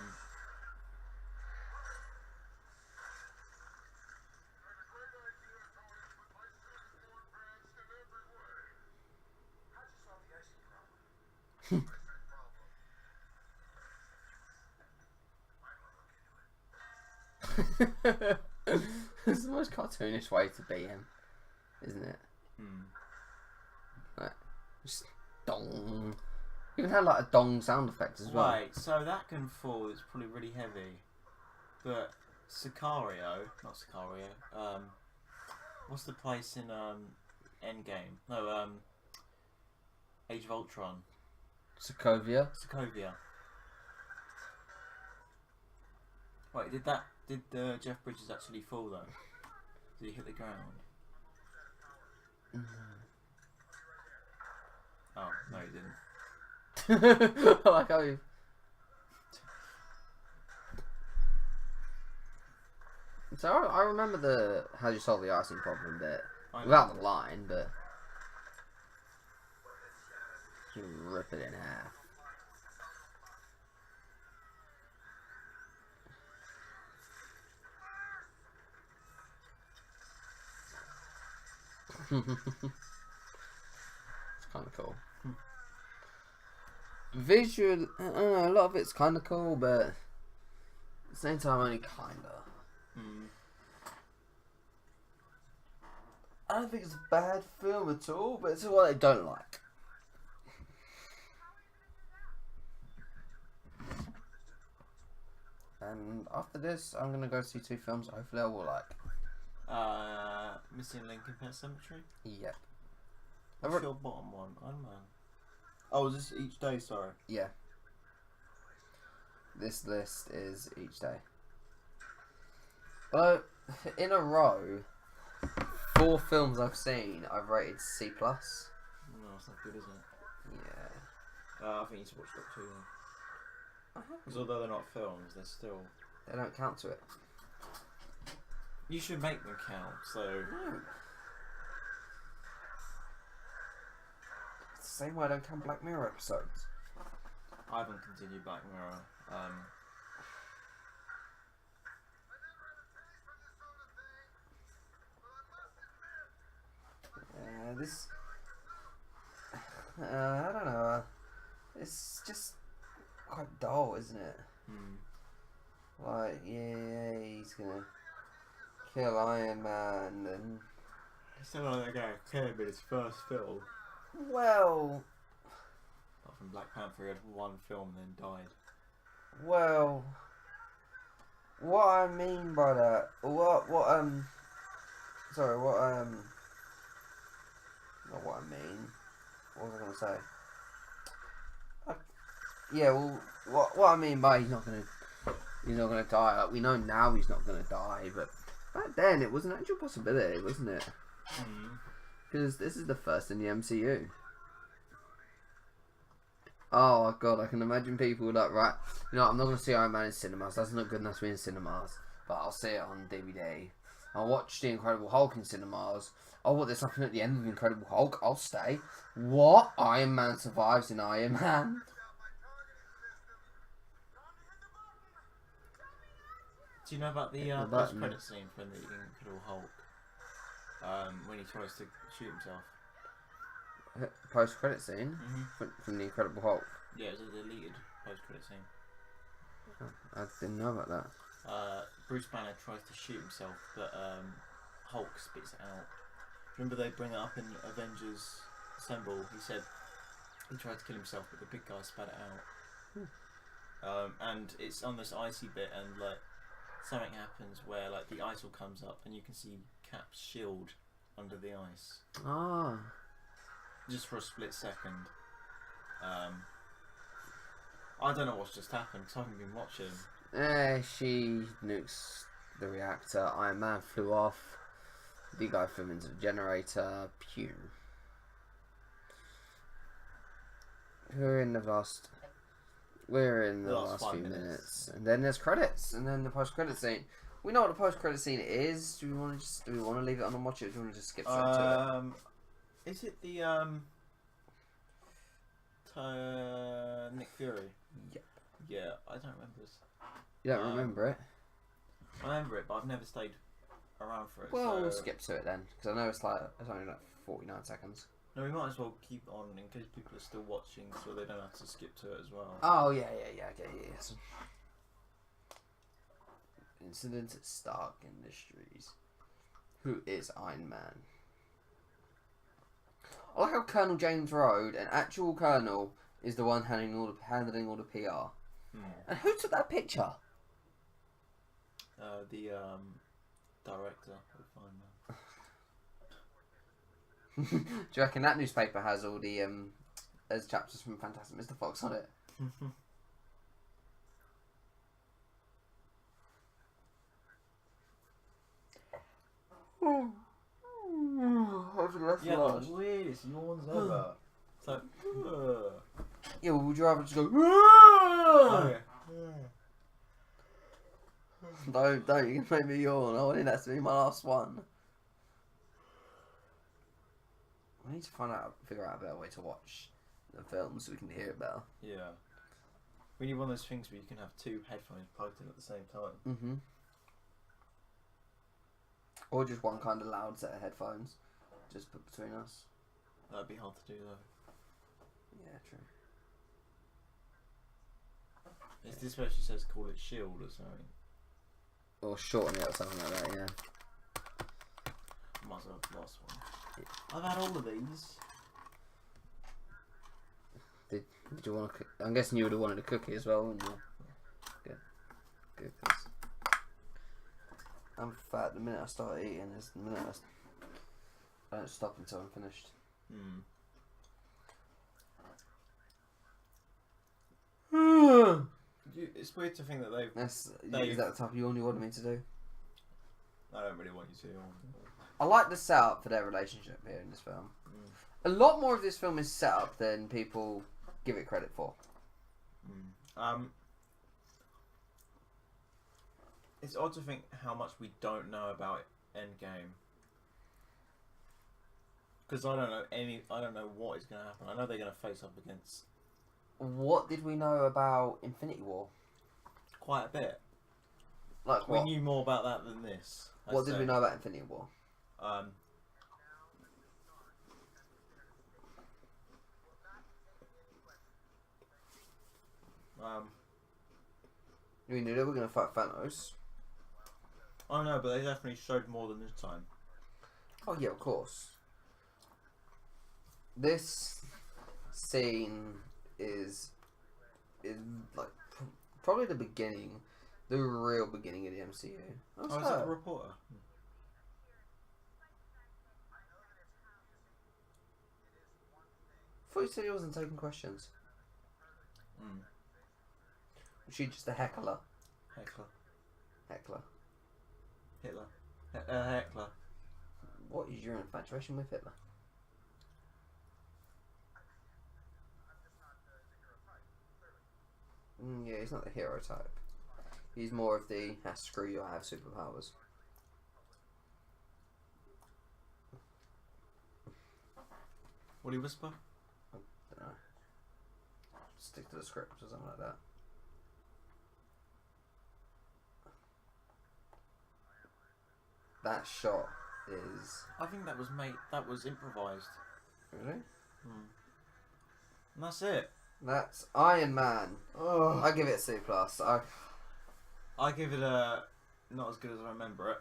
Speaker 1: It's the most cartoonish way to beat him, isn't it? Like, just dong. You even had like a dong sound effect as well.
Speaker 2: Right, so that can fall. It's probably really heavy, but Sicario, not Sicario. What's the place in Endgame? No, Age of Ultron.
Speaker 1: Sokovia.
Speaker 2: Sokovia. Wait, did Jeff Bridges actually fall though? Did he hit the ground? Oh no, he didn't.
Speaker 1: I like how you. So I remember the how you solve the icing problem bit without the line, but you rip it in half. It's kind of cool. Visual, a lot of it's kind of cool, but at the same time, only kind of. I don't think it's a bad film at all, but it's what I don't like. And after this, I'm gonna go see 2 films. Hopefully, I will like.
Speaker 2: Missing Link in Pet Cemetery.
Speaker 1: Yep.
Speaker 2: What's your bottom one? Iron Man. Oh, is this each day? Sorry.
Speaker 1: Yeah. This list is each day. Well, in a row, 4 films I've seen, I've rated C+.
Speaker 2: No, it's not good, is it?
Speaker 1: Yeah.
Speaker 2: I think you should watch Doctor Who then. Because although they're not films, they're still.
Speaker 1: They don't count to it.
Speaker 2: You should make them count. So.
Speaker 1: No. It's the same way I don't count Black Mirror episodes.
Speaker 2: I haven't continued Black Mirror.
Speaker 1: This. I don't know. It's just quite dull, isn't it? Like, yeah, he's gonna kill Iron Man, and
Speaker 2: It's still like that guy killed him in his first film.
Speaker 1: well,
Speaker 2: Apart from Black Panther, he had 1 film and then died.
Speaker 1: well, what I mean by that, sorry, not what I mean. What was I gonna say? Yeah, well, what I mean by he's not gonna die. Like, we know now he's not gonna die, but Back then, it was an actual possibility, wasn't it?
Speaker 2: Mm.
Speaker 1: Because this is the first in the MCU. Oh god, I can imagine people like, right, you know, I'm not going to see Iron Man in cinemas. That's not good enough to be in cinemas. But I'll see it on DVD. I'll watch The Incredible Hulk in cinemas. Oh, what, there's something at the end of The Incredible Hulk? I'll stay. What? Iron Man survives in Iron Man?
Speaker 2: Do you know about the post-credit scene from The Incredible Hulk? When he tries to shoot himself.
Speaker 1: Post-credit scene? From The Incredible Hulk?
Speaker 2: Yeah, it was a deleted post-credit scene.
Speaker 1: Oh, I didn't know about that.
Speaker 2: Bruce Banner tries to shoot himself, but Hulk spits it out. Remember they bring it up in Avengers Assemble? He said he tried to kill himself, but the big guy spat it out. And it's on this icy bit, and like something happens where like the ice all comes up, and you can see Cap's shield under the ice.
Speaker 1: Ah.
Speaker 2: Just for a split second. I don't know what's just happened because I haven't been watching.
Speaker 1: She nukes the reactor. Iron Man flew off. The guy flew into the generator. Pew. We're in the last few minutes, and then there's credits, and then the post-credit scene. We know what the post-credit scene is. Do we want to leave it on and watch it? Or do you want to just skip straight to it?
Speaker 2: Is it the Nick Fury?
Speaker 1: Yep.
Speaker 2: Yeah, I don't remember this.
Speaker 1: You don't remember it?
Speaker 2: I remember it, but I've never stayed around for it.
Speaker 1: Well,
Speaker 2: so...
Speaker 1: we'll skip to it then, because I know it's only like 49 seconds.
Speaker 2: No, we might as well keep on in case people are still watching, so they don't have to skip to it as well.
Speaker 1: Oh yeah, okay, yes. Incident at Stark Industries. Who is Iron Man? I like how Colonel James Rhodes, an actual colonel, is the one handling all the PR. And who took that picture?
Speaker 2: The director of Iron Man.
Speaker 1: Do you reckon that newspaper has all the there's chapters from Fantastic Mr. Fox on it?
Speaker 2: Yeah, the weirdest yawns ever. It's like,
Speaker 1: yeah, well, would you rather just go?
Speaker 2: okay.
Speaker 1: Don't, you can make me yawn. I wanted that to be my last one. I need to figure out a better way to watch the film so we can hear it better.
Speaker 2: Yeah. We need one of those things where you can have two headphones plugged in at the same time.
Speaker 1: Or just one kind of loud set of headphones, just put between us.
Speaker 2: That'd be hard to do though.
Speaker 1: Yeah, true.
Speaker 2: Is this where she says call it shield or something?
Speaker 1: Or shorten it or something like that, yeah.
Speaker 2: Might as well have lost one. Yeah. I've had all of these.
Speaker 1: Did you want to? I'm guessing you would have wanted a cookie as well, wouldn't you? Good. I'm fat. The minute I start eating is the minute I don't stop until I'm finished.
Speaker 2: It's weird to think that they've...
Speaker 1: Is that the type of yawn you wanted me to do?
Speaker 2: I don't really want you to.
Speaker 1: I like the setup for their relationship here in this film. A lot more of this film is set up than people give it credit for.
Speaker 2: It's odd to think how much we don't know about Endgame. Because I don't know what is going to happen. I know they're going to face up against...
Speaker 1: What did we know about Infinity War?
Speaker 2: Quite a bit.
Speaker 1: Like what?
Speaker 2: We knew more about that than this.
Speaker 1: What did we know about Infinity War? We knew they were going to fight Thanos.
Speaker 2: Oh no, but they definitely showed more than this time.
Speaker 1: Oh yeah, of course. This scene is like probably the beginning, the real beginning of the MCU.
Speaker 2: Oh, is that the reporter?
Speaker 1: I thought you said he wasn't taking questions. Was she just a heckler?
Speaker 2: Heckler.
Speaker 1: Heckler.
Speaker 2: Hitler. Heckler.
Speaker 1: What is your infatuation with Hitler? Yeah, he's not the hero type. He's more of the screw you, I have superpowers.
Speaker 2: What do you whisper?
Speaker 1: I don't know. Stick to the script or something like that. That shot is...
Speaker 2: I think that was improvised.
Speaker 1: Really?
Speaker 2: And that's it.
Speaker 1: That's Iron Man.
Speaker 2: Oh.
Speaker 1: I give it a C+.
Speaker 2: I give it a not as good as I remember it.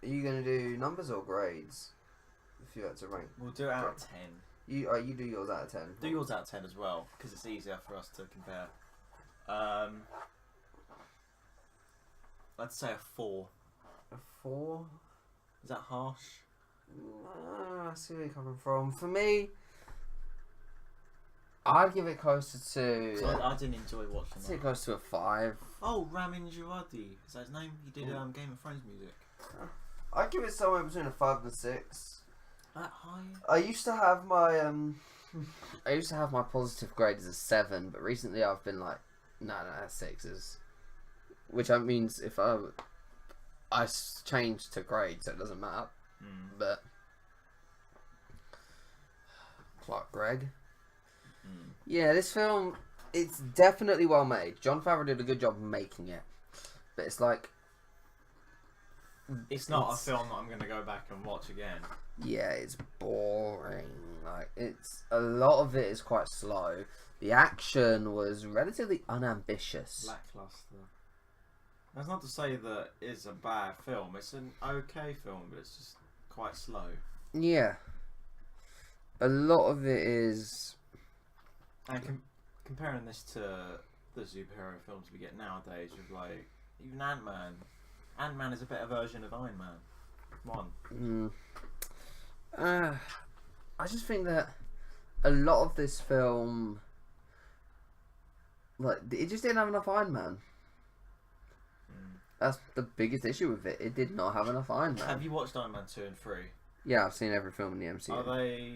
Speaker 1: Are you going to do numbers or grades? If you had to rank.
Speaker 2: We'll do it out of 10.
Speaker 1: You do yours out of 10.
Speaker 2: Do yours out of 10 as well, because it's easier for us to compare. I'd say a 4.
Speaker 1: A 4?
Speaker 2: Is that harsh?
Speaker 1: I see where you're coming from. For me, I'd give it closer to...
Speaker 2: I didn't enjoy watching
Speaker 1: I'd say
Speaker 2: that.
Speaker 1: close to a 5.
Speaker 2: Oh, Ramin Djawadi. Is that his name? He did Game of Thrones music.
Speaker 1: I'd give it somewhere between a 5 and a 6.
Speaker 2: That high?
Speaker 1: I used to have my positive grade as a 7, but recently I've been like, no, 6s. Which means if I changed to grade, so it doesn't matter. But Clark Gregg. Yeah, this film, it's definitely well made. Jon Favreau did a good job making it, but it's like
Speaker 2: it's not a film that I'm going to go back and watch again.
Speaker 1: Yeah, it's boring. Like, it's a lot of it is quite slow. The action was relatively unambitious.
Speaker 2: Lackluster. That's not to say that it's a bad film. It's an okay film, but it's just quite slow.
Speaker 1: Yeah. A lot of it is...
Speaker 2: And comparing this to the superhero films we get nowadays with, like, even Ant-Man. Ant-Man is a better version of Iron Man 1.
Speaker 1: I just think that a lot of this film... Like, it just didn't have enough Iron Man. That's the biggest issue with it. It did not have enough Iron Man.
Speaker 2: Have you watched Iron Man 2 and 3?
Speaker 1: Yeah, I've seen every film in the MCU.
Speaker 2: Are they...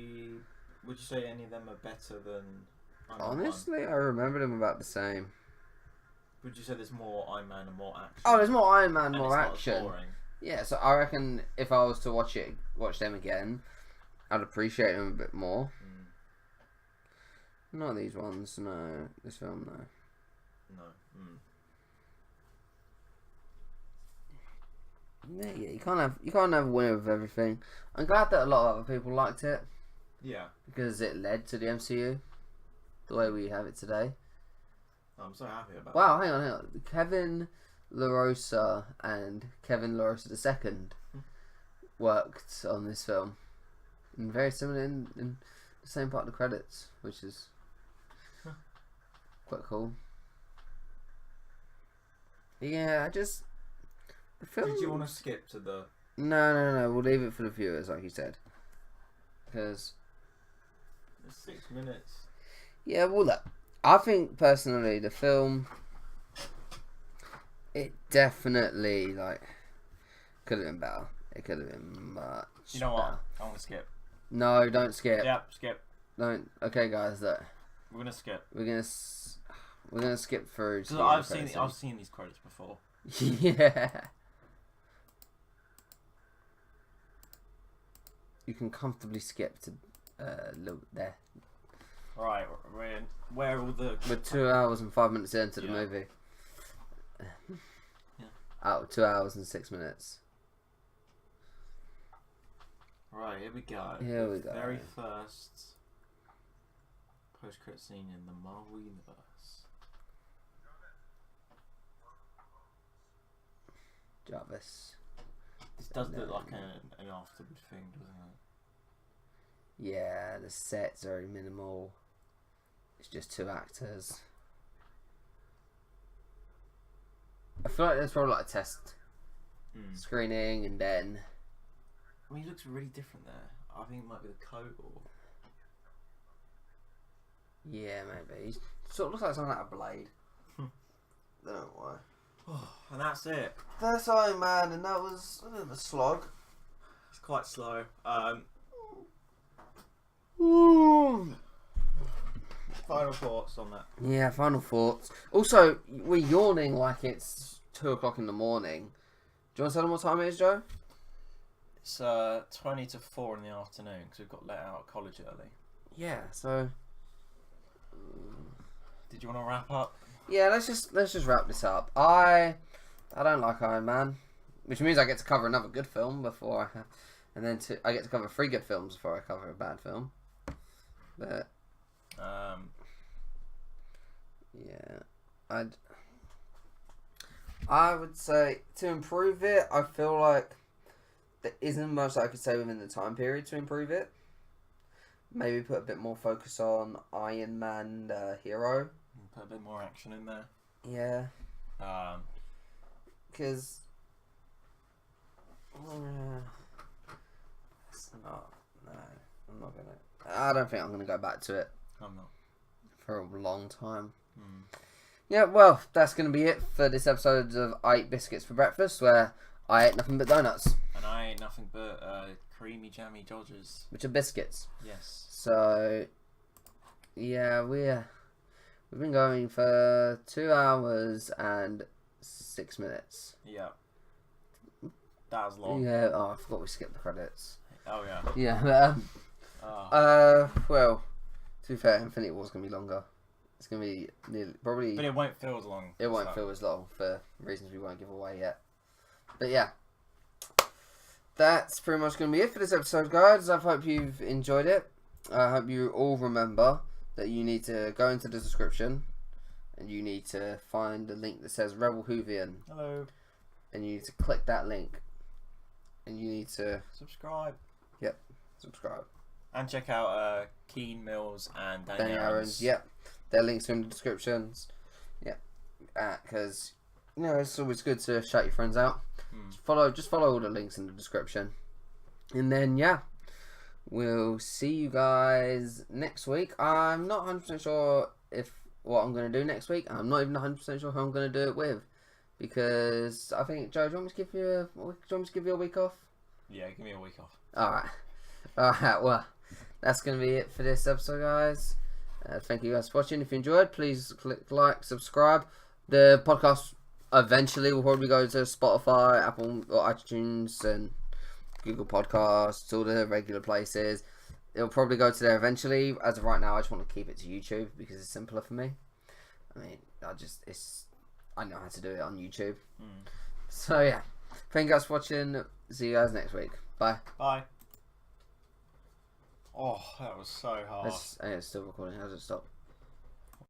Speaker 2: Would you say any of them are better than Iron Man 1?
Speaker 1: Honestly, I remember them about the same.
Speaker 2: Would you say there's more Iron Man and more action?
Speaker 1: Oh, there's more Iron Man,
Speaker 2: and
Speaker 1: more
Speaker 2: it's not as
Speaker 1: action.
Speaker 2: boring?
Speaker 1: Yeah, so I reckon if I was to watch them again, I'd appreciate them a bit more. Not these ones, no. This film, no.
Speaker 2: No.
Speaker 1: Yeah, you can't have a winner with everything. I'm glad that a lot of other people liked it.
Speaker 2: Yeah.
Speaker 1: Because it led to the MCU, the way we have it today.
Speaker 2: I'm so happy about
Speaker 1: Wow, hang on. Kevin LaRosa and Kevin LaRosa II worked on this film. And very similar in the same part of the credits, which is quite cool. Yeah, the film...
Speaker 2: Did you want to skip to the...
Speaker 1: No. We'll leave it for the viewers, like you said. Because...
Speaker 2: It's 6 minutes.
Speaker 1: Yeah, well, look. I think, personally, the film... It definitely, like... Could have been better. It could have been much
Speaker 2: You know what?
Speaker 1: better.
Speaker 2: I want to skip.
Speaker 1: No, don't skip.
Speaker 2: Yep, skip.
Speaker 1: Don't. Okay, guys, look.
Speaker 2: We're gonna skip.
Speaker 1: We're gonna skip through.
Speaker 2: Because I've seen these credits before.
Speaker 1: Yeah. You can comfortably skip to there.
Speaker 2: Right, we're in. Where all the...
Speaker 1: We're 2 hours and 5 minutes into the movie. Out of 2 hours and 6 minutes.
Speaker 2: Right, here we go.
Speaker 1: Here we go.
Speaker 2: Very first post-credit scene in the Marvel Universe.
Speaker 1: Jarvis.
Speaker 2: This does look like an afterward thing, doesn't it?
Speaker 1: Yeah, the set's very minimal. It's just 2 actors. I feel like there's probably like a test screening and then...
Speaker 2: I mean, he looks really different there. I think it might be the coat or...
Speaker 1: Yeah, maybe. He sort of looks like something out of Blade. Don't know why.
Speaker 2: And that's it.
Speaker 1: That's Iron Man, and that was a bit of a slog.
Speaker 2: It's quite slow. Final thoughts on that?
Speaker 1: Yeah, final thoughts. Also, we're yawning like it's 2 o'clock in the morning. Do you want to tell them what time it is, Joe?
Speaker 2: It's 20 to 4 in the afternoon because we've got let out of college early.
Speaker 1: Yeah, so...
Speaker 2: Did you want to wrap up?
Speaker 1: Yeah, let's just wrap this up. I don't like Iron Man, which means I get to cover another good film before I have... And then I get to cover 3 good films before I cover a bad film. But... yeah, I would say to improve it, I feel like there isn't much I could say within the time period to improve it. Maybe put a bit more focus on Iron Man hero.
Speaker 2: Put a bit more action in there.
Speaker 1: Yeah. Because it's not. No, I'm not gonna. I don't think I'm gonna go back to it.
Speaker 2: I'm not.
Speaker 1: For a long time. Yeah, well, that's going to be it for this episode of I Ate Biscuits for Breakfast, where I ate nothing but donuts. And
Speaker 2: I ate nothing but creamy jammy Dodgers.
Speaker 1: Which are biscuits.
Speaker 2: Yes.
Speaker 1: So, yeah, we've been going for 2 hours and 6 minutes.
Speaker 2: Yeah. That was long.
Speaker 1: Yeah, I forgot we skipped the credits.
Speaker 2: Oh, yeah.
Speaker 1: Yeah, well, to be fair, Infinity War's going to be longer. It's going to be probably...
Speaker 2: But it won't feel as long.
Speaker 1: It won't feel as long for reasons we won't give away yet. But yeah. That's pretty much going to be it for this episode, guys. I hope you've enjoyed it. I hope you all remember that you need to go into the description and you need to find the link that says Rebel Whovian.
Speaker 2: Hello.
Speaker 1: And you need to click that link. And you need to...
Speaker 2: subscribe.
Speaker 1: Yep. Subscribe.
Speaker 2: And check out Keen Mills and Danny Aaron's.
Speaker 1: Yep. Their links are in the descriptions. Yeah. Because, it's always good to shout your friends out. Just follow all the links in the description. And then, yeah. We'll see you guys next week. I'm not 100% sure what I'm going to do next week. I'm not even 100% sure who I'm going to do it with. Because I think, Joe, do you want me to give you a week off?
Speaker 2: Yeah, give me a week off.
Speaker 1: Alright, well, that's going to be it for this episode, guys. Thank you guys for watching. If you enjoyed, please click like, subscribe. The podcast eventually will probably go to Spotify, Apple, or iTunes, and Google Podcasts, all the regular places. It'll probably go to there eventually. As of right now, I just want to keep it to YouTube because it's simpler for me. I mean, I know how to do it on YouTube. So yeah, thank you guys for watching. See you guys next week. Bye.
Speaker 2: Bye. Oh, that was so hard.
Speaker 1: And it's still recording. How does it stop?